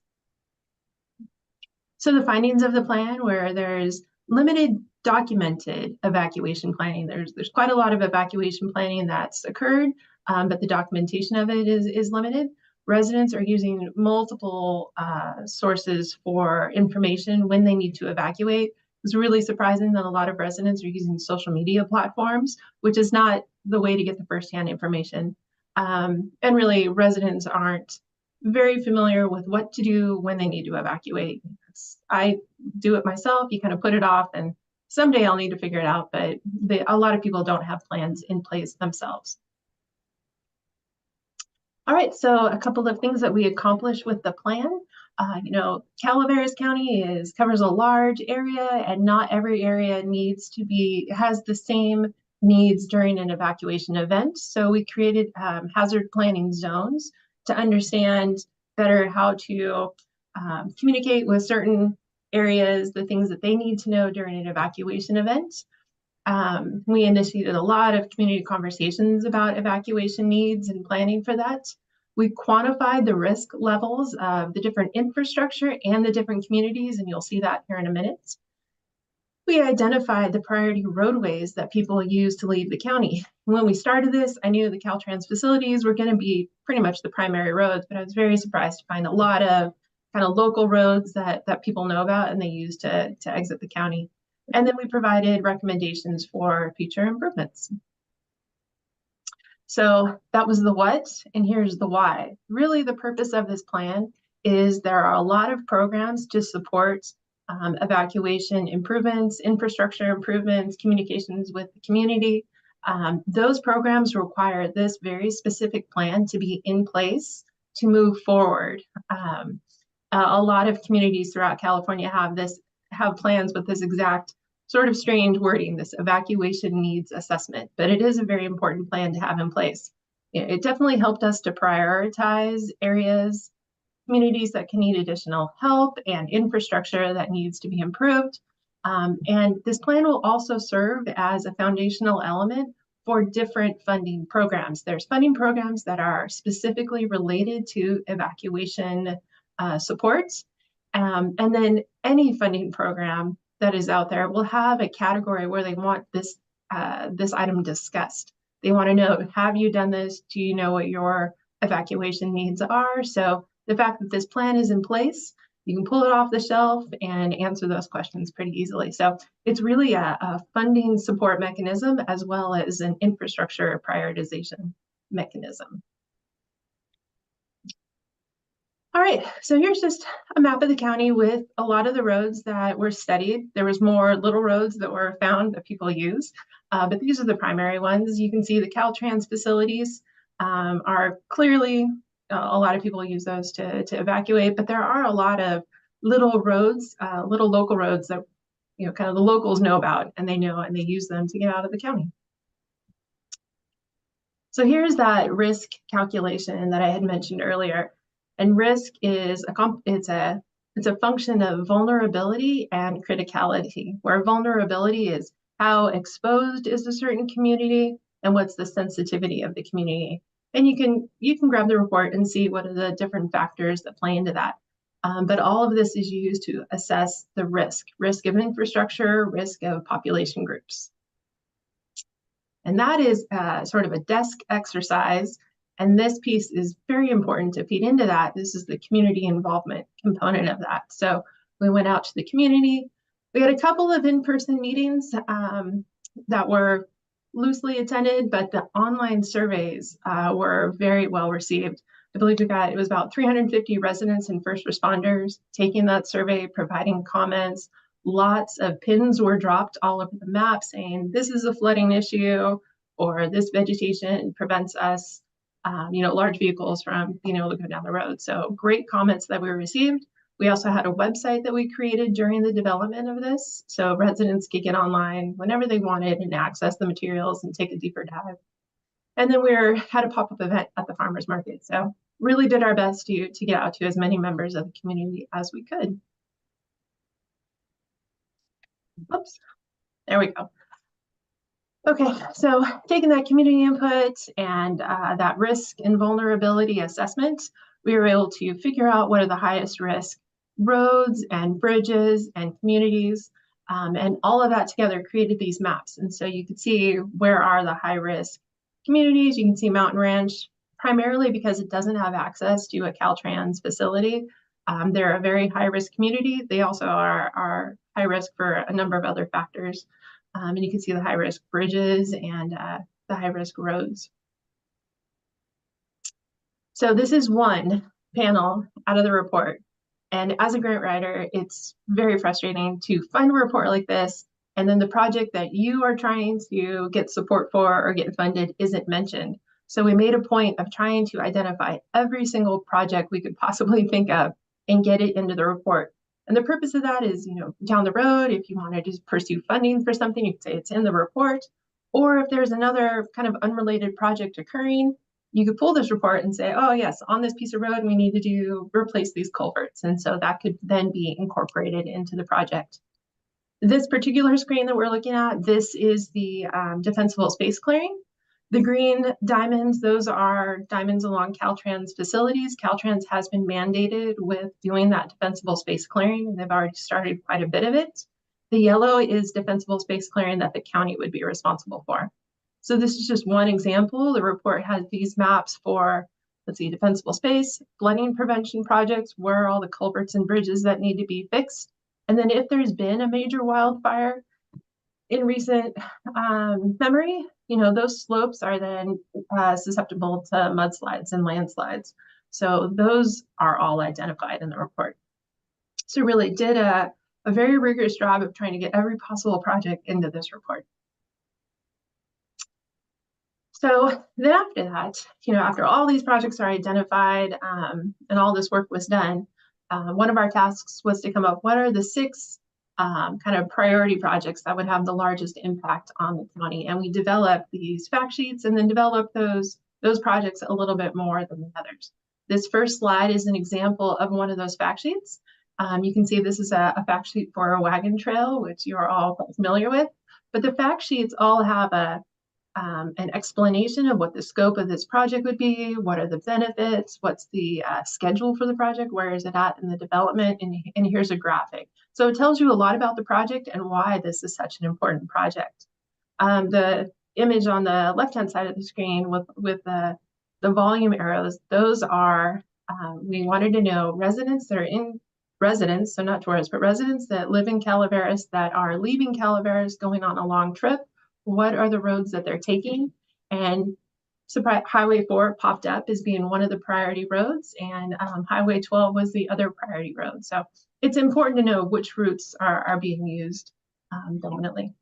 So the findings of the plan, where there's limited documented evacuation planning, there's quite a lot of evacuation planning that's occurred, but the documentation of it is limited. Residents are using multiple sources for information when they need to evacuate. It's really surprising that a lot of residents are using social media platforms, which is not the way to get the firsthand information. And really, residents aren't very familiar with what to do when they need to evacuate. I do it myself. You kind of put it off, and someday I'll need to figure it out, but a lot of people don't have plans in place themselves. All right, so a couple of things that we accomplished with the plan. Calaveras County covers a large area, and not every area has the same needs during an evacuation event. So we created hazard planning zones to understand better how to communicate with certain areas, the things that they need to know during an evacuation event. We initiated a lot of community conversations about evacuation needs and planning for that. We quantified the risk levels of the different infrastructure and the different communities, and you'll see that here in a minute. We identified the priority roadways that people use to leave the county. When we started this, I knew the Caltrans facilities were going to be pretty much the primary roads, but I was very surprised to find a lot of kind of local roads that people know about and they use to exit the county. And then we provided recommendations for future improvements. So that was the what, and here's the why. Really, the purpose of this plan is there are a lot of programs to support evacuation improvements, infrastructure improvements, communications with the community. Those programs require this very specific plan to be in place to move forward. A lot of communities throughout California have plans with this exact sort of strange wording, this evacuation needs assessment, but it is a very important plan to have in place. It definitely helped us to prioritize areas, communities that can need additional help and infrastructure that needs to be improved. And this plan will also serve as a foundational element for different funding programs. There's funding programs that are specifically related to evacuation supports. And then any funding program that is out there will have a category where they want this item discussed. They want to know, have you done this? Do you know what your evacuation needs are? So the fact that this plan is in place, you can pull it off the shelf and answer those questions pretty easily. So it's really a funding support mechanism as well as an infrastructure prioritization mechanism. All right, so here's just a map of the county with a lot of the roads that were studied. There was more little roads that were found that people use, but these are the primary ones. You can see the Caltrans facilities are clearly, a lot of people use those to evacuate, but there are a lot of little roads, little local roads that, you know, kind of the locals know about, and they know and they use them to get out of the county. So here's that risk calculation that I had mentioned earlier. And risk is it's a function of vulnerability and criticality, where vulnerability is how exposed is a certain community and what's the sensitivity of the community. And you can grab the report and see what are the different factors that play into that. But all of this is used to assess the risk of infrastructure, risk of population groups. And that is sort of a desk exercise. And this piece is very important to feed into that. This is the community involvement component of that. So we went out to the community. We had a couple of in-person meetings that were loosely attended, but the online surveys were very well received. I believe it was about 350 residents and first responders taking that survey, providing comments. Lots of pins were dropped all over the map saying, this is a flooding issue, or this vegetation prevents us, large vehicles from being able to go down the road. So great comments that we received. We also had a website that we created during the development of this. So residents could get online whenever they wanted and access the materials and take a deeper dive. And then we had a pop-up event at the farmers market. So really did our best to get out to as many members of the community as we could. Oops, there we go. Okay, so taking that community input and that risk and vulnerability assessment, we were able to figure out what are the highest risk roads and bridges and communities, and all of that together created these maps. And so you could see where are the high risk communities. You can see Mountain Ranch, primarily because it doesn't have access to a Caltrans facility. They're a very high risk community. They also are high risk for a number of other factors. And you can see the high risk bridges and the high risk roads. So this is one panel out of the report. And as a grant writer, it's very frustrating to find a report like this, and then the project that you are trying to get support for or get funded isn't mentioned. So we made a point of trying to identify every single project we could possibly think of and get it into the report. And the purpose of that is, down the road, if you wanted to pursue funding for something, you could say it's in the report. Or if there's another kind of unrelated project occurring, you could pull this report and say, oh yes, on this piece of road, we need to replace these culverts. And so that could then be incorporated into the project. This particular screen that we're looking at, this is the defensible space clearing. The green diamonds, those are diamonds along Caltrans facilities. Caltrans has been mandated with doing that defensible space clearing, and they've already started quite a bit of it. The yellow is defensible space clearing that the county would be responsible for. So this is just one example. The report has these maps for, let's see, defensible space, flooding prevention projects, where are all the culverts and bridges that need to be fixed. And then if there's been a major wildfire in recent memory, those slopes are then susceptible to mudslides and landslides. So those are all identified in the report. So really did a very rigorous job of trying to get every possible project into this report. So then after that, after all these projects are identified and all this work was done, one of our tasks was to come up, what are the 6 kind of priority projects that would have the largest impact on the county. And we develop these fact sheets and then develop those projects a little bit more than the others. This first slide is an example of one of those fact sheets. You can see this is a fact sheet for a wagon trail, which you're all familiar with. But the fact sheets all have an explanation of what the scope of this project would be, what are the benefits, what's the schedule for the project, where is it at in the development, and here's a graphic. So it tells you a lot about the project and why this is such an important project. The image on the left-hand side of the screen with the volume arrows, those are, we wanted to know residents that are in residents, so not tourists, but residents that live in Calaveras that are leaving Calaveras going on a long trip. What are the roads that they're taking? And Highway 4 popped up as being one of the priority roads, and Highway 12 was the other priority road. So it's important to know which routes are being used dominantly.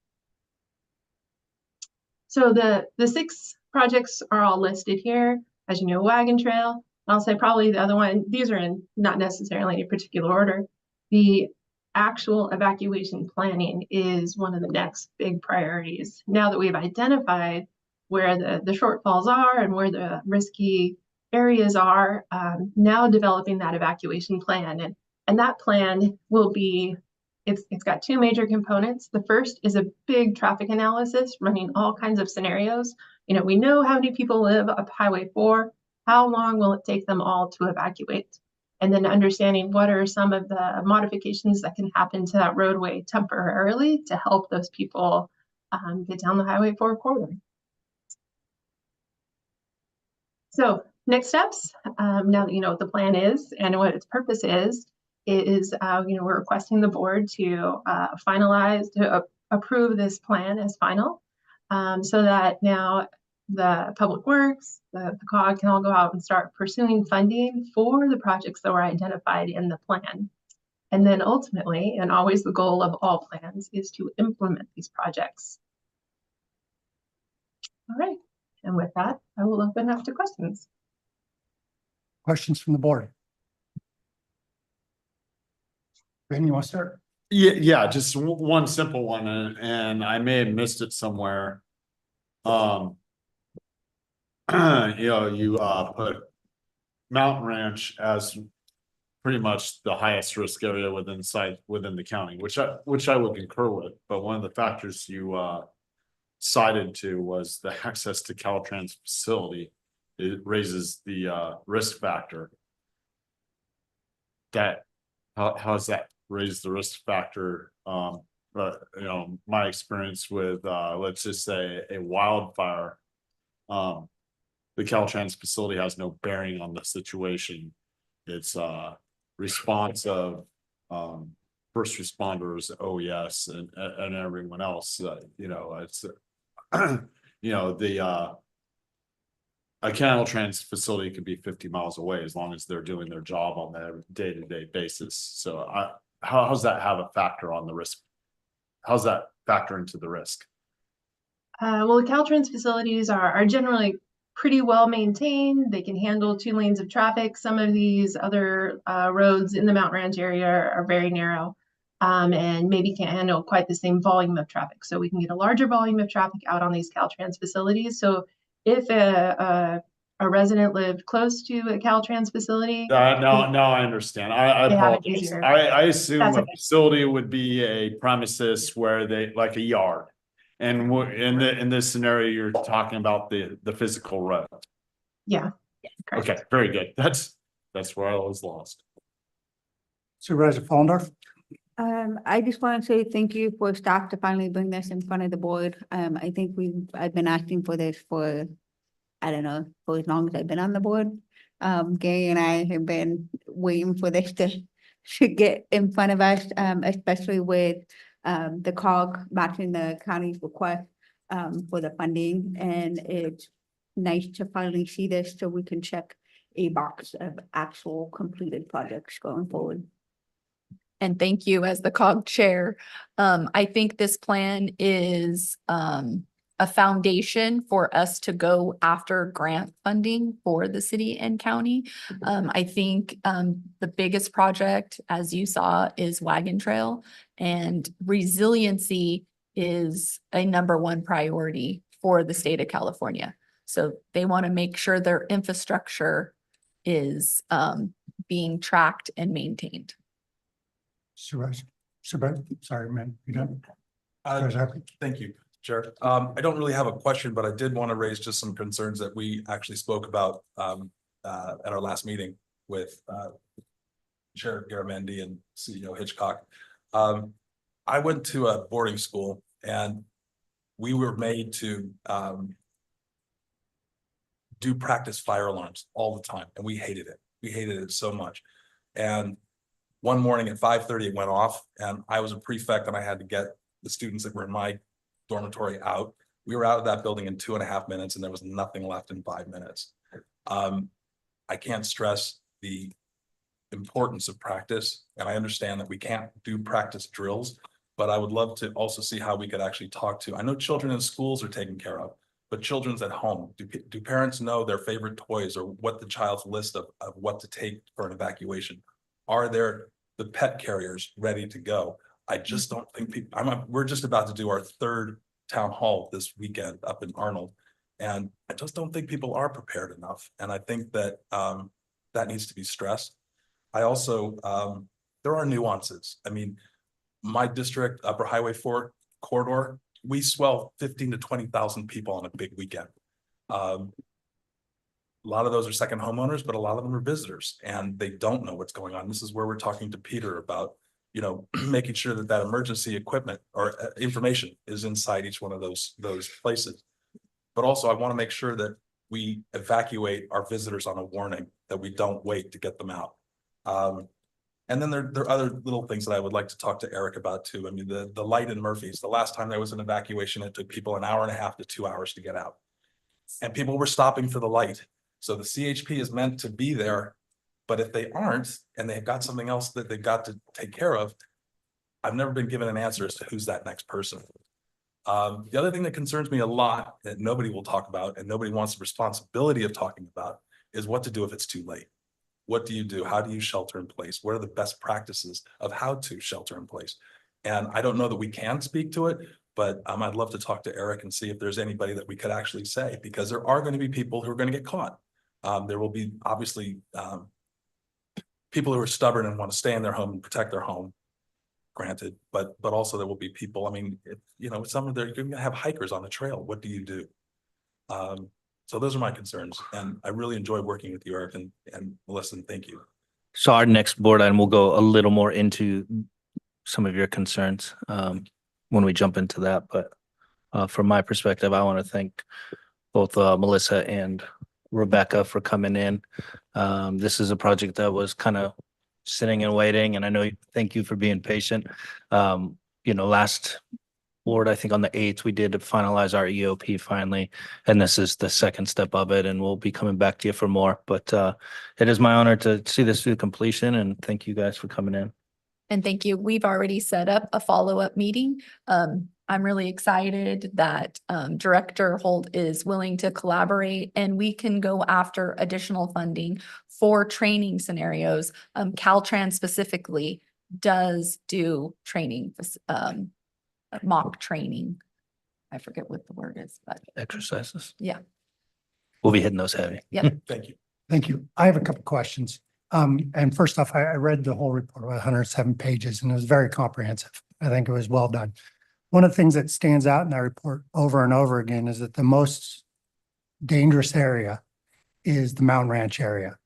So the 6 projects are all listed here. As you know, Wagon Trail. I'll say probably the other one, these are in not necessarily a particular order. The actual evacuation planning is one of the next big priorities. Now that we've identified where the shortfalls are and where the risky areas are, now developing that evacuation plan. And that plan will be, it's got 2 major components. The first is a big traffic analysis running all kinds of scenarios. You know, we know how many people live up Highway 4. How long will it take them all to evacuate? And then understanding what are some of the modifications that can happen to that roadway temporarily to help those people get down the Highway 4 corridor. So next steps, now that you know what the plan is and what its purpose is we're requesting the board to approve this plan as final, so that now the Public Works, the COG can all go out and start pursuing funding for the projects that were identified in the plan. And then ultimately, and always the goal of all plans, is to implement these projects. All right, and with that, I will open up to questions. Questions from the board? Ben, you want to start? Yeah, just one simple one, and I may have missed it somewhere. You put Mountain Ranch as pretty much the highest risk area within the county, which I would concur with. But one of the factors you cited to was the access to Caltrans facility. It raises the risk factor. How has that raised the risk factor? But my experience with let's just say a wildfire, the Caltrans facility has no bearing on the situation. It's response of first responders, OES, and everyone else. It's a Caltrans facility could be 50 miles away as long as they're doing their job on a day-to-day basis. So how's that have a factor on the risk? How's that factor into the risk? Well, the Caltrans facilities are generally pretty well maintained. They can handle 2 lanes of traffic. Some of these other roads in the Mountain Ranch area are very narrow and maybe can't handle quite the same volume of traffic. So we can get a larger volume of traffic out on these Caltrans facilities. So if a resident lived close to a Caltrans facility. No, I understand. I apologize. I assume a facility would be a premises where they, like a yard. And in this scenario, you're talking about the physical road. Yeah. Okay, very good. That's where I was lost. Supervisor Fallendorf? I just want to say thank you for staff to finally bring this in front of the board. I think I've been asking for this for, I don't know, for as long as I've been on the board. Gary and I have been waiting for this to get in front of us, especially with the COG matching the county's request for the funding. And it's nice to finally see this so we can check a box of actual completed projects going forward. And thank you as the COG chair. I think this plan is a foundation for us to go after grant funding for the city and county. I think the biggest project, as you saw, is Wagon Trail, and resiliency is a #1 priority for the state of California. So they want to make sure their infrastructure is being tracked and maintained. Sorry, man, you done? Thank you, Chair. I don't really have a question, but I did want to raise just some concerns that we actually spoke about at our last meeting with Chair Garamendi and CEO Hitchcock. I went to a boarding school and we were made to do practice fire alarms all the time, and we hated it. We hated it so much. And one morning at 5:30, it went off, and I was a prefect and I had to get the students that were in my dormitory out. We were out of that building in 2.5 minutes, and there was nothing left in 5 minutes. I can't stress the importance of practice, and I understand that we can't do practice drills, but I would love to also see how we could actually talk to, I know children in schools are taken care of, but children's at home. Do parents know their favorite toys or what the child's list of what to take for an evacuation? Are there the pet carriers ready to go? I just don't think people, we're just about to do our 3rd town hall this weekend up in Arnold. And I just don't think people are prepared enough. And I think that that needs to be stressed. I also, there are nuances. I mean, my district, Upper Highway 4 corridor, we swell 15 to 20,000 people on a big weekend. A lot of those are second homeowners, but a lot of them are visitors and they don't know what's going on. This is where we're talking to Peter about, you know, making sure that that emergency equipment or information is inside each one of those places. But also I want to make sure that we evacuate our visitors on a warning, that we don't wait to get them out. And then there are other little things that I would like to talk to Eric about too. I mean, the light in Murphy's, the last time there was an evacuation, it took people 1.5 to 2 hours to get out. And people were stopping for the light. So the CHP is meant to be there, but if they aren't, and they've got something else that they've got to take care of, I've never been given an answer as to who's that next person. The other thing that concerns me a lot that nobody will talk about and nobody wants the responsibility of talking about is what to do if it's too late. What do you do? How do you shelter in place? What are the best practices of how to shelter in place? And I don't know that we can speak to it, but I'd love to talk to Eric and see if there's anybody that we could actually say, because there are going to be people who are going to get caught. There will be obviously people who are stubborn and want to stay in their home and protect their home, granted, but also there will be people, I mean, you know, some of them, you're going to have hikers on the trail. What do you do? So those are my concerns, and I really enjoy working with you, Eric, and Melissa, and thank you. So our next board item will go a little more into some of your concerns when we jump into that. But from my perspective, I want to thank both Melissa and Rebecca for coming in. This is a project that was kind of sitting and waiting, and I know thank you for being patient. You know, last board, I think on the 8th, we did finalize our EOP finally, and this is the second step of it, and we'll be coming back to you for more. But it is my honor to see this through completion, and thank you guys for coming in. And thank you. We've already set up a follow-up meeting. I'm really excited that Director Holt is willing to collaborate, and we can go after additional funding for training scenarios. Caltrans specifically does do training, mock training. I forget what the word is, but Exercises. yeah. We'll be hitting those heavy. Yeah. Thank you. Thank you. I have a couple questions. And first off, I read the whole report, 107 pages, and it was very comprehensive. I think it was well done. One of the things that stands out in that report over and over again is that the most dangerous area is the Mountain Ranch area.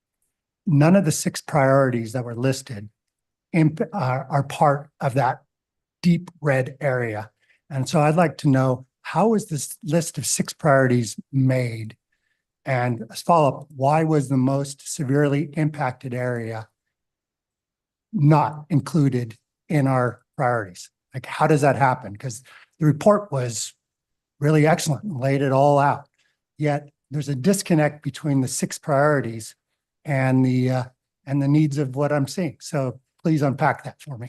None of the 6 priorities that were listed are part of that deep red area. And so I'd like to know, how is this list of 6 priorities made? And as follow-up, why was the most severely impacted area not included in our priorities? Like, how does that happen? Because the report was really excellent and laid it all out. Yet there's a disconnect between the 6 priorities and the needs of what I'm seeing. So please unpack that for me.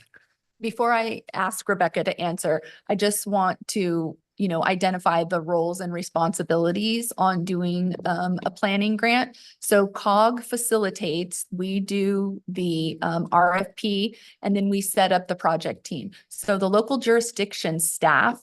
Before I ask Rebecca to answer, I just want to identify the roles and responsibilities on doing a planning grant. So COG facilitates, we do the RFP, and then we set up the project team. So the local jurisdiction staff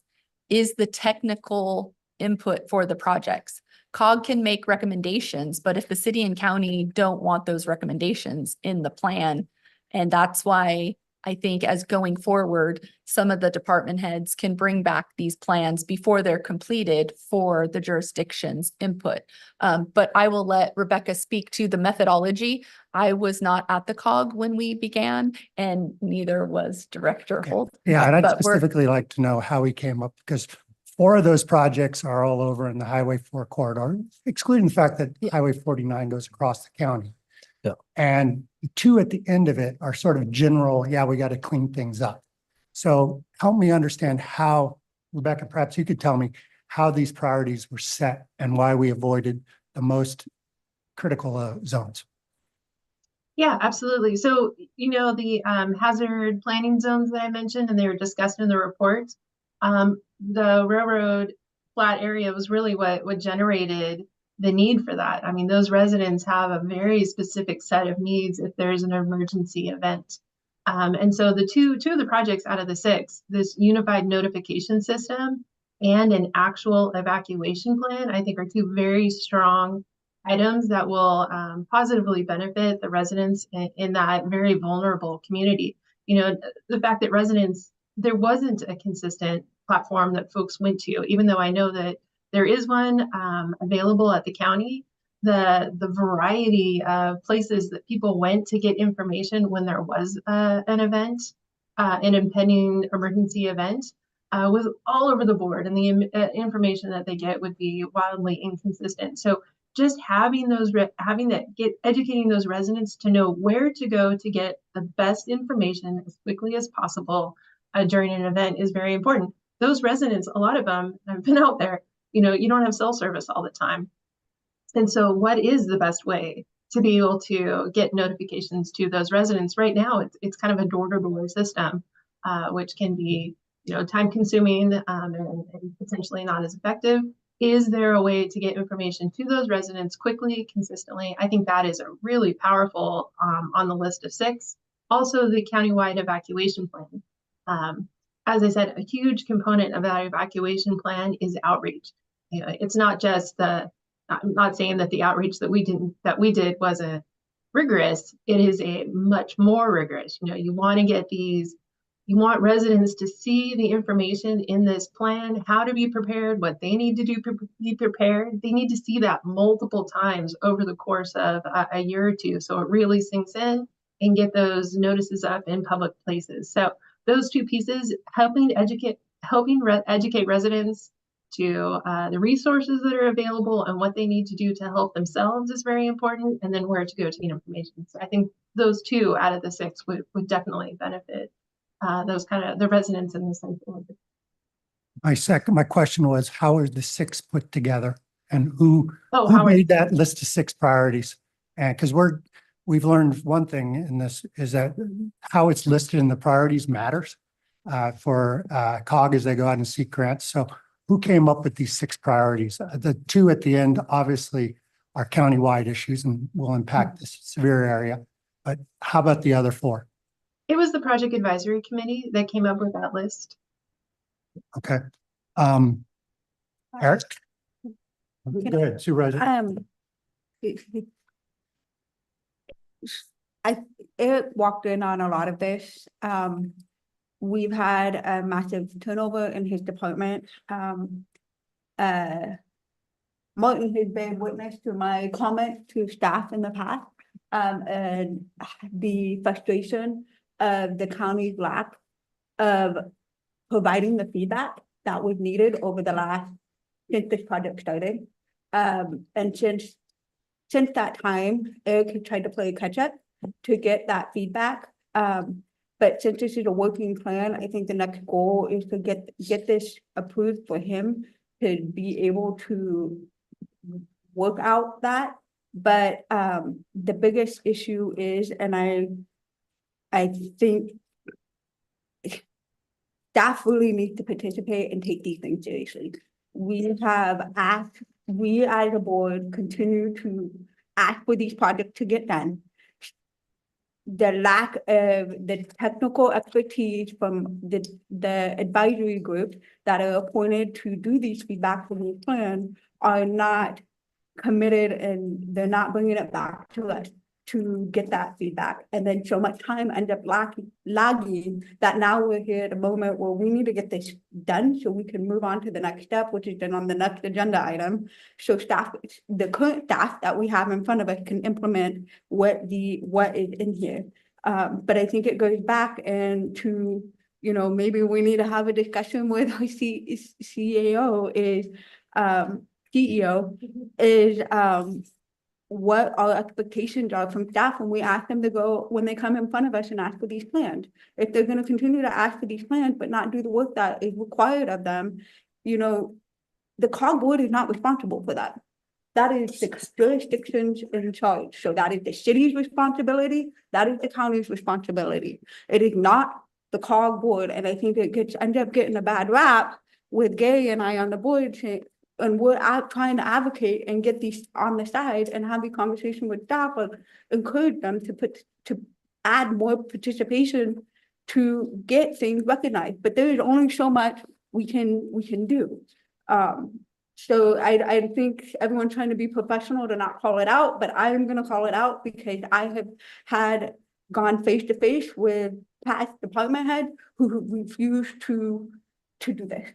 is the technical input for the projects. COG can make recommendations, but if the city and county don't want those recommendations in the plan, and that's why I think as going forward, some of the department heads can bring back these plans before they're completed for the jurisdiction's input. But I will let Rebecca speak to the methodology. I was not at the COG when we began, and neither was Director Holt. Yeah, and I'd But we're- specifically like to know how he came up, because 4 of those projects are all over in the Highway 4 corridor, excluding the fact that Highway 49 goes across the county. Yeah. And the 2 at the end of it are sort of general, yeah, we got to clean things up. So help me understand how, Rebecca, perhaps you could tell me how these priorities were set and why we avoided the most critical zones. Yeah, absolutely. So, the hazard planning zones that I mentioned, and they were discussed in the report, the railroad flat area was really what generated the need for that. I mean, those residents have a very specific set of needs if there's an emergency event. And so the two of the projects out of the 6, this unified notification system and an actual evacuation plan, I think are 2 very strong items that will positively benefit the residents in that very vulnerable community. The fact that there wasn't a consistent platform that folks went to, even though I know that there is one available at the county, the variety of places that people went to get information when there was an event, an impending emergency event, was all over the board, and the information that they get would be wildly inconsistent. So just educating those residents to know where to go to get the best information as quickly as possible during an event is very important. Those residents, a lot of them, I've been out there, you don't have cell service all the time. And so what is the best way to be able to get notifications to those residents? Right now, it's kind of a door-to-door system, which can be, time consuming and potentially not as effective. Is there a way to get information to those residents quickly, consistently? I think that is a really powerful on the list of 6. Also, the countywide evacuation plan. As I said, a huge component of that evacuation plan is outreach. It's not just I'm not saying that the outreach that we did wasn't rigorous. It is a much more rigorous. You want residents to see the information in this plan, how to be prepared, what they need to do to be prepared. They need to see that multiple times over the course of a year or 2, so it really sinks in, and get those notices up in public places. So those 2 pieces, helping educate residents to the resources that are available and what they need to do to help themselves is very important, and then where to go to get information. So I think those 2 out of the 6 would definitely benefit those kind of the residents in the central. My question was, how are the 6 put together, and who made that list of 6 priorities? And because we've learned one thing in this is that how it's listed in the priorities matters for COG as they go out and seek grants. So who came up with these 6 priorities? The 2 at the end obviously are countywide issues and will impact this severe area. But how about the other 4? It was the project advisory committee that came up with that list. Okay. Eric? Go ahead, Supervisor. Eric walked in on a lot of this. We've had a massive turnover in his department. Martin has been witness to my comment to staff in the past, and the frustration of the county's lack of providing the feedback that was needed over the since this project started. And since that time, Eric has tried to play catch up to get that feedback. But since this is a working plan, I think the next goal is to get this approved for him to be able to work out that. But the biggest issue is, and I think staff really needs to participate and take these things seriously. We have asked, we as a board continue to ask for these projects to get done. The lack of the technical expertise from the advisory group that are appointed to do these feedback from the plan are not committed, and they're not bringing it back to us to get that feedback. And then so much time ends up lagging that now we're here at a moment where we need to get this done so we can move on to the next step, which is then on the next agenda item. So staff, the current staff that we have in front of us can implement what is in here. But I think it goes back and to, you know, maybe we need to have a discussion with our CEO is what our expectations are from staff when we ask them to go, when they come in front of us and ask for these plans. If they're gonna continue to ask for these plans, but not do the work that is required of them, you know, the COG board is not responsible for that. That is the jurisdictions in charge. So that is the city's responsibility. That is the county's responsibility. It is not the COG board. And I think it ends up getting a bad rap with Gary and I on the board saying, and we're out trying to advocate and get these on the side and have a conversation with staff, or encourage them to add more participation to get things recognized. But there is only so much we can do. So I think everyone's trying to be professional to not call it out, but I am gonna call it out because I have gone face to face with past department head who refused to do this.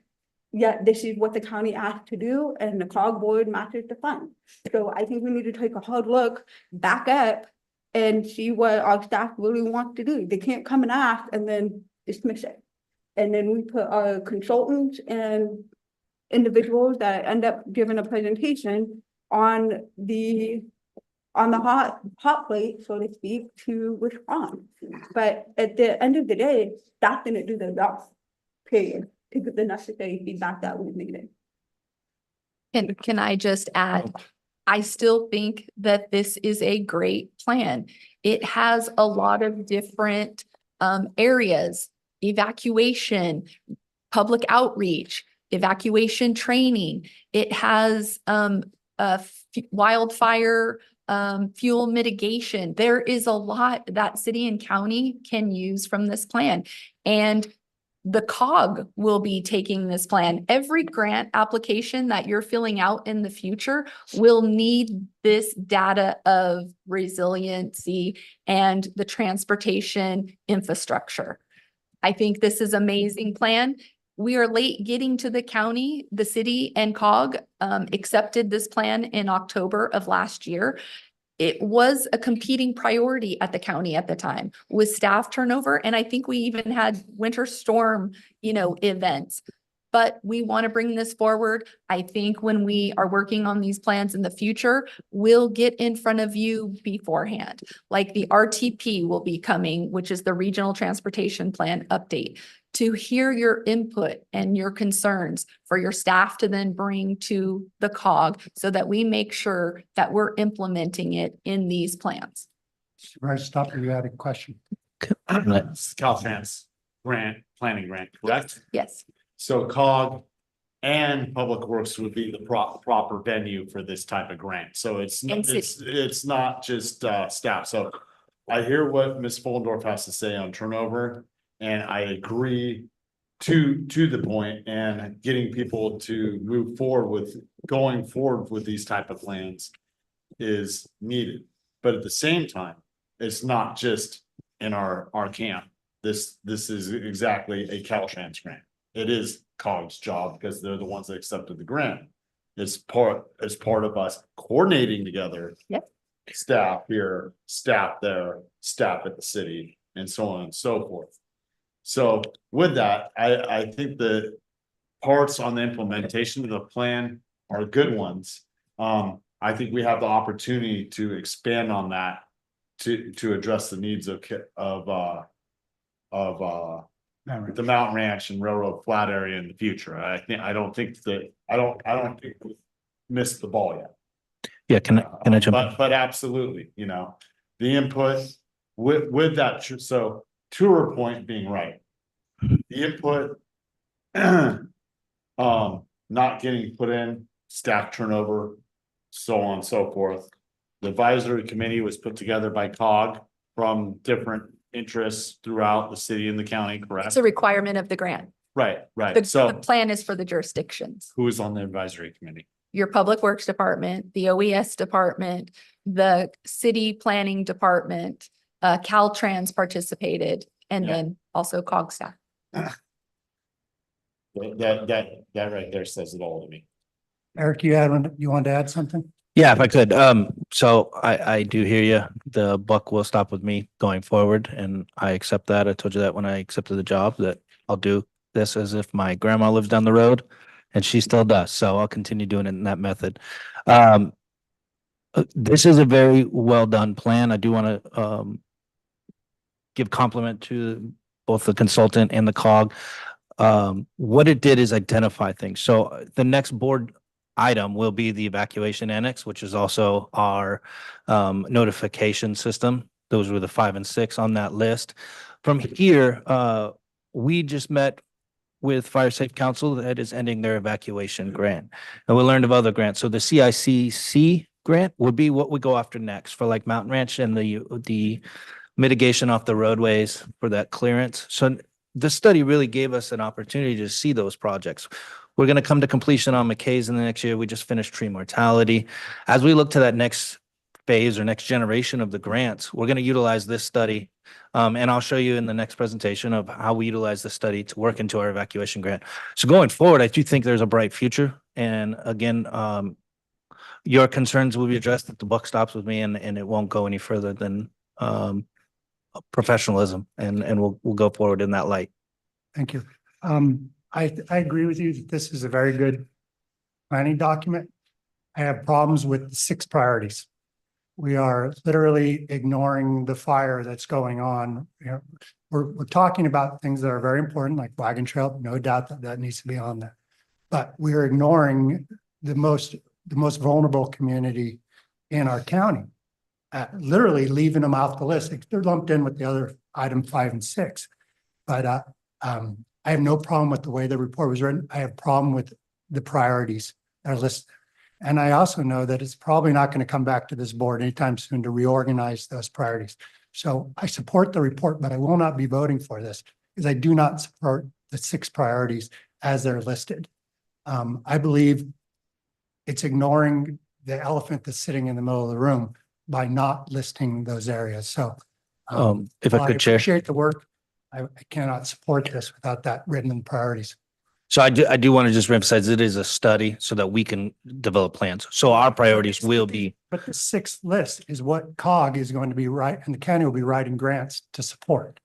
Yeah, this is what the county asked to do, and the COG board matches the fund. So I think we need to take a hard look, back up, and see what our staff really wants to do. They can't come and ask and then dismiss it. And then we put our consultants and individuals that end up giving a presentation on the hot plate, so to speak, to respond. But at the end of the day, staff didn't do their job, period, to get the necessary feedback that we needed. Can I just add, I still think that this is a great plan. It has a lot of different areas: evacuation, public outreach, evacuation training. It has wildfire fuel mitigation. There is a lot that city and county can use from this plan. And the COG will be taking this plan. Every grant application that you're filling out in the future will need this data of resiliency and the transportation infrastructure. I think this is an amazing plan. We are late getting to the county. The city and COG accepted this plan in October of last year. It was a competing priority at the county at the time with staff turnover. And I think we even had winter storm, events. But we want to bring this forward. I think when we are working on these plans in the future, we'll get in front of you beforehand. Like the RTP will be coming, which is the Regional Transportation Plan update, to hear your input and your concerns for your staff to then bring to the COG so that we make sure that we're implementing it in these plans. Supervisor Stopper, you had a question? Caltrans planning grant, correct? Yes. So COG and Public Works would be the proper venue for this type of grant. So it's not just staff. So I hear what Ms. Fullendorf has to say on turnover, and I agree to the point, and getting people to move forward with going forward with these type of plans is needed. But at the same time, it's not just in our camp. This is exactly a Caltrans grant. It is COG's job because they're the ones that accepted the grant. It's part of us coordinating together. Yep. Staff here, staff there, staff at the city, and so on and so forth. So with that, I think the parts on the implementation of the plan are good ones. I think we have the opportunity to expand on that to address the needs of the Mountain Ranch and Railroad Flat area in the future. I don't think we missed the ball yet. Yeah, can I jump in? But absolutely, the input with that. So to her point being right, the input not getting put in, staff turnover, so on and so forth. The advisory committee was put together by COG from different interests throughout the city and the county, correct? It's a requirement of the grant. Right, right. The So plan is for the jurisdictions. who is on the advisory committee? Your Public Works Department, the OES Department, the City Planning Department, Caltrans participated, and Yeah. then also COG staff. That right there says it all to me. Eric, you wanted to add something? Yeah, if I could. So I do hear you. The buck will stop with me going forward, and I accept that. I told you that when I accepted the job, that I'll do this as if my grandma lives down the road, and she still does. So I'll continue doing it in that method. This is a very well done plan. I do want to give compliment to both the consultant and the COG. What it did is identify things. So the next board item will be the evacuation annex, which is also our notification system. Those were the 5 and 6 on that list. From here, we just met with Fire Safe Council that is ending their evacuation grant. And we learned of other grants. So the CICC grant would be what we go after next for like Mountain Ranch and the mitigation off the roadways for that clearance. So the study really gave us an opportunity to see those projects. We're going to come to completion on McKay's in the next year. We just finished tree mortality. As we look to that next phase or next generation of the grants, we're going to utilize this study. And I'll show you in the next presentation of how we utilize the study to work into our evacuation grant. So going forward, I do think there's a bright future. And again, your concerns will be addressed at the buck stops with me, and it won't go any further than professionalism, and we'll go forward in that light. Thank you. I agree with you that this is a very good planning document. I have problems with the 6 priorities. We are literally ignoring the fire that's going on. You know, we're talking about things that are very important, like wagon trail, no doubt that needs to be on there. But we are ignoring the most vulnerable community in our county. Literally leaving them off the list. They're lumped in with the other item 5 and 6. But I have no problem with the way the report was written. I have a problem with the priorities that are listed. And I also know that it's probably not going to come back to this board anytime soon to reorganize those priorities. So I support the report, but I will not be voting for this because I do not support the 6 priorities as they're listed. I believe it's ignoring the elephant that's sitting in the middle of the room by not listing those areas. So If I could, Chair. appreciate the work. I cannot support this without that written in priorities. So I do want to just reemphasize it is a study so that we can develop plans. So our priorities will be. But the 6th list is what COG is going to be and the county will be writing grants to support.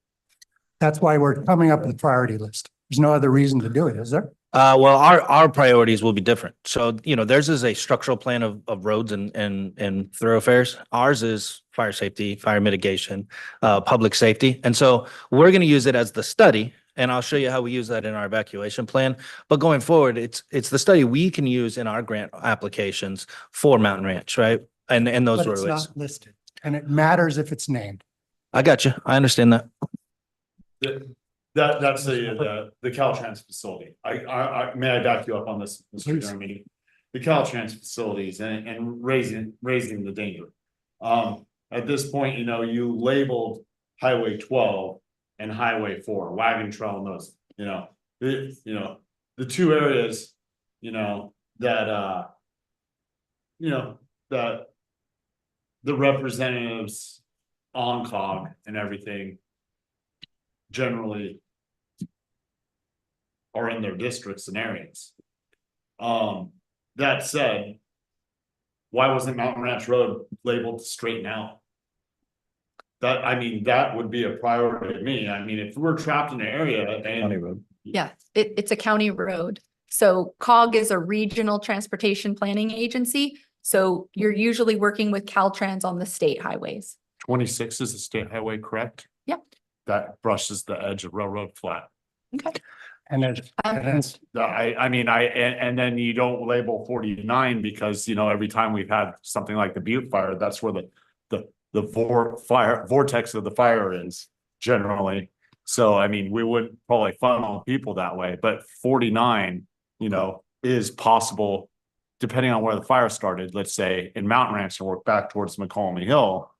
That's why we're coming up with a priority list. There's no other reason to do it, is there? Well, our priorities will be different. So, theirs is a structural plan of roads and thoroughfares. Ours is fire safety, fire mitigation, public safety. And so we're going to use it as the study, and I'll show you how we use that in our evacuation plan. But going forward, it's the study we can use in our grant applications for Mountain Ranch, right? And those But it's roadways. not listed, and it matters if it's named. I got you. I understand that. That's the Caltrans facility. I may I back you up on this, Mr. Jeremy? The Caltrans facilities and raising the danger. At this point, you labeled Highway 12 and Highway 4, wagon trail and those, the 2 areas, that that the representatives on COG and everything generally are in their districts and areas. That said, why wasn't Mountain Ranch Road labeled to straighten out? That would be a priority to me. If we're trapped in an area County road. Yeah, it's a county road. So COG is a regional transportation planning agency. So you're usually working with Caltrans on the state highways. 26 is the state highway, correct? Yep. That brushes the edge of Railroad Flat. Okay. And then and then you don't label 49 because, every time we've had something like the Butte fire, that's where the vortex of the fire is generally. So I mean, we would probably funnel people that way, but 49, is possible. Depending on where the fire started, let's say in Mountain Ranch and work back towards McCollum Hill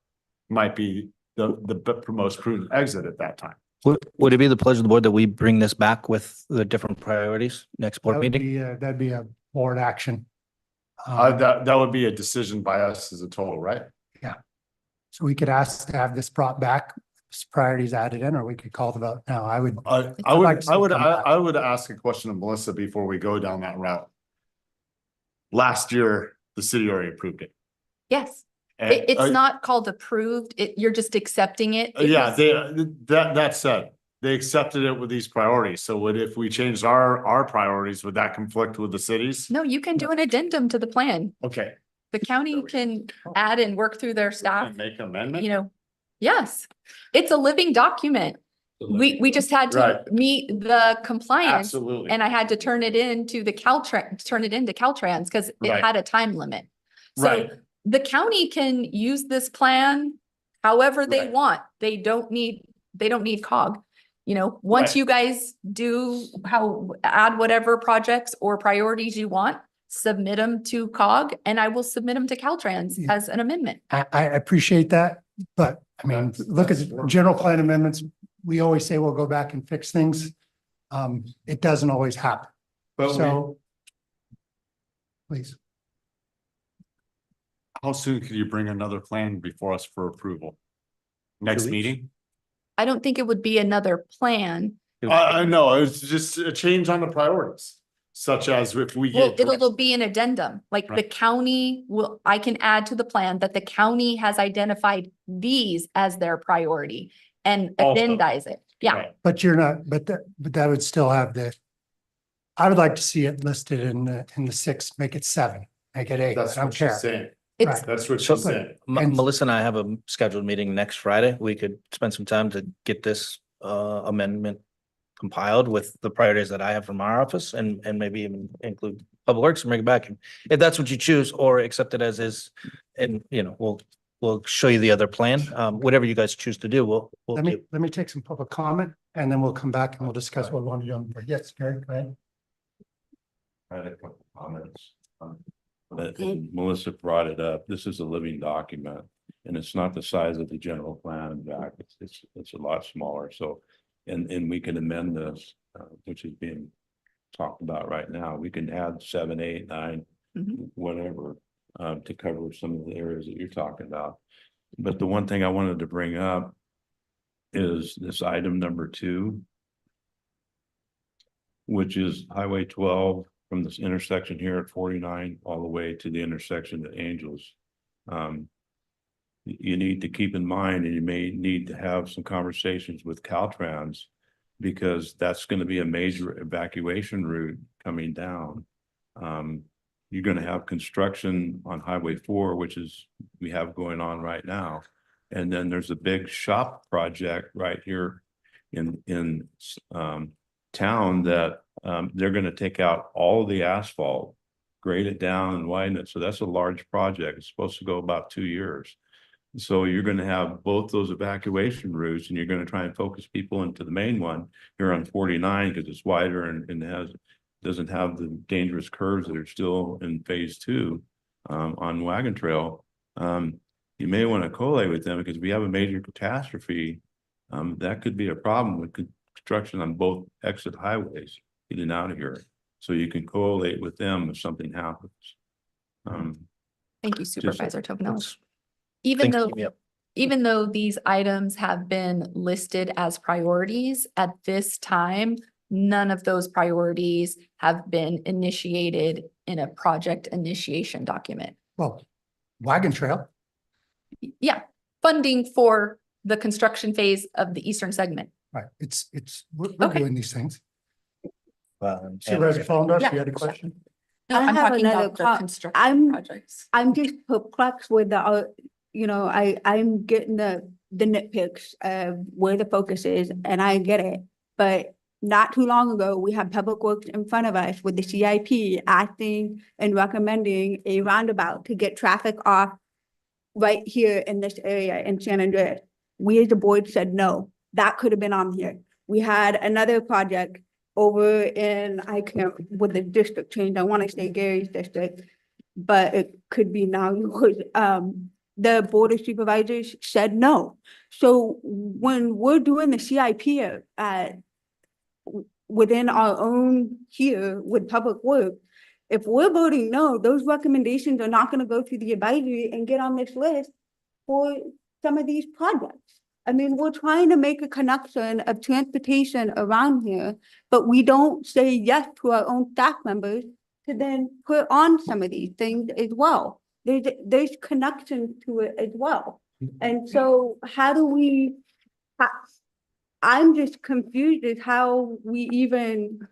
might be the most prudent exit at that time. Would it be the pleasure of the board that we bring this back with the different priorities next board meeting? That'd be a board action. Um, That would be a decision by us as a total, right? So we could ask to have this brought back, priorities added in, or we could call the vote. No, I would. I would ask a question of Melissa before we go down that route. Last year, the city already approved it. Yes. And, It's not called approved. You're just accepting it. It Yeah, was- that said, they accepted it with these priorities. So if we changed our priorities, would that conflict with the cities? No, you can do an addendum to the plan. Okay. The county can add and work through their staff, And make an amendment? yes, it's a living document. We just had to Right. meet the compliance. Absolutely. And I had to turn it into Caltrans because it Right. had a time limit. So Right. the county can use this plan however they Right. want. They don't need COG. Once Right. you guys add whatever projects or priorities you want, submit them to COG and I will submit them to Caltrans Yeah. as an amendment. I appreciate that, but I mean, look at the general plan amendments. We always say we'll go back and fix things. It doesn't always happen. But So. Please. How soon can you bring another plan before us for approval? Next weeks. meeting? I don't think it would be another plan. I know, it's just a change on the priorities, such as if we Well, get. it'll be an addendum, like the Right. county I can add to the plan that the county has identified these as their priority and Also. addendize it. Yeah, Right. But you're not, but that would still have I would like to see it listed in the 6, make it 7, make it 8. That's I don't what she's care. saying. it's, That's what So- she's saying. And- Melissa and I have a scheduled meeting next Friday. We could spend some time to get this amendment compiled with the priorities that I have from our office and maybe even include Public Works and bring it back. And if that's what you choose, or accept it as is, and we'll show you the other plan. Whatever you guys choose to do, we'll Let do. me take some public comment and then we'll come back and we'll discuss what we want to do. Yes, Gary, go ahead. I had a couple comments. Melissa brought it up. This is a living document and it's not the size of the general plan. In fact, it's a lot smaller. So, and we can amend this, which is being talked about right now. We can add 7, 8, 9, whatever, to cover some of the areas that you're talking about. But the one thing I wanted to bring up is this item number 2, which is Highway 12 from this intersection here at 49 all the way to the intersection at Angels. You need to keep in mind, and you may need to have some conversations with Caltrans, because that's going to be a major evacuation route coming down. You're going to have construction on Highway 4, which is we have going on right now. And then there's a big shop project right here in town that they're going to take out all the asphalt, grade it down and widen it. So that's a large project. It's supposed to go about 2 years. So you're going to have both those evacuation routes, and you're going to try and focus people into the main one here on 49 because it's wider and doesn't have the dangerous curves that are still in phase 2 on Wagon Trail. You may want to collate with them because we have a major catastrophe. That could be a problem with construction on both exit highways getting out of here. So you can collate with them if something happens. thank you Supervisor Tovenel. Thank you. Even though these items have been listed as priorities at this time, none of those priorities have been initiated in a project initiation document. Well, Wagon Trail. Yeah, funding for the construction phase of the eastern segment. Right, we're Okay. doing these things. Supervisor Fallenberg, you had a question? No, I I'm have talking another about the co- construction projects. I'm just perplexed with I'm getting the nitpicks of where the focus is, and I get it. But not too long ago, we had Public Works in front of us with the CIP acting and recommending a roundabout to get traffic off right here in this area in San Andreas. We as a board said, no, that could have been on here. we had another project over in, I can't, with the district change, I want to say Gary's district, but it could be now yours. The Board of Supervisors said no. So when we're doing the CIP within our own here with Public Works, if we're voting no, those recommendations are not gonna go through the advisory and get on this list for some of these projects. I mean, we're trying to make a connection of transportation around here, but we don't say yes to our own staff members to then put on some of these things as well. There's connection to it as well. And so how do we, I'm just confused as how we even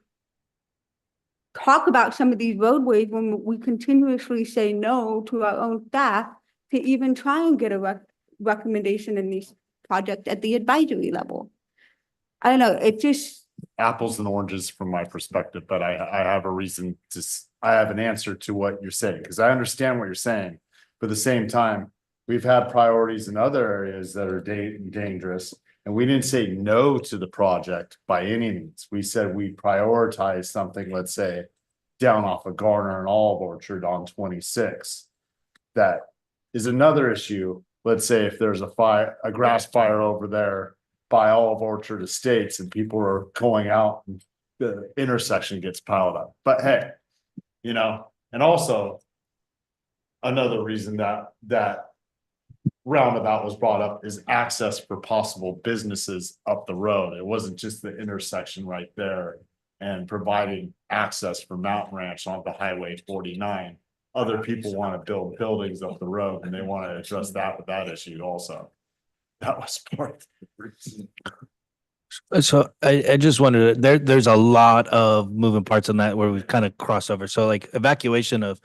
talk about some of these roadways when we continuously say no to our own staff to even try and get a recommendation in these projects at the advisory level. I don't know, it just. Apples and oranges from my perspective, but I have a reason to, I have an answer to what you're saying, because I understand what you're saying. But at the same time, we've had priorities in other areas that are dangerous. And we didn't say no to the project by any means. We said we prioritize something, let's say, down off of Garner and Olive Orchard on 26. That is another issue. Let's say if there's a grass fire over there by Olive Orchard Estates and people are going out and the intersection gets piled up. But hey, you know, and also another reason that roundabout was brought up is access for possible businesses up the road. It wasn't just the intersection right there and providing access for Mountain Ranch onto Highway 49. Other people want to build buildings up the road and they want to address that with that issue also. That was part of the reason. So I just wondered, there's a lot of moving parts on that where we've kind of crossed over. So like evacuation of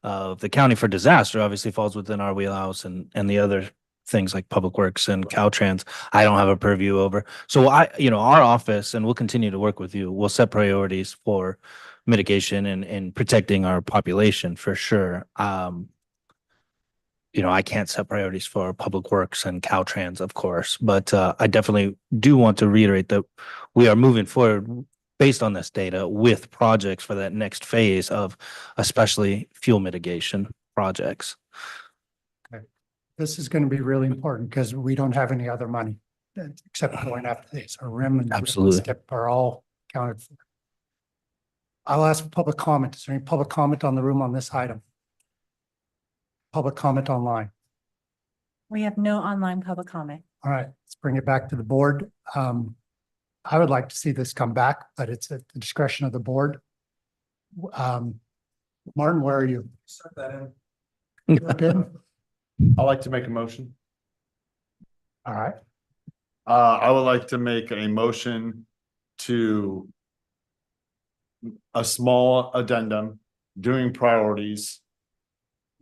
the county for disaster obviously falls within our wheelhouse, and the other things like Public Works and Caltrans, I don't have a purview over. So our office, and we'll continue to work with you, we'll set priorities for mitigation and protecting our population for sure. I can't set priorities for Public Works and Caltrans, of course, but I definitely do want to reiterate that we are moving forward based on this data with projects for that next phase of especially fuel mitigation projects. Okay. This is going to be really important because we don't have any other money except going after these. Our RIM and Absolutely. STIP are all counted for. I'll ask for public comment. Is there any public comment on the room on this item? Public comment online. We have no online public comment. All right, let's bring it back to the board. I would like to see this come back, but it's at the discretion of the board. Martin, where are you? Start that Ben? I'd like to make a motion. All right, I would like to make a motion to a small addendum, doing priorities.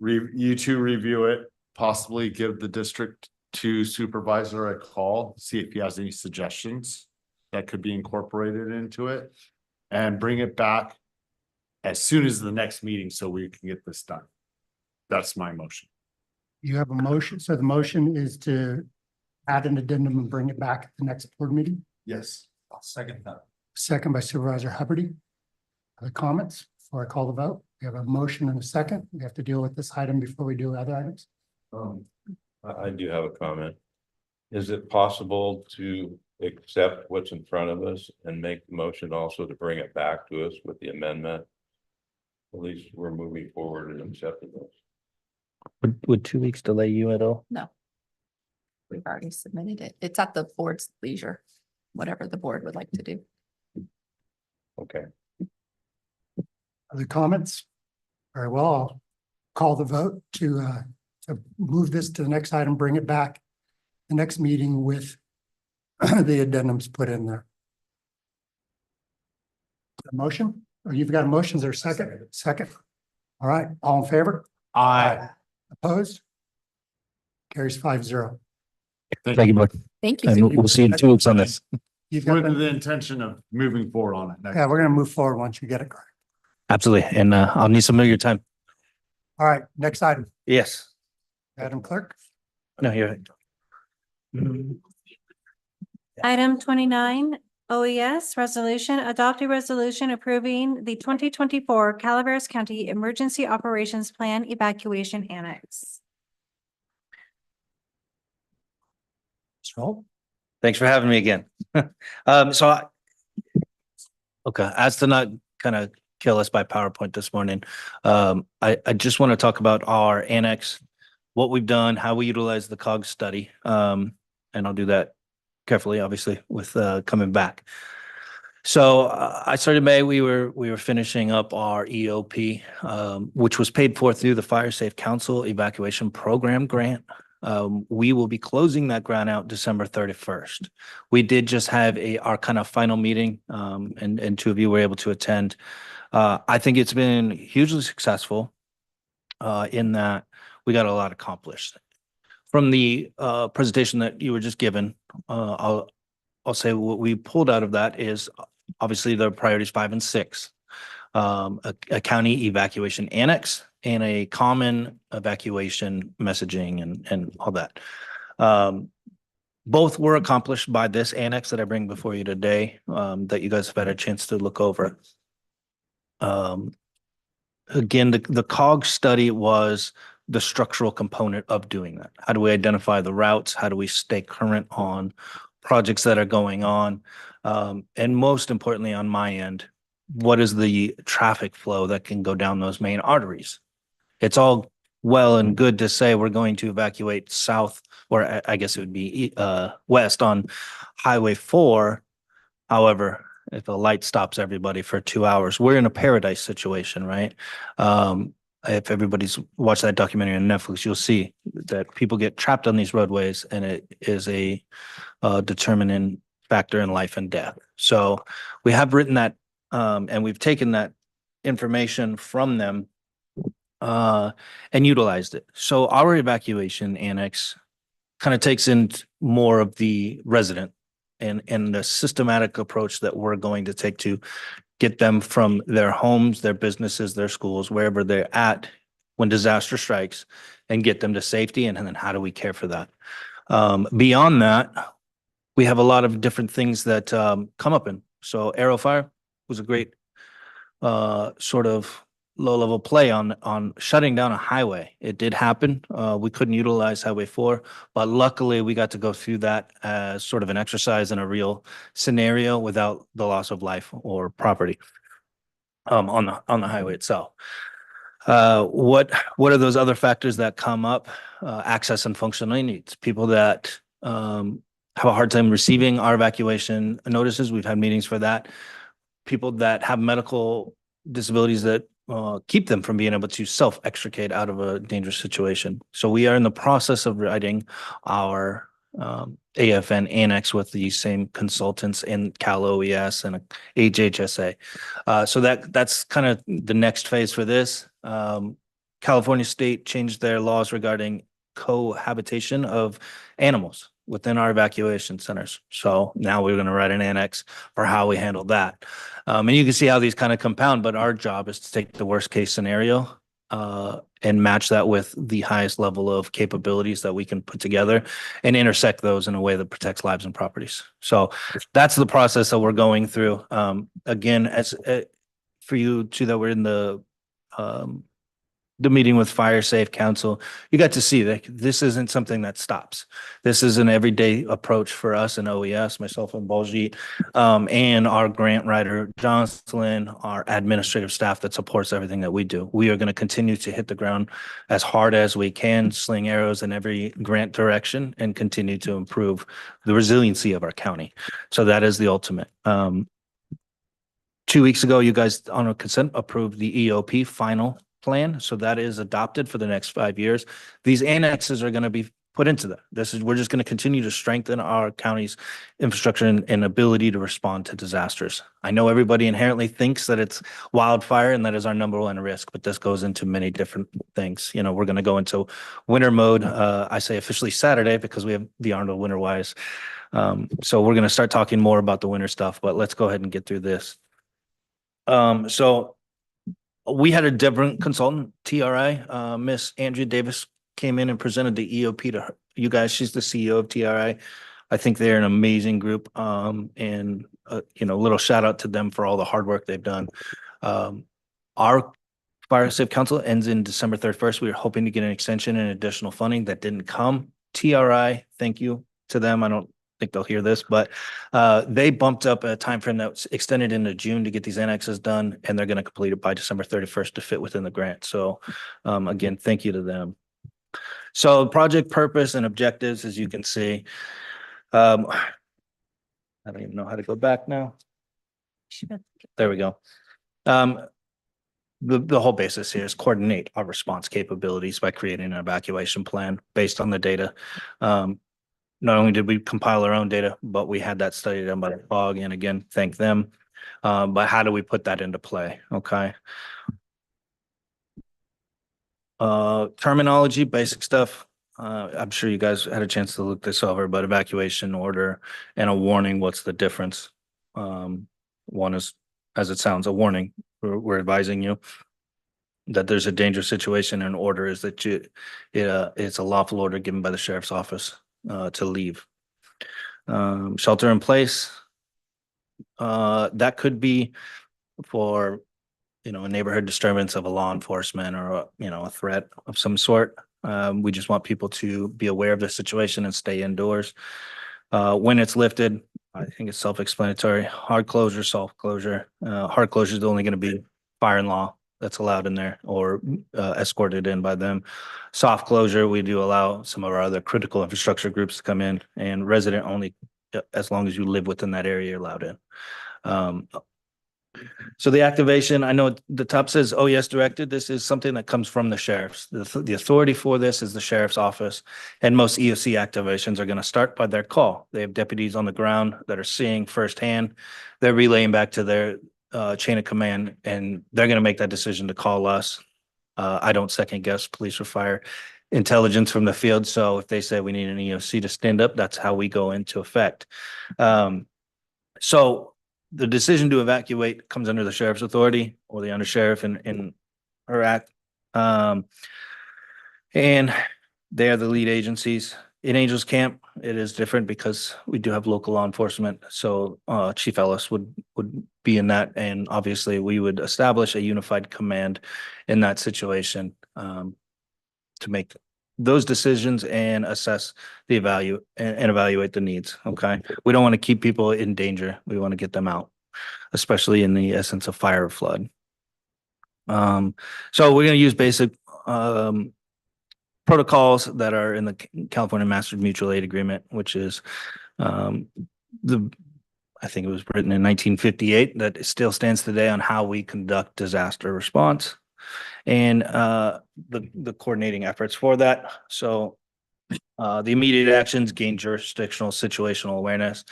You two review it, possibly give the district 2 supervisor a call, see if he has any suggestions that could be incorporated into it, and bring it back as soon as the next meeting so we can get this done. That's my motion. you have a motion. So the motion is to add an addendum and bring it back at the next board meeting. Yes, I'll second that. Second by Supervisor Hubbard. Other comments before I call the vote? We have a motion and a second. We have to deal with this item before we do other items. I do have a comment. Is it possible to accept what's in front of us and make the motion also to bring it back to us with the amendment? At least we're moving forward and accepting this. Would 2 weeks delay you at all? No. We've already submitted it. It's at the board's leisure, whatever the board would like to do. Okay. Other comments? Very well, I'll call the vote to move this to the next item, bring it back the next meeting with the addendums put in there. A motion, or you've got a motion, is there a second? Second. All right, all in favor? Aye. Opposed? Carries 5-0. Thank you, board. Thank you. And we'll see you in 2 weeks on this. You've got, With the intention of moving forward on it. Next yeah, we're gonna move forward once you get it correct. Absolutely. And I'll need some of your time. All right, next item, Yes. Madam Clerk. No, you're. Item 29, OES resolution, adopt a resolution approving the 2024 Calaveras County Emergency Operations Plan Evacuation Annex. So, thanks for having me again. Okay, as to not kind of kill us by PowerPoint this morning, I just want to talk about our annex, what we've done, how we utilize the COG study. And I'll do that carefully, obviously, with coming back. So I started May, we were finishing up our EOP, which was paid for through the Fire Safe Council Evacuation Program grant. We will be closing that grant out December 31st. We did just have our kind of final meeting, and two of you were able to attend. I think it's been hugely successful in that we got a lot accomplished. From the presentation that you were just given, I'll say what we pulled out of that is obviously the priorities 5 and 6, a county evacuation annex and a common evacuation messaging and all that. Both were accomplished by this annex that I bring before you today, that you guys have had a chance to look over. Again, the COG study was the structural component of doing that. How do we identify the routes? How do we stay current on projects that are going on? And most importantly, on my end, what is the traffic flow that can go down those main arteries? It's all well and good to say we're going to evacuate south, or I guess it would be west on Highway 4. However, if a light stops everybody for 2 hours, we're in a paradise situation, right? If everybody's watched that documentary on Netflix, you'll see that people get trapped on these roadways, and it is a determining factor in life and death. So we have written that, and we've taken that information from them and utilized it. So our evacuation annex kind of takes in more of the resident and the systematic approach that we're going to take to get them from their homes, their businesses, their schools, wherever they're at when disaster strikes, and get them to safety. And then how do we care for that? Beyond that, we have a lot of different things that come up in. So Arrow Fire was a great sort of low-level play on shutting down a highway. It did happen. We couldn't utilize Highway 4, but luckily we got to go through that as sort of an exercise in a real scenario without the loss of life or property on the highway itself. What are those other factors that come up? Access and functional needs. People that have a hard time receiving our evacuation notices. We've had meetings for that. People that have medical disabilities that keep them from being able to self-extricate out of a dangerous situation. So we are in the process of writing our AFN annex with the same consultants in Cal OES and HHSA. So that's kind of the next phase for this. California State changed their laws regarding cohabitation of animals within our evacuation centers. So now we're going to write an annex for how we handle that. And you can see how these kind of compound, but our job is to take the worst case scenario and match that with the highest level of capabilities that we can put together and intersect those in a way that protects lives and properties. So that's the process that we're going through. Again, as for you two that were in the meeting with Fire Safe Council, you got to see that this isn't something that stops. This is an everyday approach for us in OES, myself and Baljeet, and our grant writer, Jocelyn, our administrative staff that supports everything that we do. We are going to continue to hit the ground as hard as we can, sling arrows in every grant direction, and continue to improve the resiliency of our county. So that is the ultimate. 2 weeks ago, you guys on a consent approved the EOP final plan. So that is adopted for the next 5 years. These annexes are going to be put into that. We're just going to continue to strengthen our county's infrastructure and ability to respond to disasters. I know everybody inherently thinks that it's wildfire and that is our number one risk, but this goes into many different things. You know, we're going to go into winter mode. I say officially Saturday because we have the Arnold Winter Wise. So we're going to start talking more about the winter stuff, but let's go ahead and get through this. So we had a different consultant, TRI. Miss Andrea Davis came in and presented the EOP to you guys. She's the CEO of TRI. I think they're an amazing group. And, you know, little shout out to them for all the hard work they've done. Our Fire Safe Council ends in December 31st. We were hoping to get an extension and additional funding that didn't come. TRI, thank you to them. I don't think they'll hear this, but they bumped up a time frame that was extended into June to get these annexes done, and they're going to complete it by December 31st to fit within the grant. So again, thank you to them. So project purpose and objectives, as you can see. I don't even know how to go back now. There we go. The whole basis here is coordinate our response capabilities by creating an evacuation plan based on the data. Not only did we compile our own data, but we had that study done by the FOG, and again, thank them. But how do we put that into play? Okay. Terminology, basic stuff. I'm sure you guys had a chance to look this over, but evacuation order and a warning, what's the difference? One is, as it sounds, a warning. We're advising you that there's a dangerous situation, and order is that it's a lawful order given by the sheriff's office to leave. Shelter in place. That could be for, you know, a neighborhood disturbance of a law enforcement or, you know, a threat of some sort. We just want people to be aware of the situation and stay indoors. When it's lifted, I think it's self-explanatory. Hard closure, soft closure. Hard closure is only going to be fire and law that's allowed in there or escorted in by them. Soft closure, we do allow some of our other critical infrastructure groups to come in, and resident only, as long as you live within that area, you're allowed in. So the activation, I know the top says OES directed. This is something that comes from the sheriffs. The authority for this is the sheriff's office, and most EOC activations are going to start by their call. They have deputies on the ground that are seeing firsthand. They're relaying back to their chain of command, and they're going to make that decision to call us. I don't second guess police or fire intelligence from the field. So if they say we need an EOC to stand up, that's how we go into effect. So the decision to evacuate comes under the sheriff's authority or the undersheriff in her act. And they are the lead agencies. In Angels Camp, it is different because we do have local law enforcement. So Chief Ellis would be in that. And obviously we would establish a unified command in that situation to make those decisions and assess the value and evaluate the needs. Okay. We don't want to keep people in danger. We want to get them out, especially in the essence of fire or flood. So we're going to use basic protocols that are in the California Master Mutual Aid Agreement, which is I think it was written in 1958, that still stands today on how we conduct disaster response and the coordinating efforts for that. So the immediate actions gain jurisdictional situational awareness.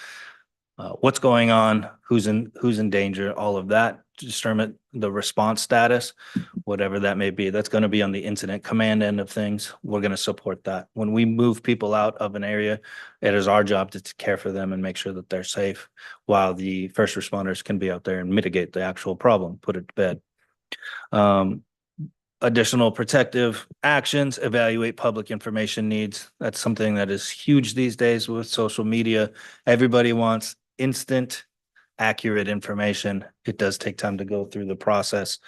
What's going on, who's in danger, all of that, to determine the response status, whatever that may be. That's going to be on the incident command end of things. We're going to support that. When we move people out of an area, it is our job to care for them and make sure that they're safe, while the first responders can be out there and mitigate the actual problem, put it to bed. Additional protective actions, evaluate public information needs. That's something that is huge these days with social media. Everybody wants instant, accurate information. It does take time to go through the process.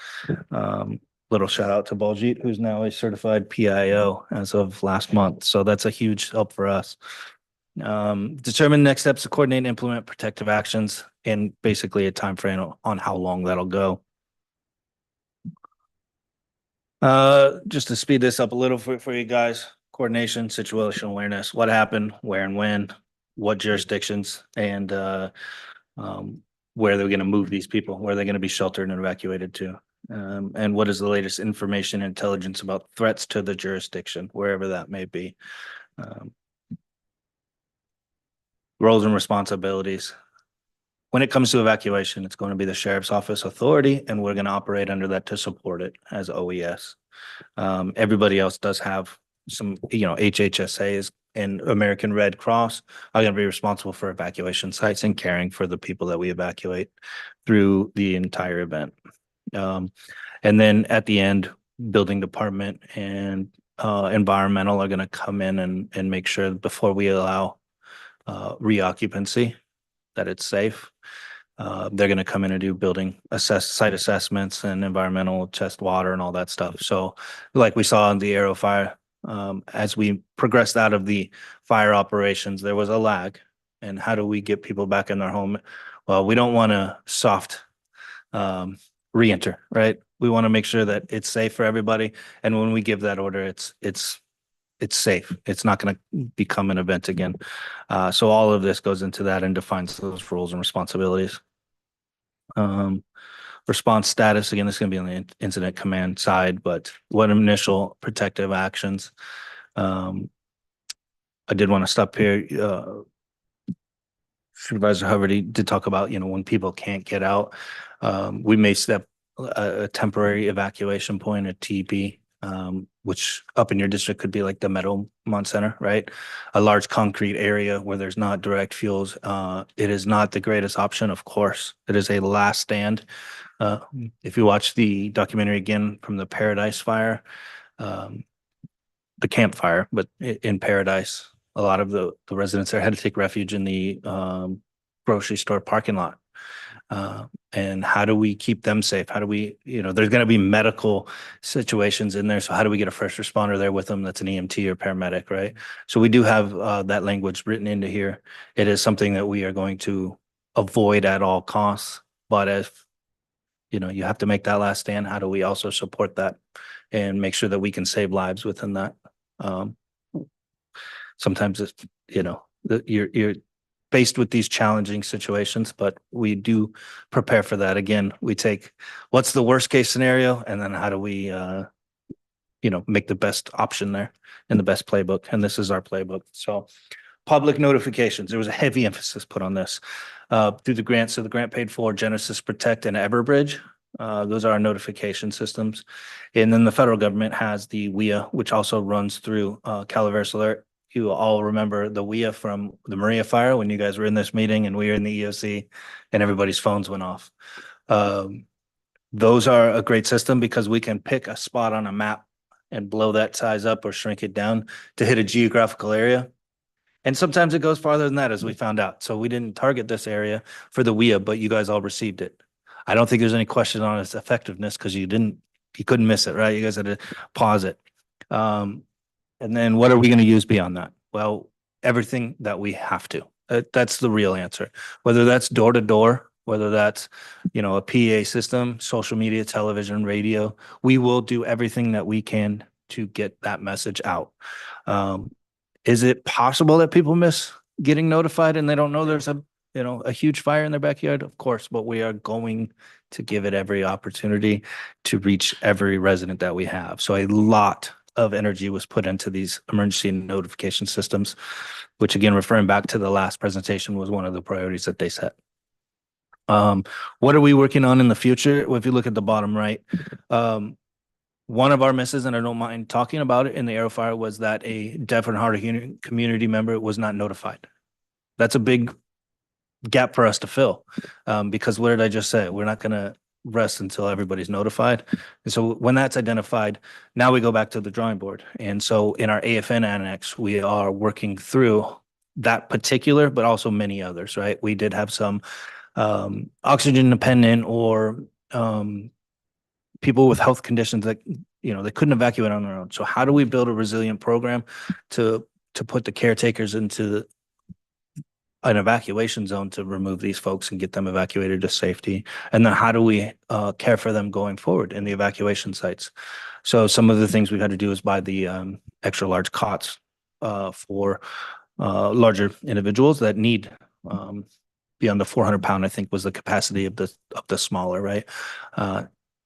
Little shout out to Baljeet, who's now a certified PIO as of last month. So that's a huge help for us. Determine next steps to coordinate and implement protective actions, and basically a time frame on how long that'll go. Just to speed this up a little for you guys, coordination, situational awareness, what happened, where and when, what jurisdictions, and where they're going to move these people, where they're going to be sheltered and evacuated to, and what is the latest information and intelligence about threats to the jurisdiction, wherever that may be. Roles and responsibilities. When it comes to evacuation, it's going to be the sheriff's office authority, and we're going to operate under that to support it as OES. Everybody else does have some, HHSAs and American Red Cross are going to be responsible for evacuation sites and caring for the people that we evacuate through the entire event. And then at the end, building department and environmental are going to come in and make sure before we allow reoccupancy, that it's safe. They're gonna come in and do site assessments and environmental test water and all that stuff. So like we saw in the Arrow fire, as we progressed out of the fire operations, there was a lag. And how do we get people back in their home? Well, we don't want to soft re-enter, right? We want to make sure that it's safe for everybody. And when we give that order, it's safe. It's not going to become an event again. So all of this goes into that and defines those roles and responsibilities. Response status, again, this is going to be on the incident command side, but what initial protective actions? I did want to stop here. Supervisor Hubbard did talk about, when people can't get out, we may step a temporary evacuation point, a TP, which up in your district could be like the Meadowmont Center, right? A large concrete area where there's not direct fuels. It is not the greatest option, of course. It is a last stand. If you watch the documentary again from the Paradise fire, the campfire, but in Paradise, a lot of the residents there had to take refuge in the grocery store parking lot. And how do we keep them safe? How do we, there's going to be medical situations in there. So how do we get a first responder there with them that's an EMT or paramedic, right? So we do have that language written into here. It is something that we are going to avoid at all costs. But if, you have to make that last stand, how do we also support that and make sure that we can save lives within that? Sometimes it's, you're faced with these challenging situations, but we do prepare for that. Again, we take what's the worst case scenario, and then how do we, make the best option there and the best playbook. And this is our playbook. So public notifications, there was a heavy emphasis put on this through the grant. So the grant paid for Genesis Protect and Everbridge. Those are our notification systems. And then the federal government has the WIA, which also runs through Calaveras Alert. You all remember the WIA from the Maria fire when you guys were in this meeting and we were in the EOC and everybody's phones went off. Those are a great system because we can pick a spot on a map and blow that size up or shrink it down to hit a geographical area. And sometimes it goes farther than that, as we found out. So we didn't target this area for the WIA, but you guys all received it. I don't think there's any question on its effectiveness because you couldn't miss it, right? You guys had to pause it. And then what are we going to use beyond that? Well, everything that we have to. That's the real answer. Whether that's door to door, whether that's, a PA system, social media, television, radio, we will do everything that we can to get that message out. Is it possible that people miss getting notified and they don't know there's a huge fire in their backyard? Of course, but we are going to give it every opportunity to reach every resident that we have. So a lot of energy was put into these emergency notification systems, which again, referring back to the last presentation, was one of the priorities that they set. What are we working on in the future? Well, if you look at the bottom right, one of our misses, and I don't mind talking about it in the Arrow fire, was that a deaf and hard of hearing community member was not notified. That's a big gap for us to fill, because what did I just say? We're not going to rest until everybody's notified. And so when that's identified, now we go back to the drawing board. And so in our AFN annex, we are working through that particular, but also many others, right? We did have some oxygen dependent or people with health conditions that, they couldn't evacuate on their own. So how do we build a resilient program to put the caretakers into an evacuation zone to remove these folks and get them evacuated to safety? And then how do we care for them going forward in the evacuation sites? So some of the things we've had to do is buy the extra large cots for larger individuals that need beyond the 400-pound, I think was the capacity of the smaller, right?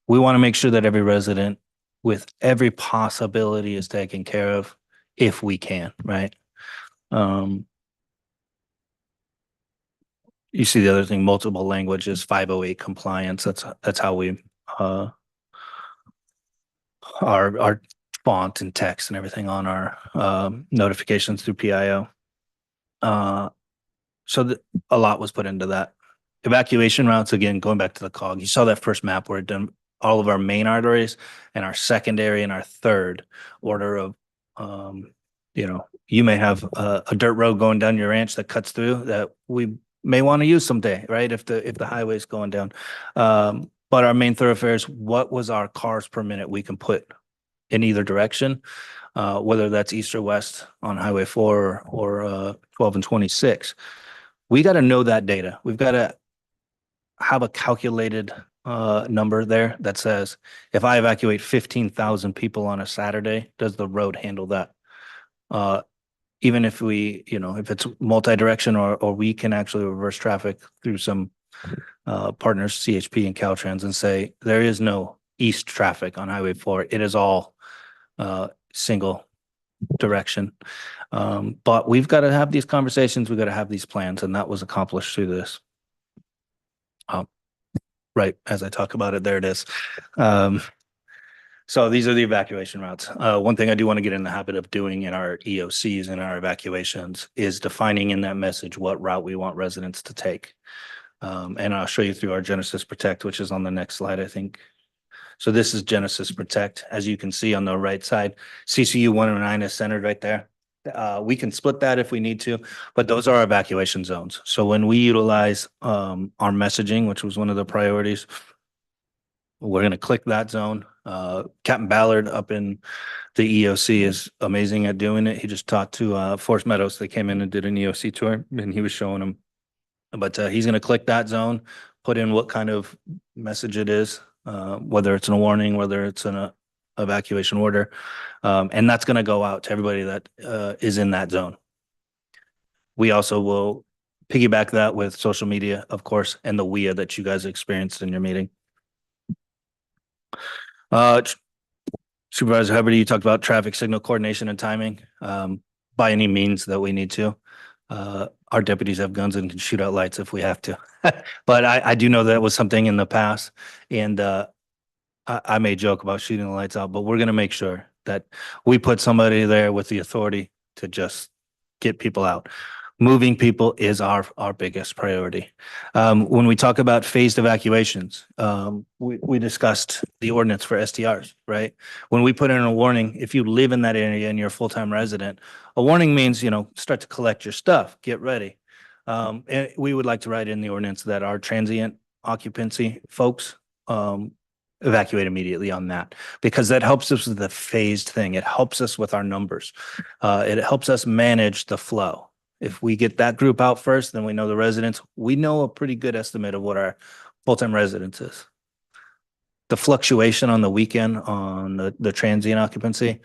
We want to make sure that every resident with every possibility is taken care of if we can, right? You see the other thing, multiple languages, 508 compliance. That's how we our font and text and everything on our notifications through PIO. So a lot was put into that. Evacuation routes, again, going back to the COG, you saw that first map where it done all of our main arteries and our secondary and our third order of you may have a dirt road going down your ranch that cuts through that we may want to use someday, right? If the highway's going down. But our main thoroughfares, what was our cars per minute we can put in either direction, whether that's east or west on Highway 4 or 12 and 26. We got to know that data. We've got to have a calculated number there that says, if I evacuate 15,000 people on a Saturday, does the road handle that? Even if we, if it's multi-direction or we can actually reverse traffic through some partners, CHP and Caltrans, and say there is no east traffic on Highway 4. It is all single direction. But we've got to have these conversations. We've got to have these plans, and that was accomplished through this. Right as I talk about it, there it is. So these are the evacuation routes. One thing I do want to get in the habit of doing in our EOCs and our evacuations is defining in that message what route we want residents to take. And I'll show you through our Genesis Protect, which is on the next slide, I think. So this is Genesis Protect. As you can see on the right side, CCU 109 is centered right there. We can split that if we need to, but those are our evacuation zones. So when we utilize our messaging, which was one of the priorities, we're going to click that zone. Captain Ballard up in the EOC is amazing at doing it. He just talked to Forest Meadows. They came in and did an EOC tour, and he was showing them. But he's going to click that zone, put in what kind of message it is, whether it's a warning, whether it's an evacuation order, and that's going to go out to everybody that is in that zone. We also will piggyback that with social media, of course, and the WIA that you guys experienced in your meeting. Supervisor Hubbard, you talked about traffic signal coordination and timing. By any means that we need to. Our deputies have guns and can shoot out lights if we have to. But I do know that was something in the past, and I may joke about shooting the lights out, but we're going to make sure that we put somebody there with the authority to just get people out. Moving people is our biggest priority. When we talk about phased evacuations, we discussed the ordinance for STRs, right? When we put in a warning, if you live in that area and you're a full-time resident, a warning means, start to collect your stuff, get ready. And we would like to write in the ordinance that our transient occupancy folks evacuate immediately on that, because that helps us with the phased thing. It helps us with our numbers. It helps us manage the flow. If we get that group out first, then we know the residents. We know a pretty good estimate of what our full-time residence is. The fluctuation on the weekend on the transient occupancy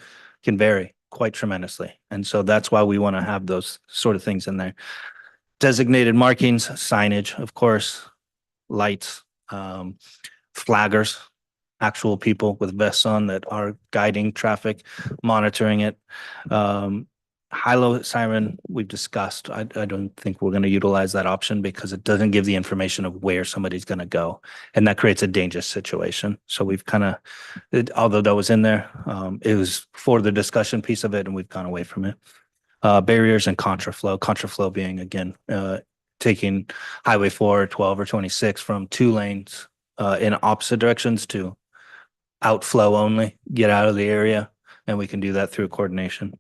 can vary quite tremendously. And so that's why we want to have those sort of things in there. Designated markings, signage, of course, lights, flaggers, actual people with vests on that are guiding traffic, monitoring it. High-low siren, we've discussed. I don't think we're going to utilize that option because it doesn't give the information of where somebody's going to go. And that creates a dangerous situation. So we've kind of, although that was in there, it was for the discussion piece of it, and we've gone away from it. Barriers and contraflow being, again, taking Highway 4, 12, or 26 from 2 lanes in opposite directions to outflow only, get out of the area, and we can do that through coordination.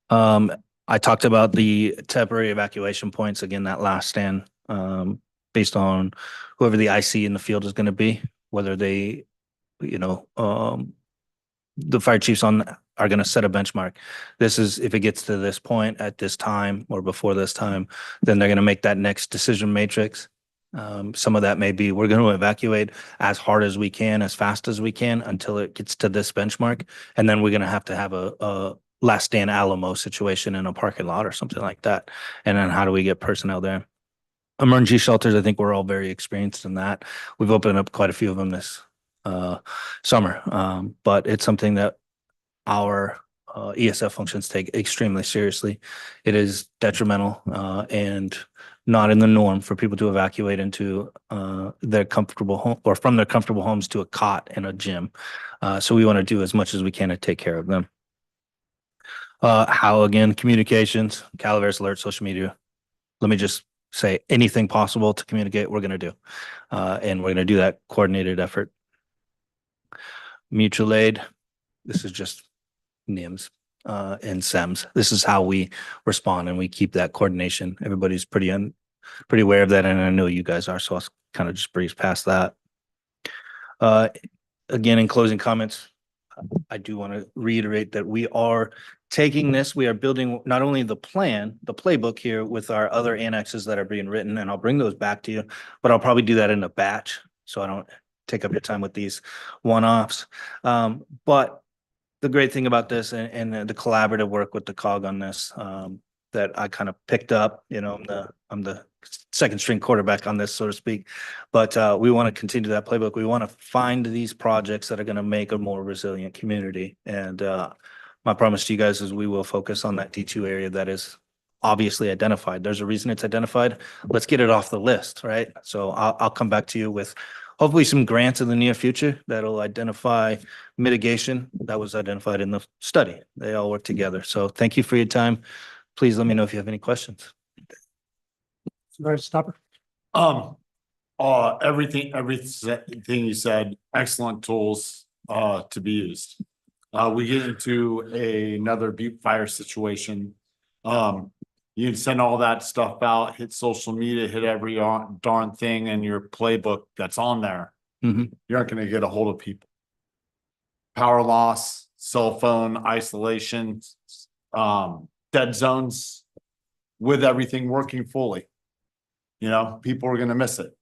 I talked about the temporary evacuation points, again, that last stand, based on whoever the IC in the field is going to be, whether they, the fire chiefs are going to set a benchmark. This is, if it gets to this point at this time or before this time, then they're going to make that next decision matrix. Some of that may be, we're going to evacuate as hard as we can, as fast as we can until it gets to this benchmark. And then we're going to have a last stand Alamo situation in a parking lot or something like that. And then how do we get personnel there? Emergency shelters, I think we're all very experienced in that. We've opened up quite a few of them this summer, but it's something that our ESF functions take extremely seriously. It is detrimental and not in the norm for people to evacuate into their comfortable home or from their comfortable homes to a cot in a gym. So we want to do as much as we can to take care of them. How, again, communications, Calaveras Alert, social media. Let me just say anything possible to communicate, we're going to do. And we're going to do that coordinated effort. Mutual aid, this is just NIMS. in SEMS. This is how we respond, and we keep that coordination. Everybody's pretty aware of that, and I know you guys are, so I'll kind of just breeze past that. Again, in closing comments, I do want to reiterate that we are taking this, we are building not only the plan, the playbook here with our other annexes that are being written, and I'll bring those back to you, but I'll probably do that in a batch, so I don't take up your time with these one-offs. But the great thing about this and the collaborative work with the COG on this, that I kind of picked up, I'm the second string quarterback on this, so to speak. But we want to continue that playbook. We want to find these projects that are going to make a more resilient community. And my promise to you guys is we will focus on that D2 area that is obviously identified. There's a reason it's identified. Let's get it off the list, right? So I'll come back to you with hopefully some grants in the near future that'll identify mitigation that was identified in the study. They all work together. So thank you for your time. Please let me know if you have any questions. Supervisor Stopper? Everything you said, excellent tools to be used. We get into another Butte fire situation. You can send all that stuff out, hit social media, hit every darn thing in your playbook that's on there. Mhm. You aren't going to get a hold of people. Power loss, cell phone isolation, dead zones with everything working fully. People are going to miss it.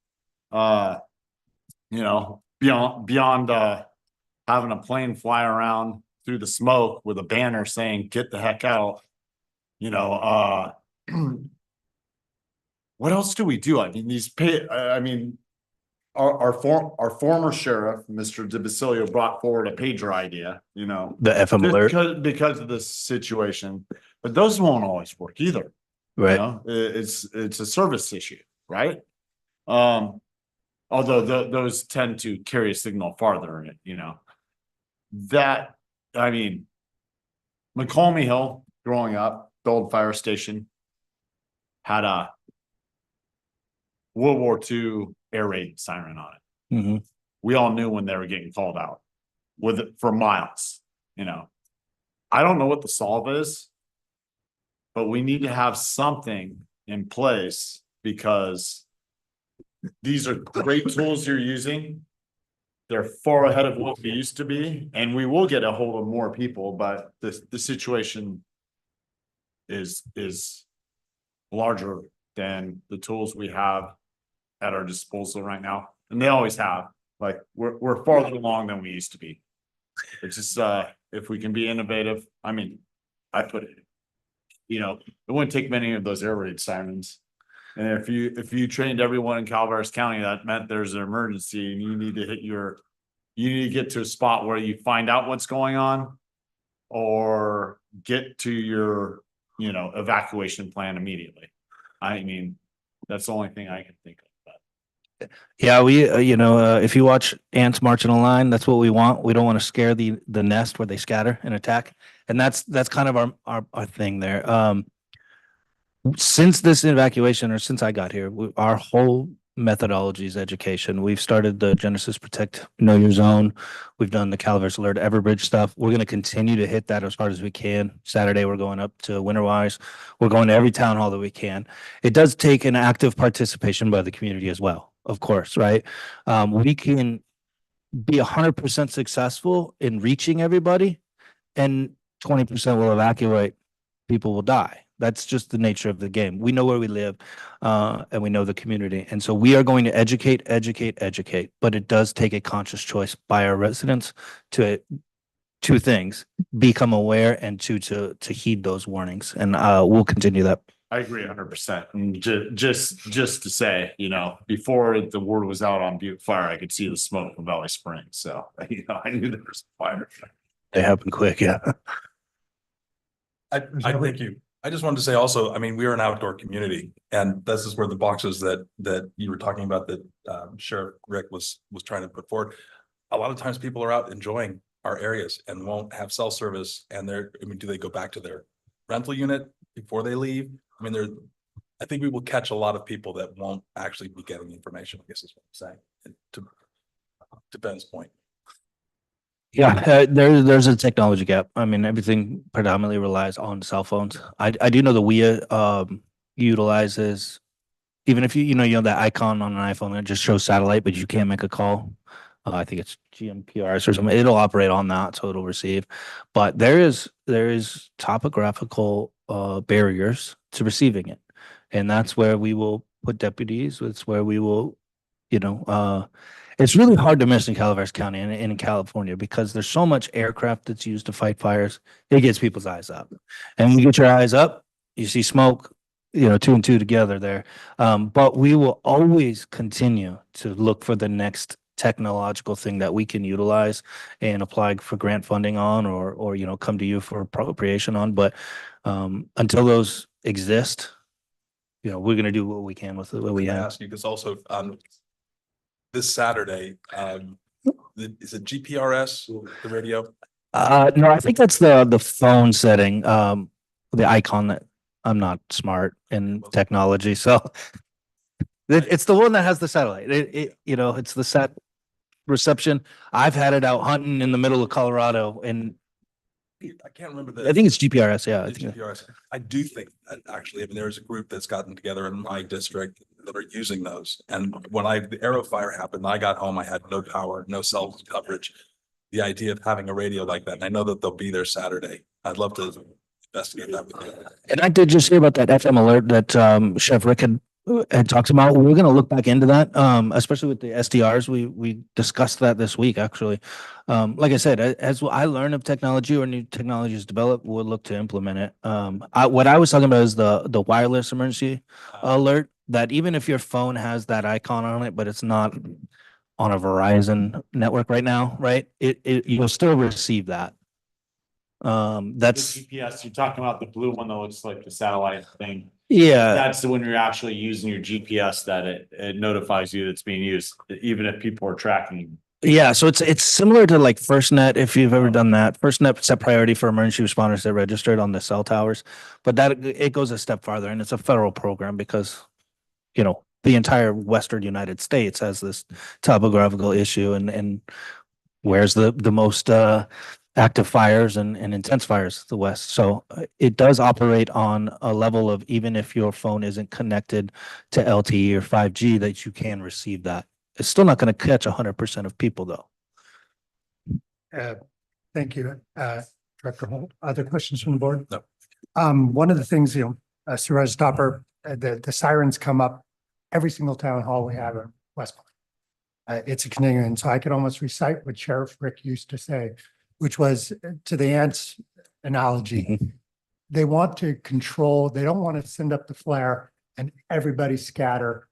Beyond having a plane fly around through the smoke with a banner saying, "Get the heck out." What else do we do? I mean, our former sheriff, Mr. DeBasilio, brought forward a pager idea, The FM alert. because of this situation, but those won't always work either. Right. It's a service issue, right? Although those tend to carry a signal farther, McCalmy Hill, growing up, the old fire station, had a World War II air raid siren on it. Mm-hmm. We all knew when they were getting called out for miles. I don't know what the solve is, but we need to have something in place, because these are great tools you're using. They're far ahead of what they used to be, and we will get a hold of more people, but the situation is larger than the tools we have at our disposal right now, and they always have. Like, we're farther along than we used to be. It's just if we can be innovative. I mean, I put it, it wouldn't take many of those air raid sirens. And if you trained everyone in Calaveras County, that meant there's an emergency and you need to get to a spot where you find out what's going on, or get to your, evacuation plan immediately. I mean, that's the only thing I can think of. Yeah, we, if you watch ants marching a line, that's what we want. We don't want to scare the nest where they scatter and attack. And that's kind of our thing there. Since this evacuation, or since I got here, our whole methodology is education. We've started the Genesis Protect, Know Your Zone. We've done the Calaveras Alert Everbridge stuff. We're going to continue to hit that as hard as we can. Saturday, we're going up to Winterwise. We're going to every town hall that we can. It does take an active participation by the community as well, of course, right? We can be 100% successful in reaching everybody, and 20% will evacuate. People will die. That's just the nature of the game. We know where we live, and we know the community. And so we are going to educate, but it does take a conscious choice by our residents to two things: become aware, and two, to heed those warnings. And we'll continue that. I agree 100%. And just to say, before the word was out on Butte Fire, I could see the smoke from Valley Springs. So, I knew there was a fire. They happen quick, yeah. I thank you. I just wanted to say also, I mean, we are an outdoor community, and this is where the boxes that you were talking about, that Sheriff Rick was trying to put forward. A lot of times people are out enjoying our areas and won't have cell service, and do they go back to their rental unit before they leave? I mean, I think we will catch a lot of people that won't actually be getting the information, I guess is what I'm saying, to Ben's point. Yeah, there's a technology gap. I mean, everything predominantly relies on cell phones. I do know the Wii utilizes, even if you know that icon on an iPhone, it just shows satellite, but you can't make a call. I think it's GMPRS or something. It'll operate on that, so it'll receive. But there is topographical barriers to receiving it, and that's where we will put deputies. It's where we will, you know, it's really hard to miss in Calaveras County and in California because there's so much aircraft that's used to fight fires. It gets people's eyes up, and when you get your eyes up, you see smoke. Two and two together there. But we will always continue to look for the next technological thing that we can utilize and apply for grant funding on or come to you for appropriation on. But until those exist, we're going to do what we can with what we I have. ask you, because also, this Saturday, is it GPRS, the radio? No, I think that's the phone setting, the icon that I'm not smart in technology, so it's the one that has the satellite. It's the sat reception. I've had it out hunting in the middle of Colorado, and I can't remember the. I think it's GPRS. Yeah, It's GPRS. I do think that actually, I mean, there's a group that's gotten together in my district that are using those. And when the Arrow fire happened, I got home, I had no power, no cell coverage. The idea of having a radio like that, and I know that they'll be there Saturday. I'd love to investigate that with you. And I did just hear about that FM alert that Chef Rick had talked about. We're going to look back into that, especially with the SDRs. We discussed that this week, actually. Like I said, as I learn of technology or new technologies develop, we'll look to implement it. What I was talking about is the wireless emergency alert, that even if your phone has that icon on it, but it's not on a Verizon network right now, right? You'll still receive that. That's GPS, you're talking about the blue one that looks like the satellite thing. Yeah. That's the one you're actually using your GPS that it notifies you that's being used, even if people are tracking. Yeah, so it's similar to like FirstNet, if you've ever done that. FirstNet set priority for emergency responders that registered on the cell towers, but it goes a step farther, and it's a federal program because the entire Western United States has this topographical issue, and where's the most active fires and intense fires, the West. So it does operate on a level of, even if your phone isn't connected to LTE or 5G, that you can receive that. It's still not going to catch 100% of people, though. Thank you, Director Holt. Other questions from the board? No. One of the things, Supervisor Stopper, the sirens come up every single town hall we have in West Point. It's a continuing, so I could almost recite what Sheriff Rick used to say, which was, to the ants analogy, they want to control, they don't want to send up the flare and everybody scatter,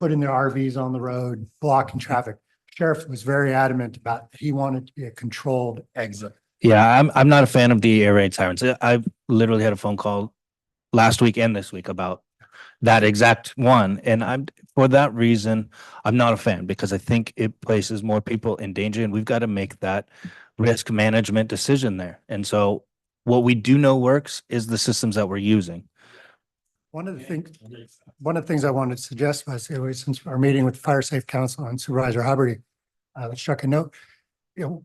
putting their RVs on the road, blocking traffic. Sheriff was very adamant about, he wanted to be a controlled exit. Yeah, I'm not a fan of the air raid sirens. I've literally had a phone call last week and this week about that exact one. And for that reason, I'm not a fan, because I think it places more people in danger, and we've got to make that risk management decision there. And so what we do know works is the systems that we're using. One of the things I wanted to suggest was, since our meeting with the Fire Safe Council and Supervisor Hubbard, struck a note.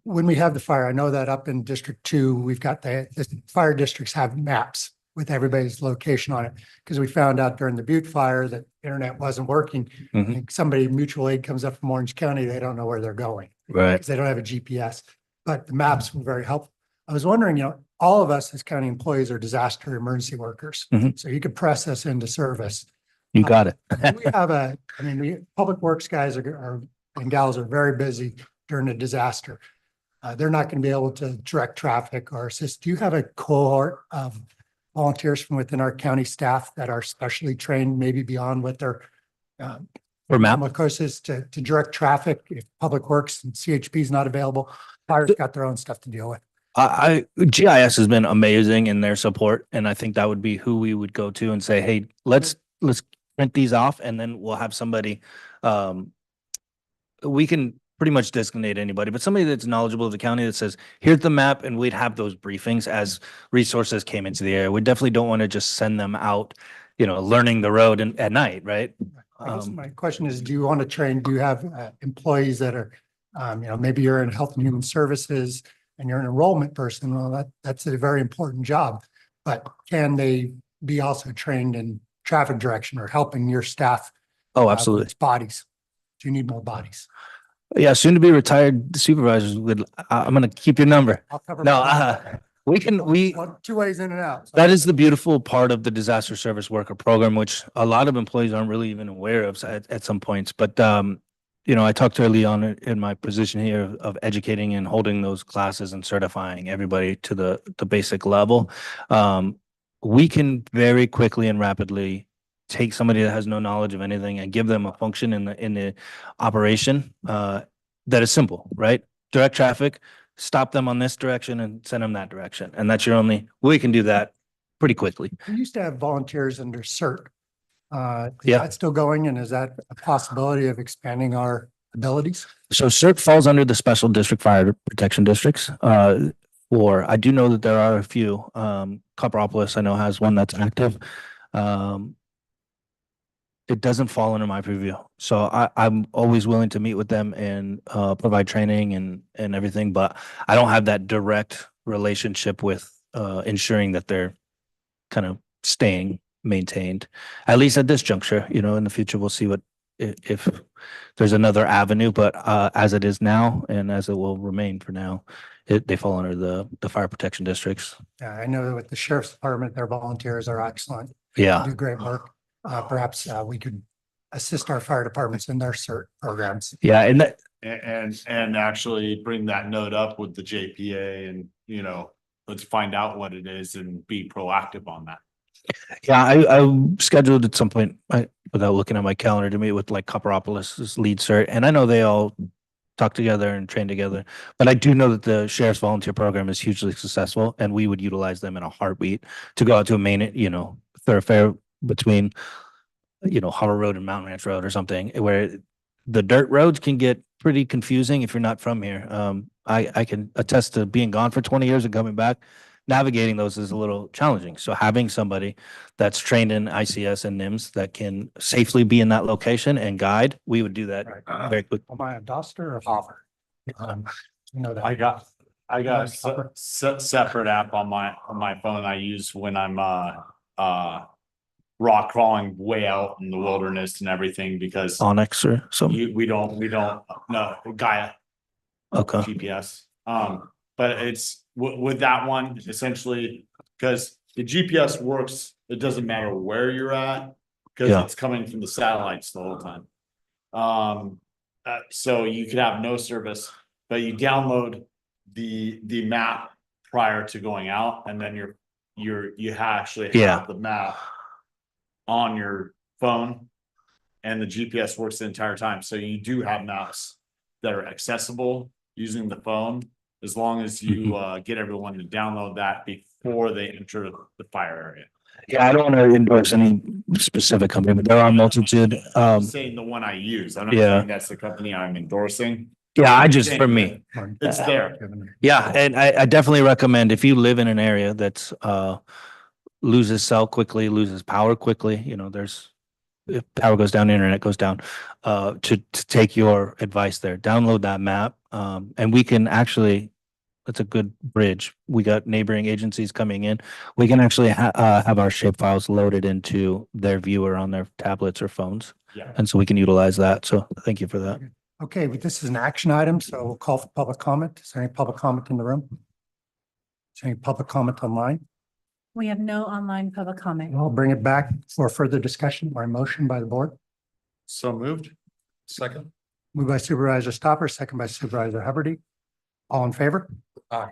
When we have the fire, I know that up in District 2, we've got the fire districts have maps with everybody's location on it, because we found out during the Butte fire that internet wasn't working. And somebody, mutual aid, comes up from Orange County, they don't know where they're going. Right. Because they don't have a GPS, but the maps were very helpful. I was wondering, all of us as county employees are disaster emergency workers. So you could press us into service. You got it. We have public works guys and gals are very busy during a disaster. They're not going to be able to direct traffic or assist. Do you have a cohort of volunteers from within our county staff that are specially trained, maybe beyond what their courses to direct traffic if public works and CHP is not available? Fire's got their own stuff to deal with. GIS has been amazing in their support, and I think that would be who we would go to and say, hey, let's print these off, and then we'll have somebody. We can pretty much designate anybody, but somebody that's knowledgeable of the county that says, here's the map, and we'd have those briefings as resources came into the area. We definitely don't want to just send them out, learning the road at night, right? I guess my question is, do you want to train, do you have employees that are Maybe you're in Health and Human Services and you're an enrollment person. Well, that's a very important job. But can they be also trained in traffic direction or helping your staff? Oh, absolutely. with bodies. Do you need more bodies? Yeah, soon to be retired supervisors would, I'm gonna keep your number. I'll cover. No, my- we, Well, 2 ways in and out. So- that is the beautiful part of the disaster service worker program, which a lot of employees aren't really even aware of at some points. But, I talked early on in my position here of educating and holding those classes and certifying everybody to the basic level. We can very quickly and rapidly take somebody that has no knowledge of anything and give them a function in the operation that is simple, right? Direct traffic, stop them on this direction and send them that direction. And that's we can do that pretty quickly. We used to have volunteers under CERT. Is Yeah. that still going, and is that a possibility of expanding our abilities? So CERT falls under the special district fire protection districts. I do know that there are a few. Copperopolis, I know, has one that's active. It doesn't fall under my purview. So I'm always willing to meet with them and provide training and everything, but I don't have that direct relationship with ensuring that they're kind of staying maintained, at least at this juncture. In the future, we'll see if there's another avenue, but as it is now and as it will remain for now, they fall under the fire protection districts. Yeah, I know that with the sheriff's department, their volunteers are excellent. Yeah. Do great work. Perhaps we could assist our fire departments in their CERT programs. Yeah, and that, And actually bring that note up with the JPA and, let's find out what it is and be proactive on that. yeah, I scheduled at some point, without looking at my calendar, to meet with like Copperopolis' lead cert, and I know they all talk together and train together. But I do know that the sheriff's volunteer program is hugely successful, and we would utilize them in a heartbeat to go out to a main, thoroughfare between, Harbor Road and Mountain Ranch Road or something, where the dirt roads can get pretty confusing if you're not from here. I can attest to being gone for 20 years and coming back. Navigating those is a little challenging. So having somebody that's trained in ICS and NIMS that can safely be in that location and guide, we would do that very quickly. Am I a Duster or Hopper? That. I got a separate app on my phone I use when I'm rock crawling way out in the wilderness and everything, because Onyx or something. we don't no Gaia. Okay. GPS. But it's with that one essentially, because the GPS works, it doesn't matter where you're at, because Yeah. it's coming from the satellites the whole time. So you could have no service, but you download the map prior to going out, and then you actually Yeah. have the map on your phone, and the GPS works the entire time. So you do have maps that are accessible using the phone, as long as you get everyone to download that before they enter the fire area. Yeah, I don't want to endorse any specific company, but there are a multitude. I'm saying the one I use. I'm not Yeah. saying that's the company I'm endorsing. Yeah, I'm just saying for me. It's there. Yeah, and I definitely recommend if you live in an area that's loses cell quickly, loses power quickly, if power goes down, internet goes down, to take your advice there. Download that map. And we can actually, that's a good bridge. We got neighboring agencies coming in. We can actually have our shape files loaded into their viewer on their tablets or phones. Yeah. And so we can utilize that. So thank you for that. Okay, but this is an action item, so we'll call for public comment. Is there any public comment in the room? Is there any public comment online? We have no online public comment. I'll bring it back for further discussion or a motion by the board. So moved. Second. Moved by Supervisor Stopper, second by Supervisor Hubbard. All in favor? Aye.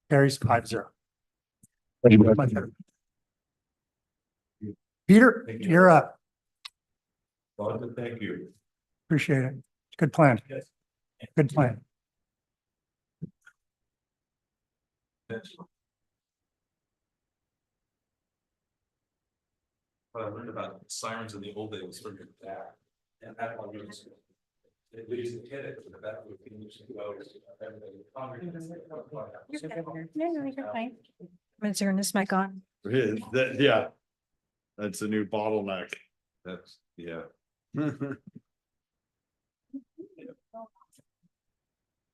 Carries 5-0. Thank you. My pleasure. Peter, you're up. Thank you. Appreciate it. Good plan. Good plan. What I learned about sirens in the old days was from your dad. And that one was, we used to hit it with the back of the fingers and go. You're fine. I'm gonna turn this mic on. Yeah. That's a new bottleneck. That's, yeah.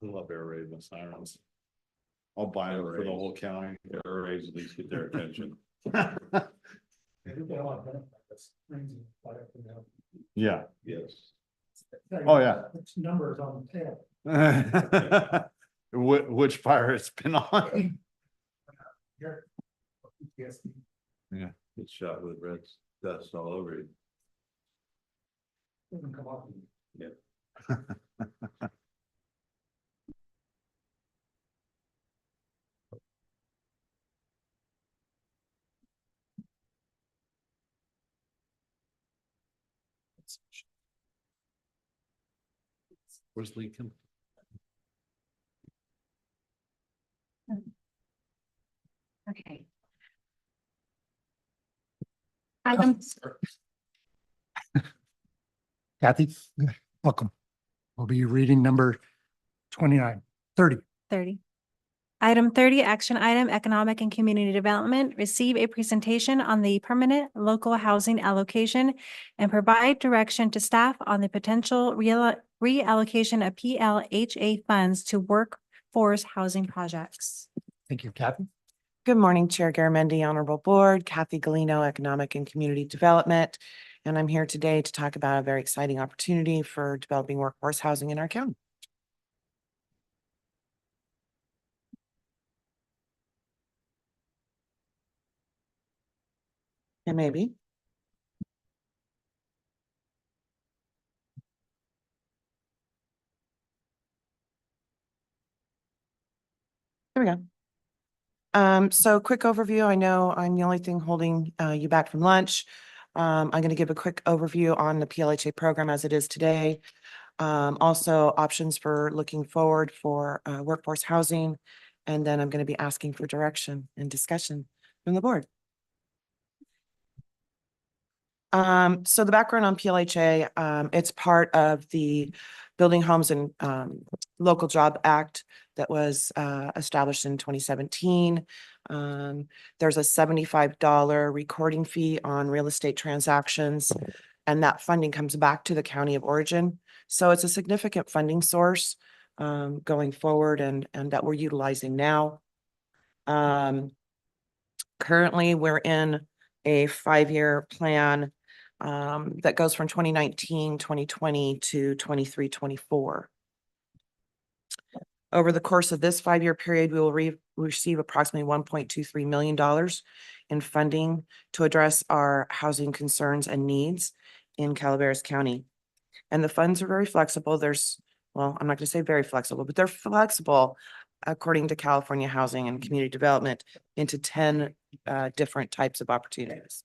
I love air raid and sirens. I'll buy it for the whole county. Air raids at least get their attention. Yeah. Yes. Oh, yeah. It's numbers on the tail. Which fire it's been on. Yes. Yeah. It's shot with red dust all over it. Doesn't come off. Yeah. Where's Lincoln? Okay. Item, Kathy, welcome. We'll be reading number 30. 30. Item 30, action item, economic and community development, receive a presentation on the permanent local housing allocation and provide direction to staff on the potential reallocation of PLHA funds to workforce housing projects. Thank you, Kathy. Good morning, Chair Garamendi, Honorable Board, Kathy Galino, Economic and Community Development. And I'm here today to talk about a very exciting opportunity for developing workforce housing in our county. And maybe. There we go. So quick overview. I know I'm the only thing holding you back from lunch. I'm going to give a quick overview on the PLHA program as it is today. Also options for looking forward for workforce housing. And then I'm going to be asking for direction and discussion from the board. So the background on PLHA, it's part of the Building Homes and Local Job Act that was established in 2017. There's a $75 recording fee on real estate transactions, and that funding comes back to the county of origin. So it's a significant funding source going forward and that we're utilizing now. Currently, we're in a 5-year plan that goes from 2019, 2020 to 23, 24. Over the course of this 5-year period, we will receive approximately $1.23 million in funding to address our housing concerns and needs in Calaveras County. And the funds are very flexible. Well, I'm not going to say very flexible, but they're flexible according to California Housing and Community Development into 10 different types of opportunities.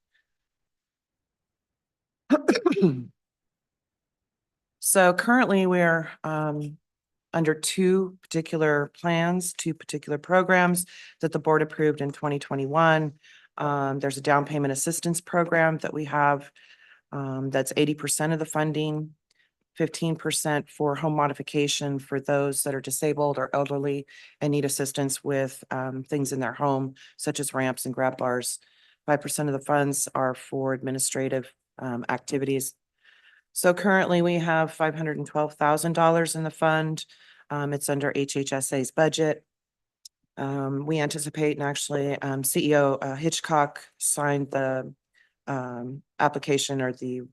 So currently we're under two particular plans, two particular programs that the board approved in 2021. There's a down payment assistance program that we have that's 80% of the funding, 15% for home modification for those that are disabled or elderly and need assistance with things in their home, such as ramps and grab bars. 5% of the funds are for administrative activities. So currently we have $512,000 in the fund. It's under HHSA's budget. We anticipate, and actually CEO Hitchcock signed the application or the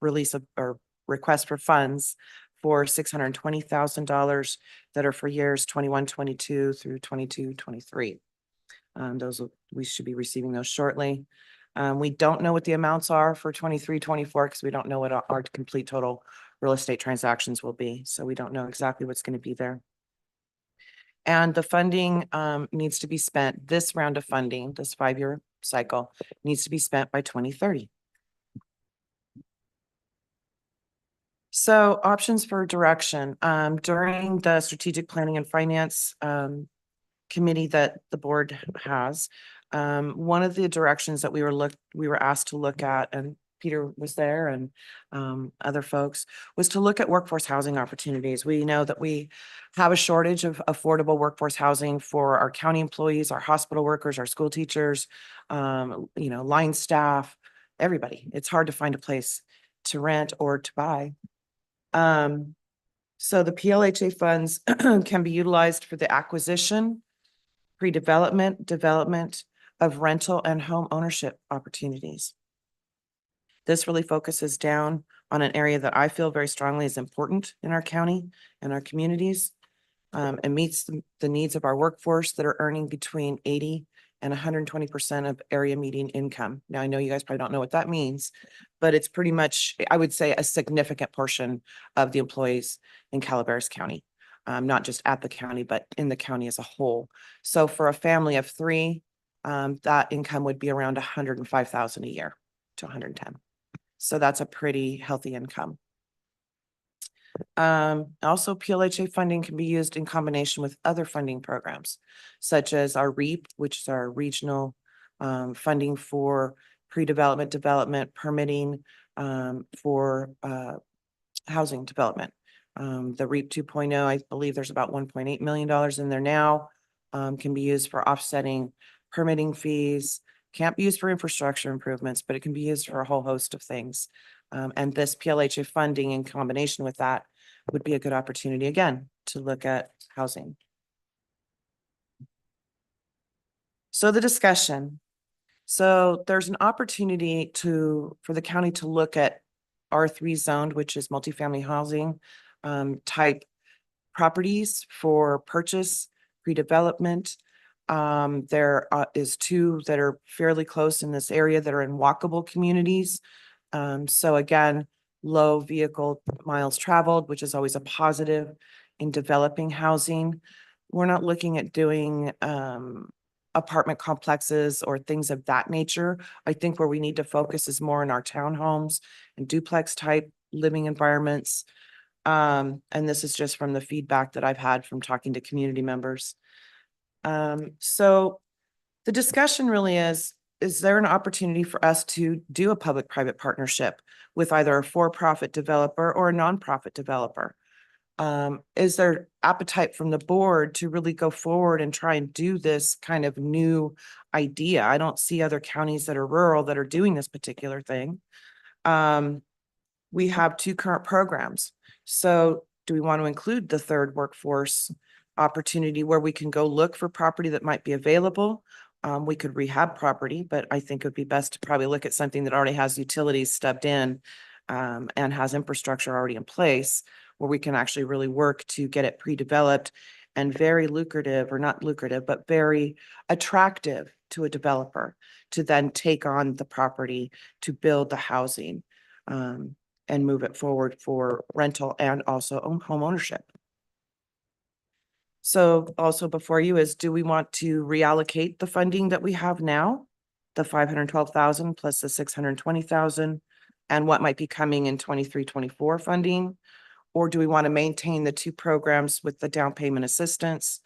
release of or request for funds for $620,000 that are for years 21, 22 through 22, 23. We should be receiving those shortly. We don't know what the amounts are for 23, 24 because we don't know what our complete total real estate transactions will be. So we don't know exactly what's going to be there. And the funding needs to be spent, this round of funding, this 5-year cycle needs to be spent by 2030. So options for direction. During the strategic planning and finance committee that the board has, one of the directions that we were asked to look at, and Peter was there and other folks, was to look at workforce housing opportunities. We know that we have a shortage of affordable workforce housing for our county employees, our hospital workers, our school teachers, line staff, everybody. It's hard to find a place to rent or to buy. So the PLHA funds can be utilized for the acquisition, pre-development, development of rental and home ownership opportunities. This really focuses down on an area that I feel very strongly is important in our county and our communities. And meets the needs of our workforce that are earning between 80 and 120% of area median income. Now, I know you guys probably don't know what that means, but it's pretty much, I would say, a significant portion of the employees in Calaveras County. Not just at the county, but in the county as a whole. So for a family of three, that income would be around 105,000 a year to 110. So that's a pretty healthy income. Also, PLHA funding can be used in combination with other funding programs, such as our REAP, which is our regional funding for pre-development, development, permitting for housing development. The REAP 2.0, I believe there's about $1.8 million in there now, can be used for offsetting permitting fees. Can't be used for infrastructure improvements, but it can be used for a whole host of things. And this PLHA funding in combination with that would be a good opportunity again to look at housing. So the discussion. So there's an opportunity for the county to look at R3 zoned, which is multifamily housing type properties for purchase, pre-development. There is two that are fairly close in this area that are in walkable communities. So again, low vehicle miles traveled, which is always a positive in developing housing. We're not looking at doing apartment complexes or things of that nature. I think where we need to focus is more in our townhomes and duplex type living environments. And this is just from the feedback that I've had from talking to community members. So the discussion really is there an opportunity for us to do a public-private partnership with either a for-profit developer or a nonprofit developer? Is there appetite from the board to really go forward and try and do this kind of new idea? I don't see other counties that are rural that are doing this particular thing. We have two current programs. So do we want to include the third workforce opportunity where we can go look for property that might be available? We could rehab property, but I think it would be best to probably look at something that already has utilities stubbed in and has infrastructure already in place where we can actually really work to get it pre-developed and very lucrative, or not lucrative, but very attractive to a developer to then take on the property to build the housing and move it forward for rental and also home ownership. So also before you is, do we want to reallocate the funding that we have now? The 512,000 plus the 620,000 and what might be coming in 23-24 funding? Or do we want to maintain the two programs with the down payment assistance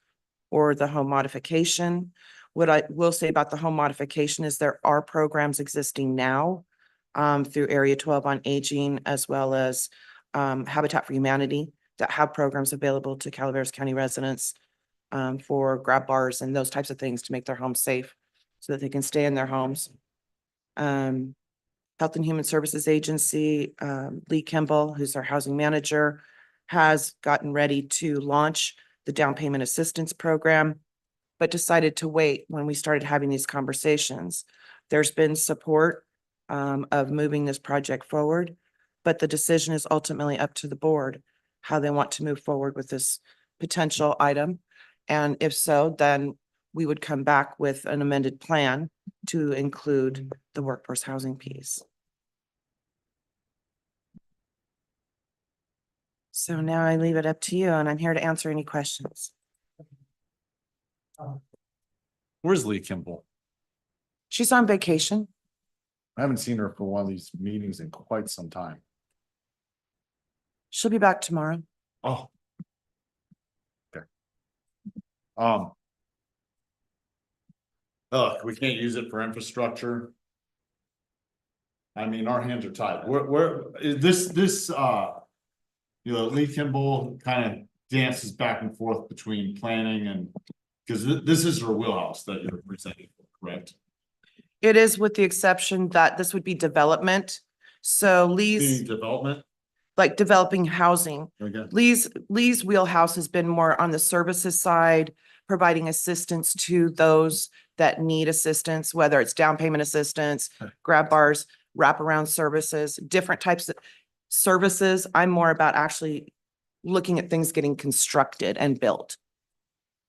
or the home modification? What I will say about the home modification is there are programs existing now through Area 12 on Aging, as well as Habitat for Humanity, that have programs available to Calaveras County residents for grab bars and those types of things to make their homes safe so that they can stay in their homes. Health and Human Services Agency, Lee Kimball, who's our housing manager, has gotten ready to launch the down payment assistance program, but decided to wait when we started having these conversations. There's been support of moving this project forward, but the decision is ultimately up to the board, how they want to move forward with this potential item. And if so, then we would come back with an amended plan to include the workforce housing piece. So now I leave it up to you, and I'm here to answer any questions. Where's Lee Kimball? She's on vacation. I haven't seen her for one of these meetings in quite some time. She'll be back tomorrow. Oh. Okay. We can't use it for infrastructure. I mean, our hands are tied. Where is this Lee Kimball kind of dances back and forth between planning and, because this is her wheelhouse that you're presenting, correct? It is, with the exception that this would be development. So Lee's Development? like developing housing. Okay. Lee's wheelhouse has been more on the services side, providing assistance to those that need assistance, whether it's down payment assistance, grab bars, wraparound services, different types of services. I'm more about actually looking at things getting constructed and built.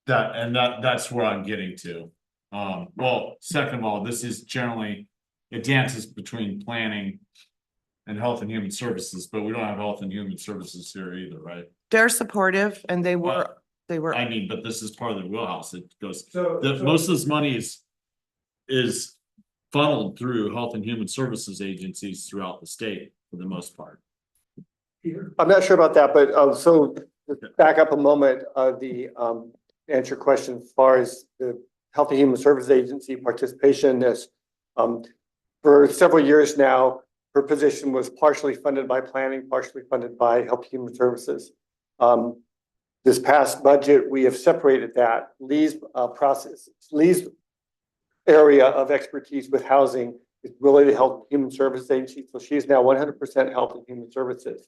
That's where I'm getting to. Well, second of all, this is generally, it dances between planning and health and human services, but we don't have health and human services here either, right? They're supportive and they were. I mean, but this is part of the wheelhouse. It goes, So- most of this money is funneled through health and human services agencies throughout the state for the most part. I'm not sure about that, but so back up a moment, answer your question as far as the Health and Human Services Agency participation in this. For several years now, her position was partially funded by planning, partially funded by Health and Human Services. This past budget, we have separated that. Lee's area of expertise with housing is really the Health and Human Services Agency. So she is now 100% Health and Human Services.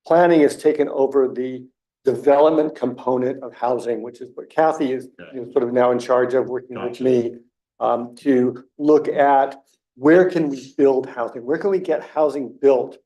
Planning has taken over the development component of housing, which is what Kathy is sort of now in charge of, working with me to look at where can we build housing? Where can we get housing built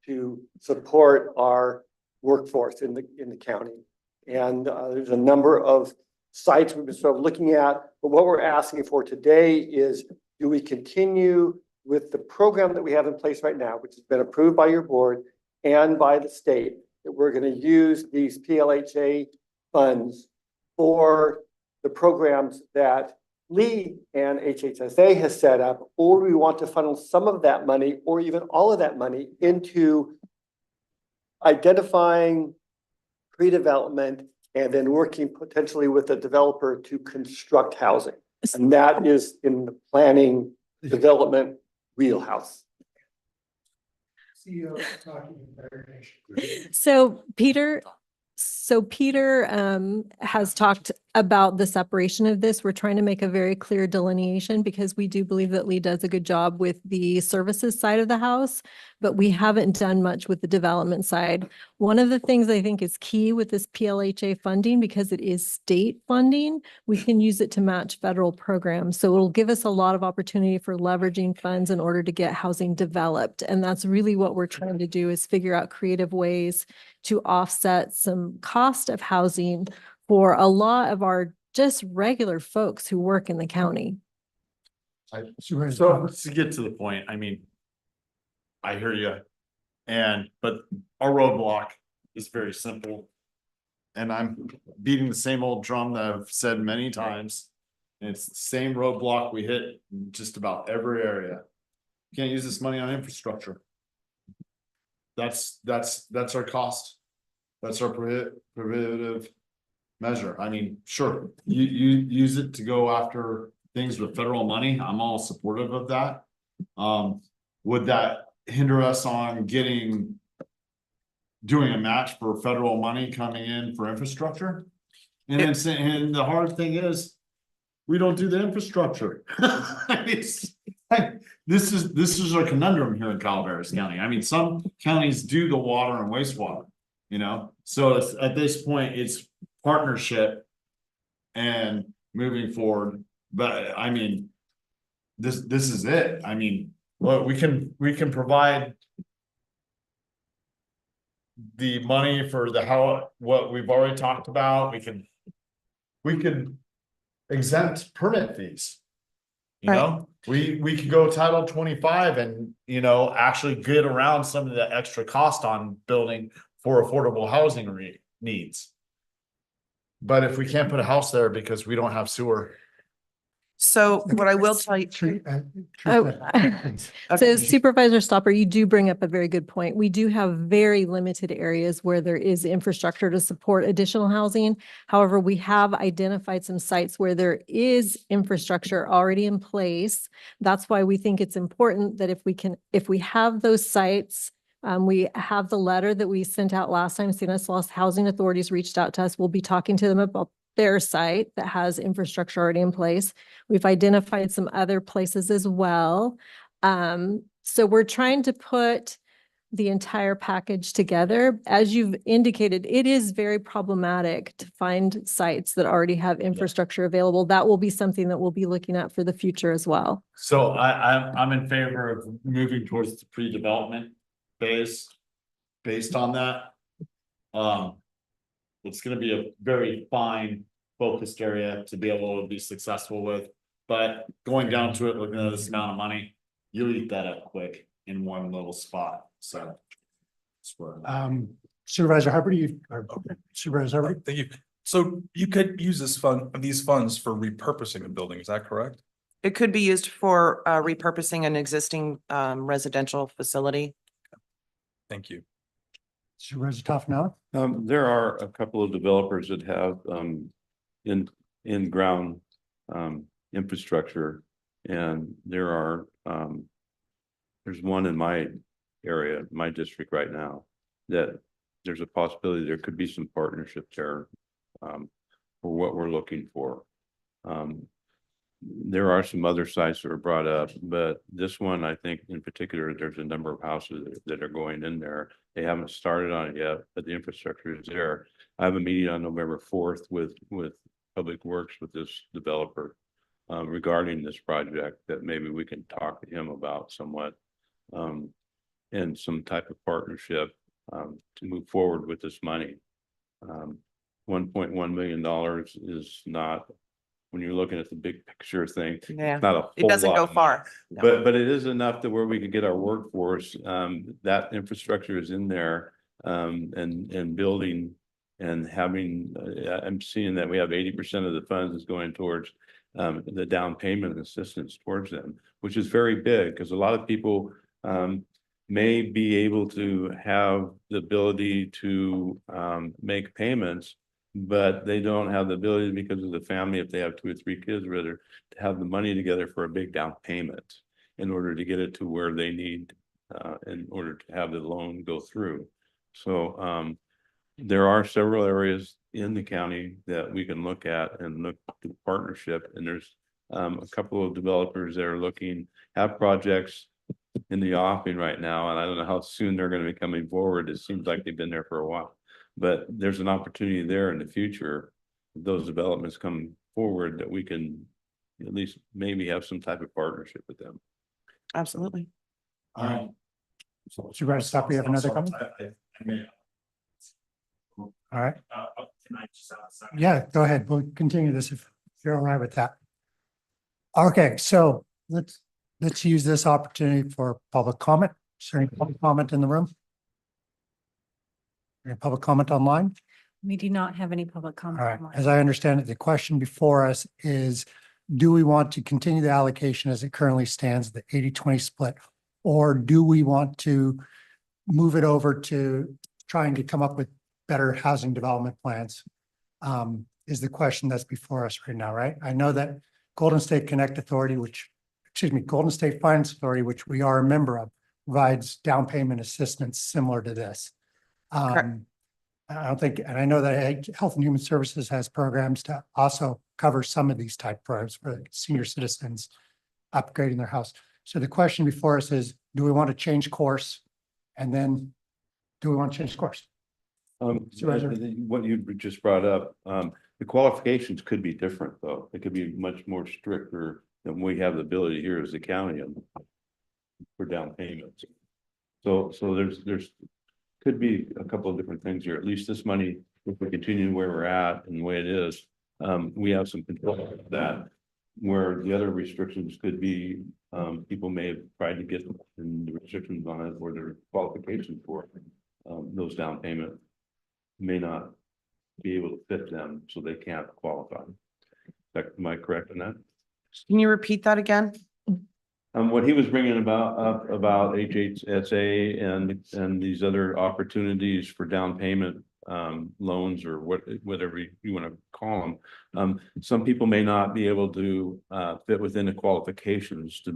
to support our workforce in the county? And there's a number of sites we've been sort of looking at, but what we're asking for today is, do we continue with the program that we have in place right now, which has been approved by your board and by the state, that we're going to use these PLHA funds for the programs that Lee and HHSA has set up, or we want to funnel some of that money or even all of that money into identifying pre-development and then working potentially with a developer to construct housing. And that is in the planning development wheelhouse. So Peter has talked about the separation of this. We're trying to make a very clear delineation because we do believe that Lee does a good job with the services side of the house, but we haven't done much with the development side. One of the things I think is key with this PLHA funding, because it is state funding, we can use it to match federal programs. So it'll give us a lot of opportunity for leveraging funds in order to get housing developed. And that's really what we're trying to do, is figure out creative ways to offset some cost of housing for a lot of our just regular folks who work in the county. So to get to the point, I mean, I hear you. But our roadblock is very simple. And I'm beating the same old drum that I've said many times. And it's the same roadblock we hit in just about every area. You can't use this money on infrastructure. That's our cost. That's our prohibitive measure. I mean, sure, you use it to go after things with federal money. I'm all supportive of that. Would that hinder us on doing a match for federal money coming in for infrastructure? And the hard thing is, we don't do the infrastructure. This is a conundrum here in Calaveras County. I mean, some counties do the water and wastewater, so it's, at this point, it's partnership and moving forward. But I mean, this is it. I mean, well, we can provide the money for what we've already talked about. We can exempt permit fees. We could go Title 25 and, actually get around some of the extra cost on building for affordable housing needs. But if we can't put a house there because we don't have sewer. So what I will tell you. So Supervisor Stopper, you do bring up a very good point. We do have very limited areas where there is infrastructure to support additional housing. However, we have identified some sites where there is infrastructure already in place. That's why we think it's important that if we have those sites, we have the letter that we sent out last time. Stanislaus Housing Authorities reached out to us. We'll be talking to them about their site that has infrastructure already in place. We've identified some other places as well. So we're trying to put the entire package together. As you've indicated, it is very problematic to find sites that already have infrastructure available. That will be something that we'll be looking at for the future as well. So I'm in favor of moving towards the pre-development phase based on that. It's gonna be a very fine focused area to be able to be successful with, but going down to it, looking at this amount of money, you'll eat that up quick in one little spot, so. that's where I'm at. Supervisor Hubbard, Supervisor Hubbard? Thank you. So you could use these funds for repurposing a building, is that correct? It could be used for repurposing an existing residential facility. Thank you. Supervisor Toffenali? There are a couple of developers that have in-ground infrastructure. And there's one in my area, my district right now, that there's a possibility there could be some partnership there for what we're looking for. There are some other sites that are brought up, but this one, I think in particular, there's a number of houses that are going in there. They haven't started on it yet, but the infrastructure is there. I have a meeting on November 4th with Public Works with this developer regarding this project that maybe we can talk to him about somewhat and some type of partnership to move forward with this money. $1.1 million is not, when you're looking at the big picture thing, Yeah, not a whole it doesn't lot go of money. far. No. But it is enough to where we could get our workforce, that infrastructure is in there, and building and having, I'm seeing that we have 80% of the funds is going towards the down payment assistance towards them, which is very big because a lot of people may be able to have the ability to make payments, but they don't have the ability because of the family, if they have 2 or 3 kids, rather, to have the money together for a big down payment in order to get it to where they need in order to have the loan go through. So there are several areas in the county that we can look at and look to partnership. And there's a couple of developers that are have projects in the offing right now. And I don't know how soon they're going to be coming forward. It seems like they've been there for a while, but there's an opportunity there in the future. If those developments come forward that we can at least maybe have some type of partnership with them. Absolutely. All right. Supervisor Stop, you have another comment? All right. Yeah, go ahead. We'll continue this if you're all right with that. Okay, so let's use this opportunity for public comment. Is there any public comment in the room? Any public comment online? We do not have any public comment. All right, online. as I understand it, the question before us is, do we want to continue the allocation as it currently stands, the 80-20 split? Or do we want to move it over to trying to come up with better housing development plans? Is the question that's before us right now, right? I know that Golden State Connect Authority, Golden State Finance Authority, which we are a member of, provides down payment assistance similar to this. I don't think, and I know that Health and Human Services has programs to also cover some of these type programs for senior citizens upgrading their house. So the question before us is, do we want to change course? And then do we want to change course? What you just brought up, the qualifications could be different though. It could be much more stricter than we have the ability here as a county for down payments. So there's could be a couple of different things here. At least this money, if we continue where we're at and the way it is, we have some control of that. Where the other restrictions could be, people may have tried to get the restrictions on it or their qualifications for those down payment may not be able to fit them, so they can't qualify. Am I correct in that? Can you repeat that again? What he was bringing about HHSA and these other opportunities for down payment loans or whatever you want to call them. Some people may not be able to fit within the qualifications to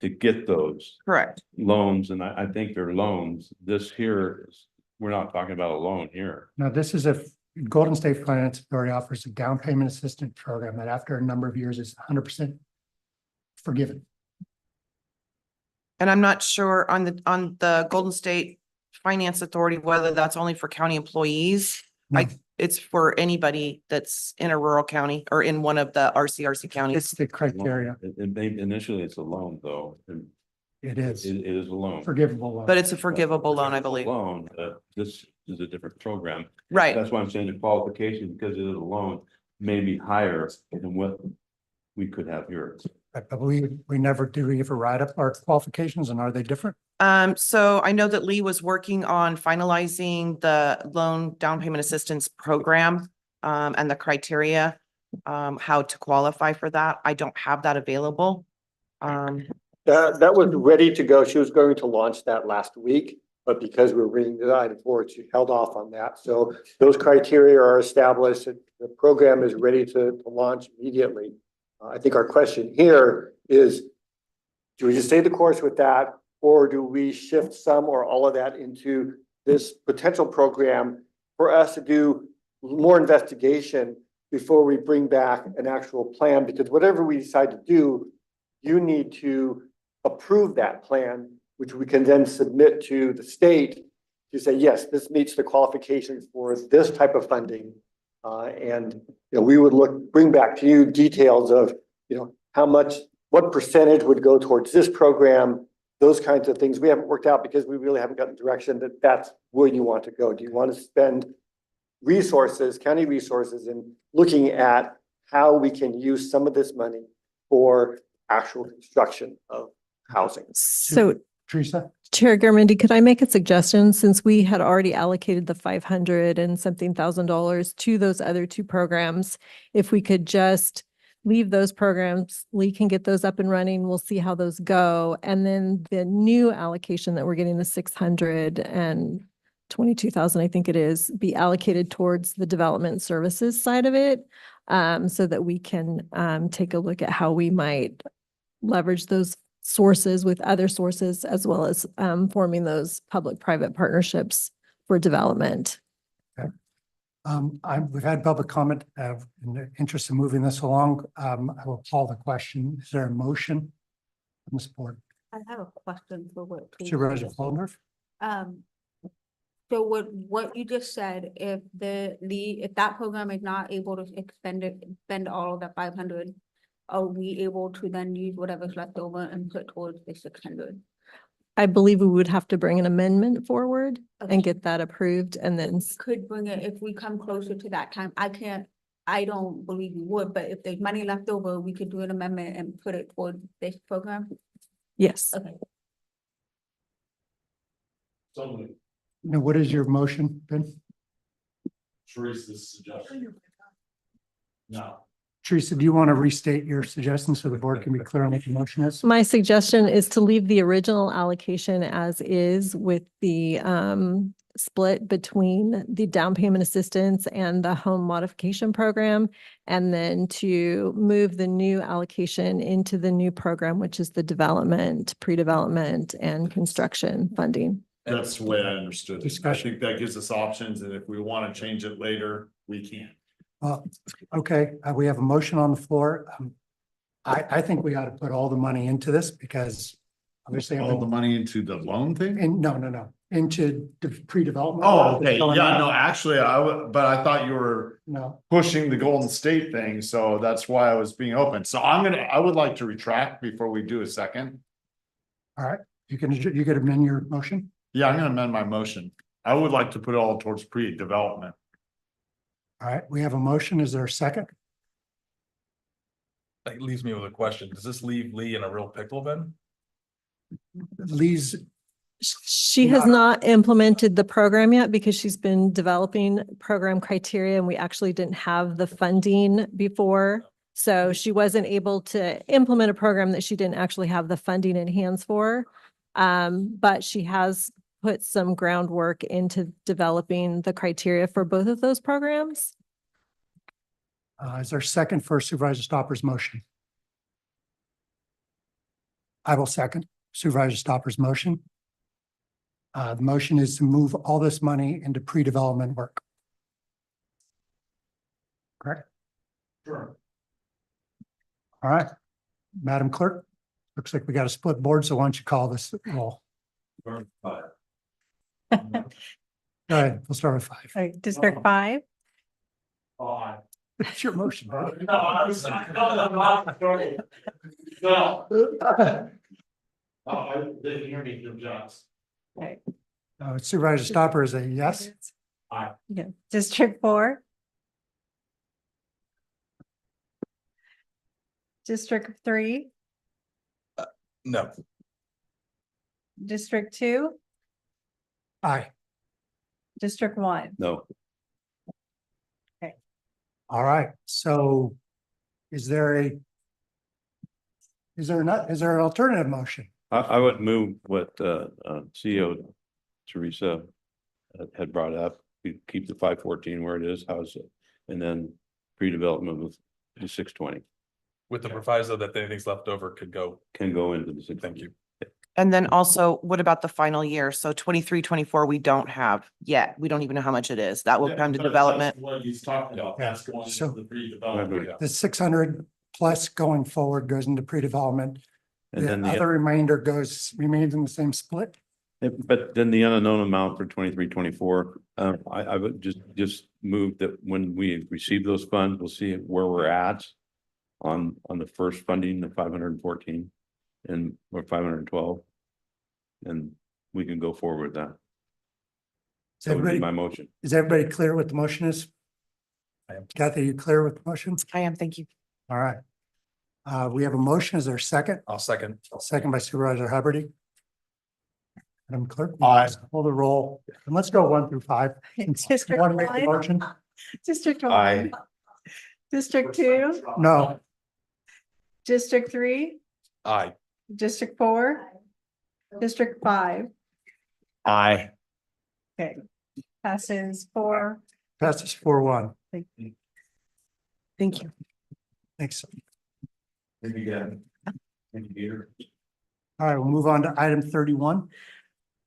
get those Correct loans, and I think they're loans. This here is, we're not talking about a loan here. Now, this is if Golden State Finance Authority offers a down payment assistance program that after a number of years is 100% forgiven. And I'm not sure on the Golden State Finance Authority, whether that's only for county employees. No. It's for anybody that's in a rural county or in one of the RCRC counties. It's the criteria. Initially, it's a loan though. and It is It is a loan. forgivable. loan. But it's a forgivable loan, I believe. Loan, this is a different program. Right. That's why I'm saying the qualification, because it is a loan, may be higher than what we could have here. But we never, do we ever write up our qualifications, and are they different? So I know that Lee was working on finalizing the loan down payment assistance program, and the criteria, how to qualify for that. I don't have that available. That was ready to go. She was going to launch that last week, but because we're reading the item forward, she held off on that. So those criteria are established. The program is ready to launch immediately. I think our question here is, do we just stay the course with that, or do we shift some or all of that into this potential program for us to do more investigation before we bring back an actual plan? Because whatever we decide to do, you need to approve that plan, which we can then submit to the state to say, yes, this meets the qualifications for this type of funding. And we would bring back to you details of, how much, what percentage would go towards this program, those kinds of things. We haven't worked out because we really haven't gotten direction that that's where you want to go. Do you want to spend resources, county resources, in looking at how we can use some of this money for actual construction of housing? So Teresa? Chair Garamendi, could I make a suggestion? Since we had already allocated the 500 and something thousand dollars to those other two programs, if we could just leave those programs, Lee can get those up and running. We'll see how those go. And then the new allocation that we're getting, the 622,000, I think it is, be allocated towards the development services side of it, so that we can take a look at how we might leverage those sources with other sources, as well as forming those public-private partnerships for development. Okay. We've had public comment in the interest of moving this along. I will call the question. Is there a motion from this board? I have a question for what. Supervisor Foldorf? So what you just said, if if that program is not able to spend all of the 500, are we able to then use whatever's left over and put towards the 600? I believe we would have to bring an amendment forward Okay. and get that approved, and then Could bring it, if we come closer to that time, I don't believe we would, but if there's money left over, we could do an amendment and put it toward this program. yes. Okay. Now, what is your motion, Ben? Teresa's suggestion. No. Teresa, do you want to restate your suggestion so the board can be clear on what the motion is? My suggestion is to leave the original allocation as is, with the split between the down payment assistance and the home modification program, and then to move the new allocation into the new program, which is the development, pre-development, and construction funding. That's the way I understood it. I Discussion. think that gives us options, and if we want to change it later, we can. Okay, we have a motion on the floor. I think we ought to put all the money into this, because obviously. All the money into the loan thing? No, into the pre-development. Oh, okay, yeah, no, actually, but I thought you were No, pushing the Golden State thing, so that's why I was being open. So I would like to retract before we do a second. all right, you can amend your motion. Yeah, I'm gonna amend my motion. I would like to put it all towards pre-development. All right, we have a motion. Is there a second? That leaves me with a question. Does this leave Lee in a real pickle then? Lee's, She has not implemented the program yet because she's been developing program criteria, and we actually didn't have the funding before. So she wasn't able to implement a program that she didn't actually have the funding in hands for. But she has put some groundwork into developing the criteria for both of those programs. is there a second for Supervisor Stopper's motion? I will second Supervisor Stopper's motion. The motion is to move all this money into pre-development work. Correct? Sure. All right, Madam Clerk? Looks like we got a split board, so why don't you call this roll? All right, we'll start with 5. All right, District 5, It's your motion, buddy. No. I didn't hear me, Jim Johnson. Supervisor Stopper is a yes. yeah. District 4, District 3, No. District 2, Aye. District 1. No, All right, so is there an alternative motion? I would move what CEO Teresa had brought up. We keep the 514 where it is, how's it? And then pre-development with the 620 With the proviso that anything's left over could go. can go into the 620. Thank you. And then also, what about the final year? So 23, 24, we don't have yet. We don't even know how much it is. That will come to development. What he's talking about, that's going So- into the pre-development. Yeah. The 600 plus going forward goes into pre-development. And then The other remainder remains in the same split. But then the unknown amount for 23, 24, I would just move that when we receive those funds, we'll see where we're at on the first funding, the 514 or 512. And we can go forward with that. Is That would be everybody, my motion. is everybody clear what the motion is? I am. Kathy, are you clear with the motion? I am, thank you. All right. We have a motion. Is there a second? I'll second. Second by Supervisor Hubbard. Madam Clerk. Aye. Hold the roll. And let's go 1 through 5. District Want to make the 1, motion? District 1. Aye. District 2, No. District 3, Aye. District 4, District 5. Aye. Okay, passes 4. Passes 4-1. Thank you. Thanks. Thank you, Gavin. Thank you, Peter. All right, we'll move on to item 31.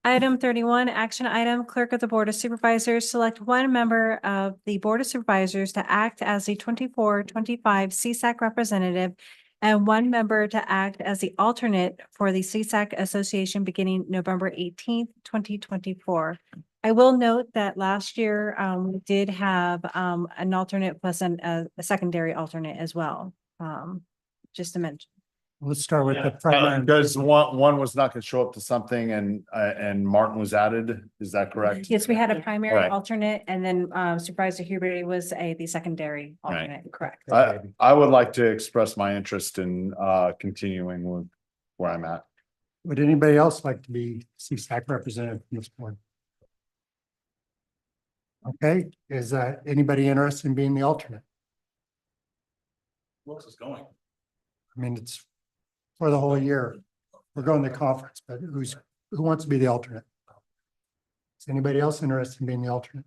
Item 31, action item, Clerk of the Board of Supervisors, select one member of the Board of Supervisors to act as the 24-25 CSAC representative and one member to act as the alternate for the CSAC Association beginning November 18th, 2024. I will note that last year, we did have an alternate plus a secondary alternate as well, just to mention. Let's start with the primary. Because one was not gonna show up to something and Martin was added, is that correct? Yes, we had a primary Right. alternate and then Supervisor Huberty was the secondary alternate, correct? I would like to express my interest in continuing with where I'm at. Would anybody else like to be CSAC representative from this board? Okay, is anybody interested in being the alternate? What's this going? I mean, it's for the whole year. We're going to conference, but who wants to be the alternate? Is anybody else interested in being the alternate?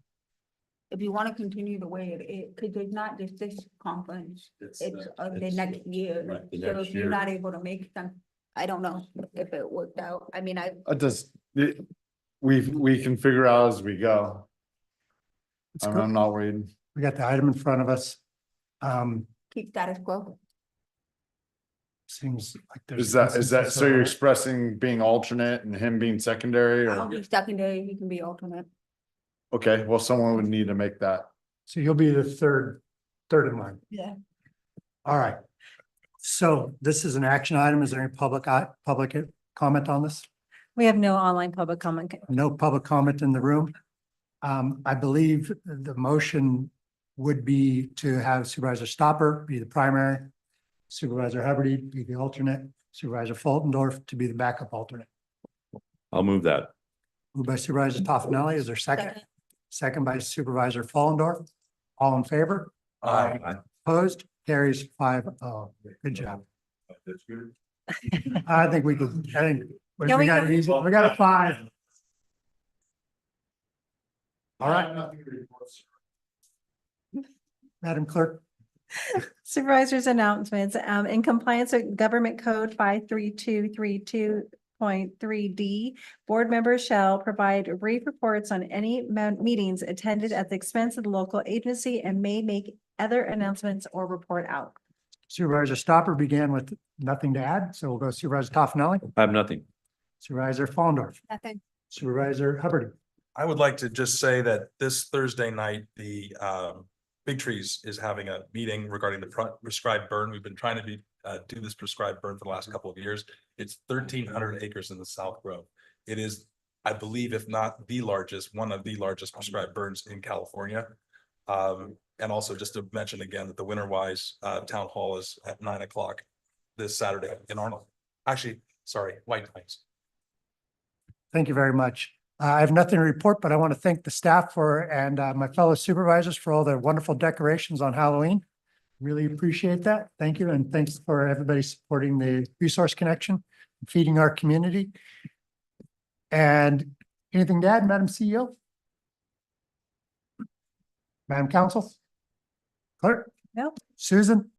If you want to continue the way it is, because it's not just this conference, it's the next year. Right, the So next if you're year. not able to make them, I don't know if it worked out. I mean, We can figure out as we go. Let's go. I'm not worried. We got the item in front of us. keep status quo. Seems like there's. Is that, so you're expressing being alternate and him being secondary I'll or? be secondary, you can be alternate. Okay, well, someone would need to make that. So you'll be the third in line. Yeah. All right. So this is an action item. Is there any public comment on this? We have no online public comment. No public comment in the room. I believe the motion would be to have Supervisor Stopper be the primary, Supervisor Hubbard be the alternate, Supervisor Fultendorf to be the backup alternate. I'll move that. Moved by Supervisor Toffenelli. Is there second? Second by Supervisor Fullendorf. All in favor? Aye. Opposed? Carries 5-0. Good job. I think we could, we Yeah, we got can- it easy. We got a 5. All right, Madam Clerk. Supervisors announcements, in compliance with Government Code 53232.3D, board members shall provide brief reports on any meetings attended at the expense of the local agency and may make other announcements or report out. Supervisor Stopper began with nothing to add, so we'll go Supervisor Toffenelli, I have nothing. Supervisor Fondorf, Nothing. Supervisor Hubbard. I would like to just say that this Thursday night, the Big Trees is having a meeting regarding the prescribed burn. We've been trying to do this prescribed burn for the last couple of years. It's 1,300 acres in the South Grove. It is, I believe, if not the largest, one of the largest prescribed burns in California. And also just to mention again that the Winterwise Town Hall is at 9 o'clock this Saturday in Arnold. Actually, sorry, White Plains. Thank you very much. I have nothing to report, but I want to thank the staff and my fellow supervisors for all their wonderful decorations on Halloween. Really appreciate that. Thank you. And thanks for everybody supporting the Resource Connection, feeding our community. And anything to add, Madam CEO? Madam Council? Clerk? No. Susan?